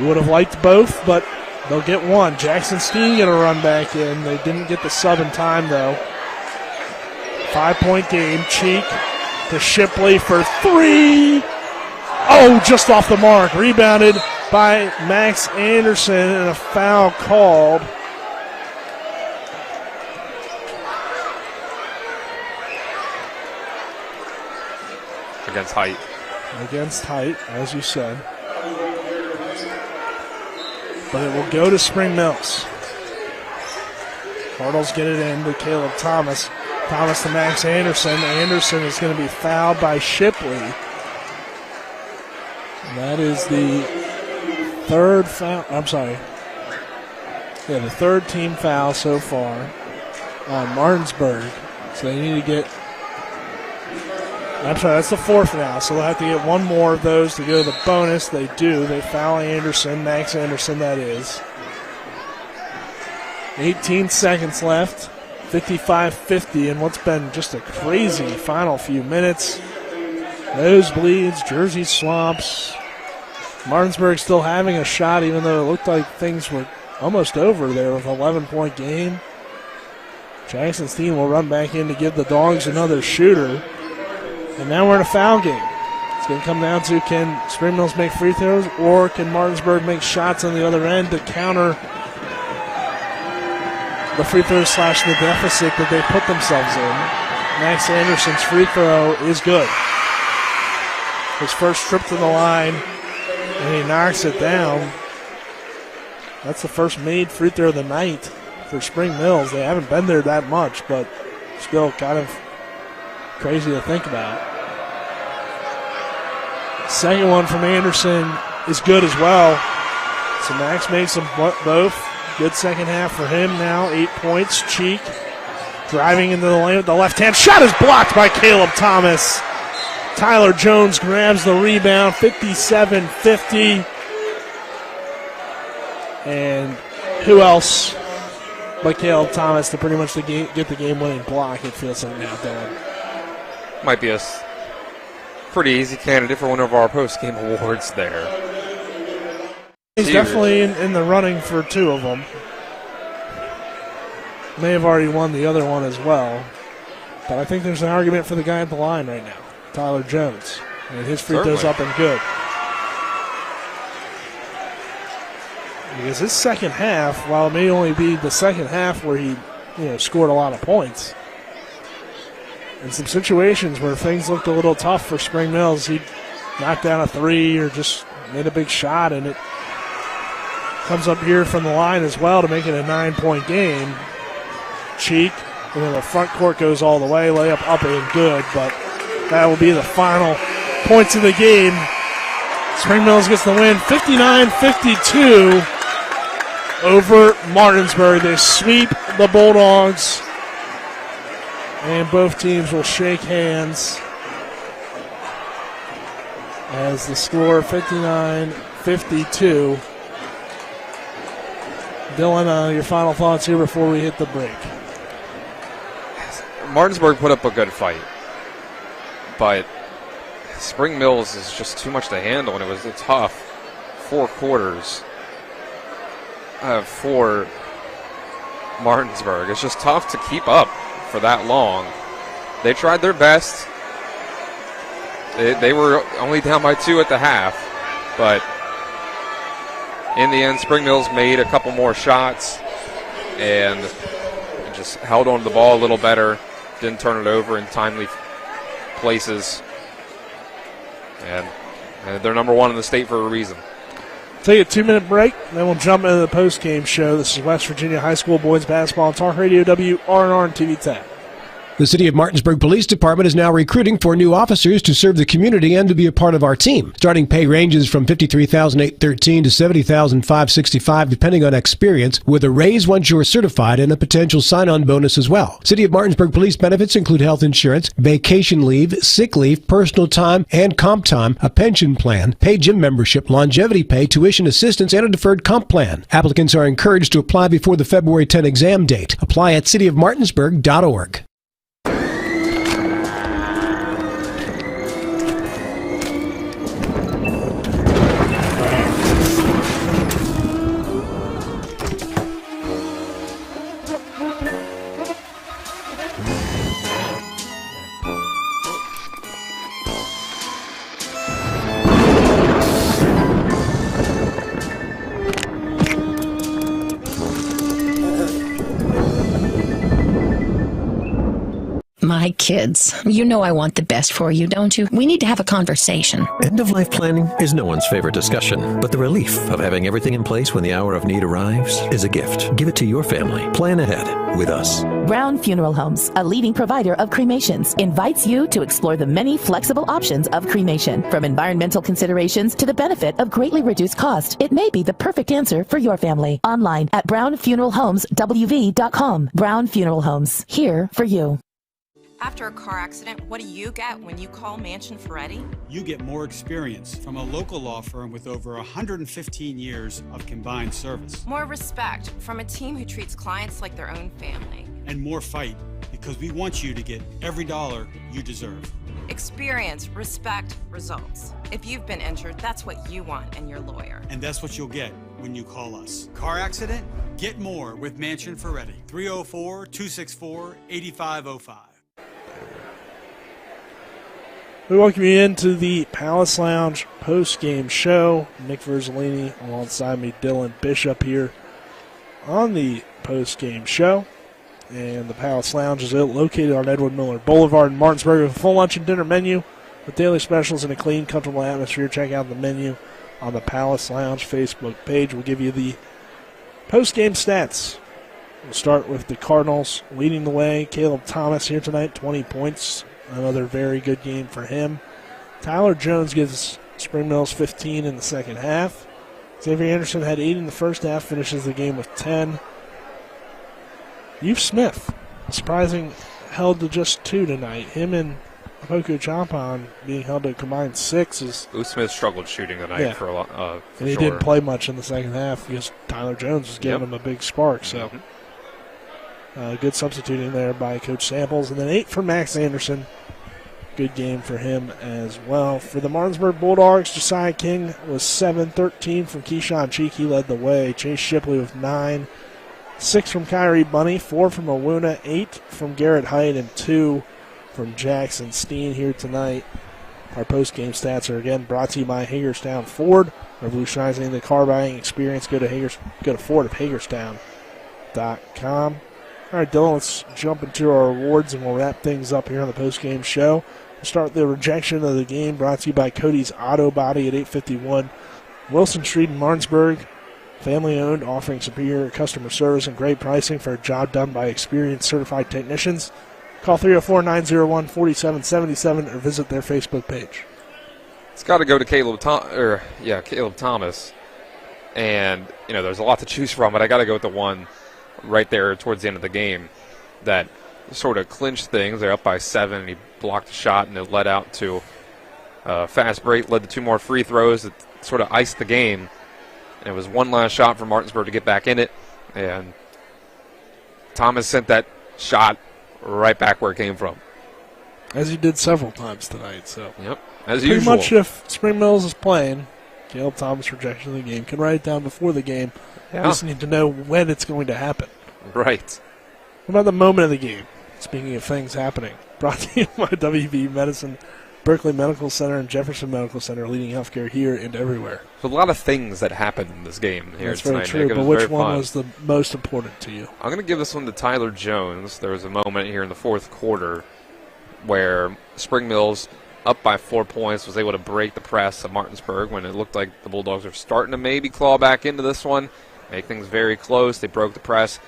You would have liked both, but they'll get one. Jackson Steen going to run back in. They didn't get the sub in time, though. 5-point game. Cheek to Shipley for three. Oh, just off the mark. Rebounded by Max Anderson and a foul called. Against height. Against height, as you said. But it will go to Spring Mills. Cardinals get it in to Caleb Thomas. Thomas to Max Anderson. Anderson is going to be fouled by Shipley. And that is the third foul. I'm sorry. Yeah, the third team foul so far on Martinsburg. So they need to get. I'm sorry, that's the fourth now. So they'll have to get one more of those to go to the bonus. They do. They foul Anderson, Max Anderson, that is. 18 seconds left. 55-50 in what's been just a crazy final few minutes. Nosebleeds, jersey swamps. Martinsburg still having a shot, even though it looked like things were almost over there with an 11-point game. Jackson's team will run back in to give the Dogs another shooter. And now we're in a foul game. It's going to come down to, can Spring Mills make free throws, or can Martinsburg make shots on the other end to counter the free throws / the deficit that they put themselves in. Max Anderson's free throw is good. His first trip to the line, and he knocks it down. That's the first made free throw of the night for Spring Mills. They haven't been there that much, but still kind of crazy to think about. Second one from Anderson is good as well. So Max makes them both. Good second half for him now. 8 points. Cheek driving into the lane with the left hand. Shot is blocked by Caleb Thomas. Tyler Jones grabs the rebound. 57-50. And who else but Caleb Thomas to pretty much get the game-winning block, it feels like now, Dylan. Might be a pretty easy candidate for one of our post-game awards there. He's definitely in the running for two of them. May have already won the other one as well. But I think there's an argument for the guy at the line right now, Tyler Jones. And his free throw's up and good. Because his second half, while it may only be the second half where he scored a lot of points, in some situations where things looked a little tough for Spring Mills, he knocked down a three or just made a big shot, and it comes up here from the line as well to make it a 9-point game. Cheek, and then the front court goes all the way, layup up and good, but that will be the final points of the game. Spring Mills gets the win, 59-52 over Martinsburg. They sweep the Bulldogs, and both teams will shake hands as the score 59-52. Dylan, your final thoughts here before we hit the break. Martinsburg put up a good fight, but Spring Mills is just too much to handle, and it was a tough 4 quarters for Martinsburg. It's just tough to keep up for that long. They tried their best. They were only down by 2 at the half, but in the end, Spring Mills made a couple more shots and just held on to the ball a little better, didn't turn it over in timely places. And they're number 1 in the state for a reason. Take a 2-minute break, then we'll jump into the post-game show. This is West Virginia High School Boys Basketball on Talk Radio WRNR and TV 10. The City of Martinsburg Police Department is now recruiting for new officers to serve the community and to be a part of our team. Starting pay ranges from $53,813 to $70,565 depending on experience, with a raise once you're certified and a potential sign-on bonus as well. City of Martinsburg police benefits include health insurance, vacation leave, sick leave, personal time, and comp time, a pension plan, paid gym membership, longevity pay, tuition assistance, and a deferred comp plan. Applicants are encouraged to apply before the February 10 exam date. Apply at cityofmartinsburg.org. My kids, you know I want the best for you, don't you? We need to have a conversation. End-of-life planning is no one's favorite discussion, but the relief of having everything in place when the hour of need arrives is a gift. Give it to your family. Plan ahead with us. Brown Funeral Homes, a leading provider of cremations, invites you to explore the many flexible options of cremation. From environmental considerations to the benefit of greatly reduced cost, it may be the perfect answer for your family. Online at brownfuneralhomeswv.com. Brown Funeral Homes, here for you. After a car accident, what do you get when you call Mansion Ferretti? You get more experience from a local law firm with over 115 years of combined service. More respect from a team who treats clients like their own family. And more fight, because we want you to get every dollar you deserve. Experience, respect, results. If you've been injured, that's what you want in your lawyer. And that's what you'll get when you call us. Car accident? Get more with Mansion Ferretti. 304-264-8505. We welcome you into the Palace Lounge post-game show. Nick Verzolini alongside me, Dylan Bishop here on the post-game show. And the Palace Lounge is located on Edward Miller Boulevard in Martinsburg with a full lunch and dinner menu with daily specials and a clean, comfortable atmosphere. Check out the menu on the Palace Lounge Facebook page. We'll give you the post-game stats. We'll start with the Cardinals leading the way. Caleb Thomas here tonight, 20 points. Another very good game for him. Tyler Jones gives Spring Mills 15 in the second half. Xavier Anderson had 8 in the first half, finishes the game with 10. Youth Smith, surprising, held to just 2 tonight. Him and Opoku Champon being held to a combined 6. Youth Smith struggled shooting tonight for a lot. And he didn't play much in the second half because Tyler Jones was giving him a big spark. So good substituting there by Coach Samples. And then 8 for Max Anderson. Good game for him as well. For the Martinsburg Bulldogs, Josiah King was 7-13 from Keyshawn Cheek. He led the way. Chase Shipley with 9. 6 from Kyrie Bunny, 4 from Owuna, 8 from Garrett Height, and 2 from Jackson Steen here tonight. Our post-game stats are again brought to you by Hagerstown Ford. Revolutionizing the car buying experience. Go to Ford of Hagerstown.com. All right, Dylan, let's jump into our awards, and we'll wrap things up here on the post-game show. We'll start with the rejection of the game, brought to you by Cody's Auto Body at 851 Wilson Street in Martinsburg. Family-owned, offering superior customer service and great pricing for a job done by experienced certified technicians. Call 304-901-4777 or visit their Facebook page. It's got to go to Caleb Thomas. And, there's a lot to choose from, but I got to go with the one right there towards the end of the game that sort of clinched things. They're up by 7, and he blocked a shot, and it led out to a fast break, led to 2 more free throws that sort of iced the game. And it was one last shot for Martinsburg to get back in it, and Thomas sent that shot right back where it came from. As he did several times tonight. So as pretty usual. Much if Spring Mills is playing, Caleb Thomas rejection of the game, can write it down before the game. Just need to know when it's going to happen. Right. What about the moment of the game? Speaking of things happening, brought to you by WV Medicine, Berkeley Medical Center, and Jefferson Medical Center, leading healthcare here and everywhere. There's a lot of things that happened in this game here That's tonight. very true, but which one was the most important to you? I'm going to give this one to Tyler Jones. There was a moment here in the fourth quarter where Spring Mills, up by 4 points, was able to break the press of Martinsburg when it looked like the Bulldogs were starting to maybe claw back into this one, make things very close. They broke the press,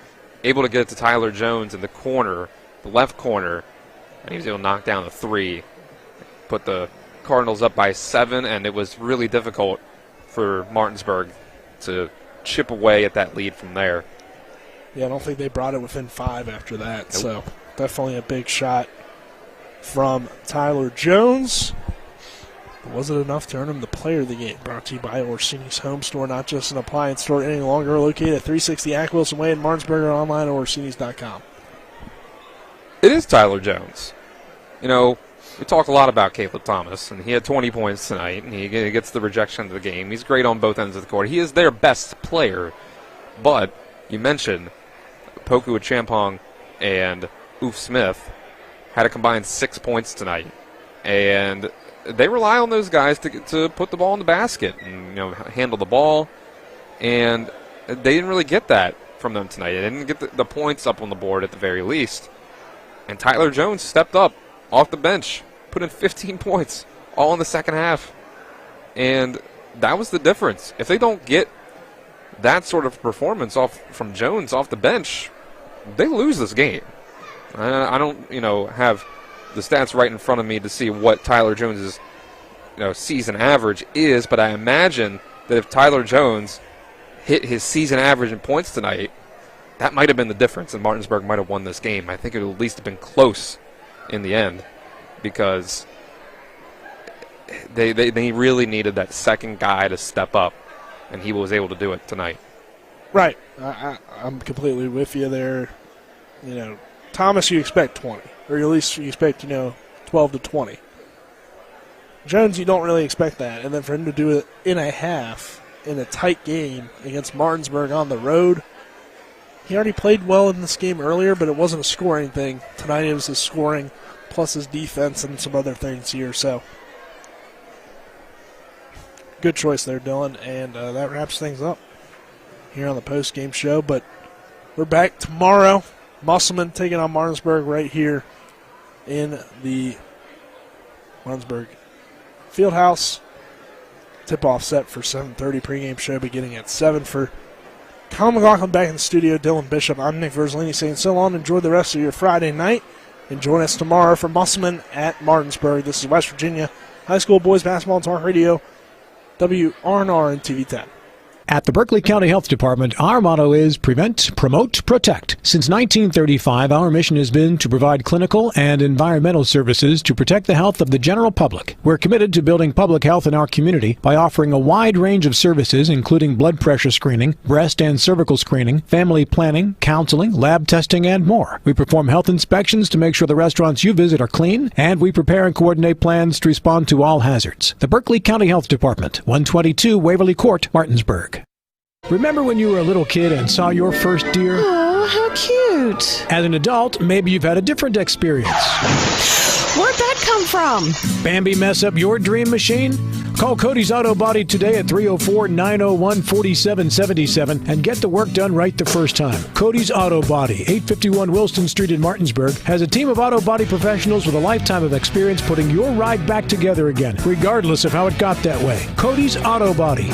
able to get it to Tyler Jones in the corner, the left corner, and he was able to knock down a 3. Put the Cardinals up by 7, and it was really difficult for Martinsburg to chip away at that lead from there. Yeah, I don't think they brought it within 5 after that, so definitely a big shot from Tyler Jones. Was it enough to earn him the player of the game? Brought to you by Orsini's Home Store, not just an appliance store any longer, located at 360 Ack Wilson Way in Martinsburg, or online at Orsinis.com. It is Tyler Jones. We talk a lot about Caleb Thomas, and he had 20 points tonight, and he gets the rejection of the game. He's great on both ends of the court. He is their best player, but you mentioned Poku Champong and Oof Smith had a combined 6 points tonight, and they rely on those guys to put the ball in the basket and handle the ball, and they didn't really get that from them tonight. They didn't get the points up on the board at the very least, and Tyler Jones stepped up off the bench, put in 15 points, all in the second half. And that was the difference. If they don't get that sort of performance from Jones off the bench, they lose this game. I don't, have the stats right in front of me to see what Tyler Jones's season average is, but I imagine that if Tyler Jones hit his season average in points tonight, that might have been the difference, and Martinsburg might have won this game. I think it would at least have been close in the end, because they really needed that second guy to step up, and he was able to do it tonight. Right. I'm completely with you there. Thomas, you expect 20, or at least you expect 12 to 20. Jones, you don't really expect that, and then for him to do it in a half in a tight game against Martinsburg on the road. He already played well in this game earlier, but it wasn't a scoring thing. Tonight it was his scoring plus his defense and some other things here. So good choice there, Dylan. And that wraps things up here on the post-game show. But we're back tomorrow. Musselman taking on Martinsburg right here in the Martinsburg Fieldhouse. Tip-off set for 7:30. Pregame show beginning at 7 for Colin McLaughlin back in the studio. Dylan Bishop. I'm Nick Verzolini saying so long. Enjoy the rest of your Friday night. And join us tomorrow for Musselman at Martinsburg. This is West Virginia High School Boys Basketball Talk Radio, WRNR and TV10. At the Berkeley County Health Department, our motto is Prevent, Promote, Protect. Since 1935, our mission has been to provide clinical and environmental services to protect the health of the general public. We're committed to building public health in our community by offering a wide range of services, including blood pressure screening, breast and cervical screening, family planning, counseling, lab testing, and more. We perform health inspections to make sure the restaurants you visit are clean, and we prepare and coordinate plans to respond to all hazards. The Berkeley County Health Department, 122 Waverly Court, Martinsburg. Remember when you were a little kid and saw your first deer? Oh, how cute. As an adult, maybe you've had a different experience. Where'd that come from? Bambi mess up your dream machine? Call Cody's Auto Body today at 304-901-4777 and get the work done right the first time. Cody's Auto Body, 851 Wilston Street in Martinsburg, has a team of auto body professionals with a lifetime of experience putting your ride back together again, regardless of how it got that way. Cody's Auto Body.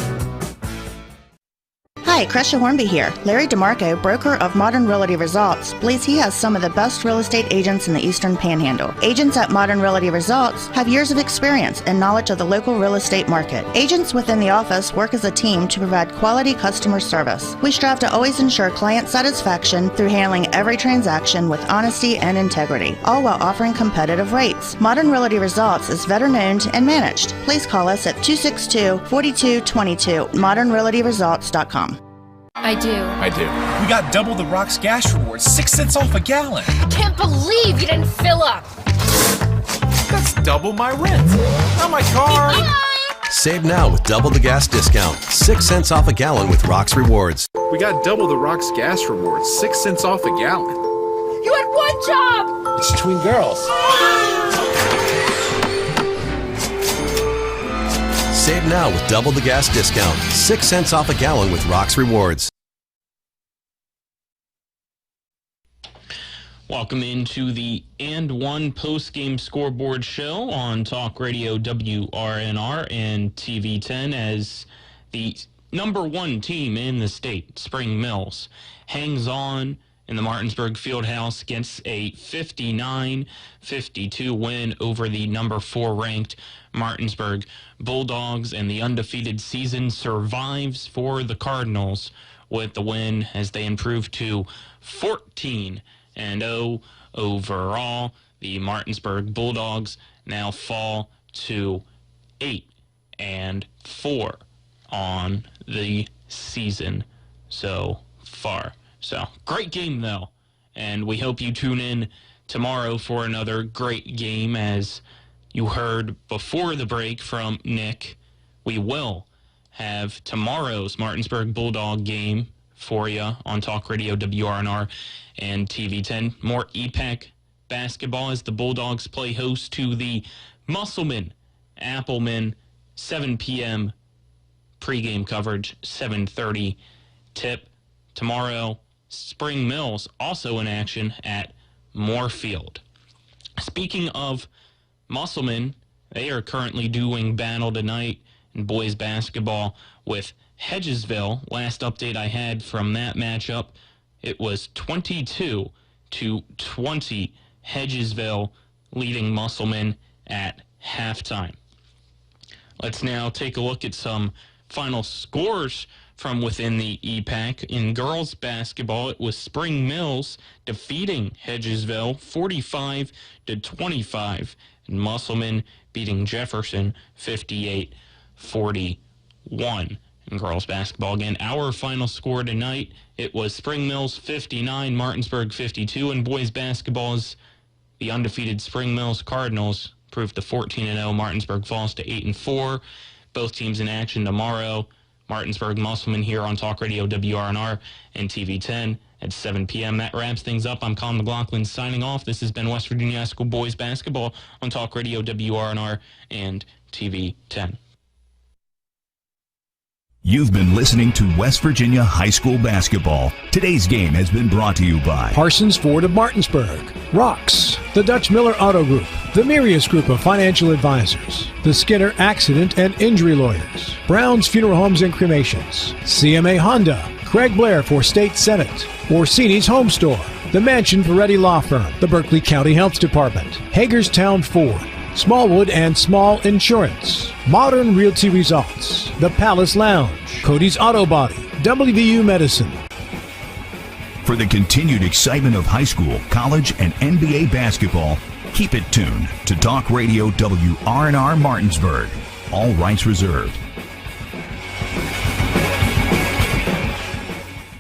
Hi, Crescia Hornby here. Larry DeMarco, broker of Modern Realty Results, believes he has some of the best real estate agents in the Eastern Panhandle. Agents at Modern Realty Results have years of experience and knowledge of the local real estate market. Agents within the office work as a team to provide quality customer service. We strive to always ensure client satisfaction through handling every transaction with honesty and integrity, all while offering competitive rates. Modern Realty Results is veteran-owned and managed. Please call us at 262-4222, modernrealtyresults.com. I do. We got double the Rock's gas rewards, 6 cents off a gallon. Can't believe you didn't fill up. That's double my rent. Not my car. Save now with double the gas discount. 6 cents off a gallon with Rock's Rewards. We got double the Rock's gas rewards, 6 cents off a gallon. You had one job. It's between girls. Save now with double the gas discount. 6 cents off a gallon with Rock's Rewards. Welcome into the And One post-game scoreboard show on Talk Radio WRNR and TV10 as the number one team in the state, Spring Mills, hangs on in the Martinsburg Fieldhouse against a 59-52 win over the number 4 ranked Martinsburg Bulldogs, and the undefeated season survives for the Cardinals with the win as they improve to 14-0 overall. The Martinsburg Bulldogs now fall to 8-4 on the season so far. So, great game, though, and we hope you tune in tomorrow for another great game. As you heard before the break from Nick, we will have tomorrow's Martinsburg Bulldog game for you on Talk Radio WRNR and TV10. More EPAC basketball as the Bulldogs play host to the Musselman Appleman, 7 p.m. pregame coverage, 7:30 tip. Tomorrow, Spring Mills also in action at Moorfield. Speaking of Musselman, they are currently doing battle tonight in boys basketball with Hedgesville. Last update I had from that matchup, it was 22-20, Hedgesville leading Musselman at halftime. Let's now take a look at some final scores from within the EPAC. In girls basketball, it was Spring Mills defeating Hedgesville 45-25, and Musselman beating Jefferson 58-41. In girls basketball, again, our final score tonight, it was Spring Mills 59, Martinsburg 52. In boys basketball, the undefeated Spring Mills Cardinals proved to 14-0. Martinsburg falls to 8-4. Both teams in action tomorrow. Martinsburg Musselman here on Talk Radio WRNR and TV 10 at 7 p.m. That wraps things up. I'm Colin McLaughlin signing off. This has been West Virginia High School Boys Basketball on Talk Radio WRNR and TV 10. You've been listening to West Virginia High School Basketball. Today's game has been brought to you by Parsons Ford of Martinsburg, Rocks, the Dutch Miller Auto Group, the Mirius Group of Financial Advisors, the Skinner Accident and Injury Lawyers, Brown's Funeral Homes and Cremations, CMA Honda, Craig Blair for State Senate, Orsini's Home Store, the Mansion Peretti Law Firm, the Berkeley County Health Department, Hagerstown Ford, Smallwood and Small Insurance, Modern Realty Results, The Palace Lounge, Cody's Auto Body, WVU Medicine. For the continued excitement of high school, college, and NBA basketball, keep it tuned to Talk Radio WRNR Martinsburg. All rights reserved.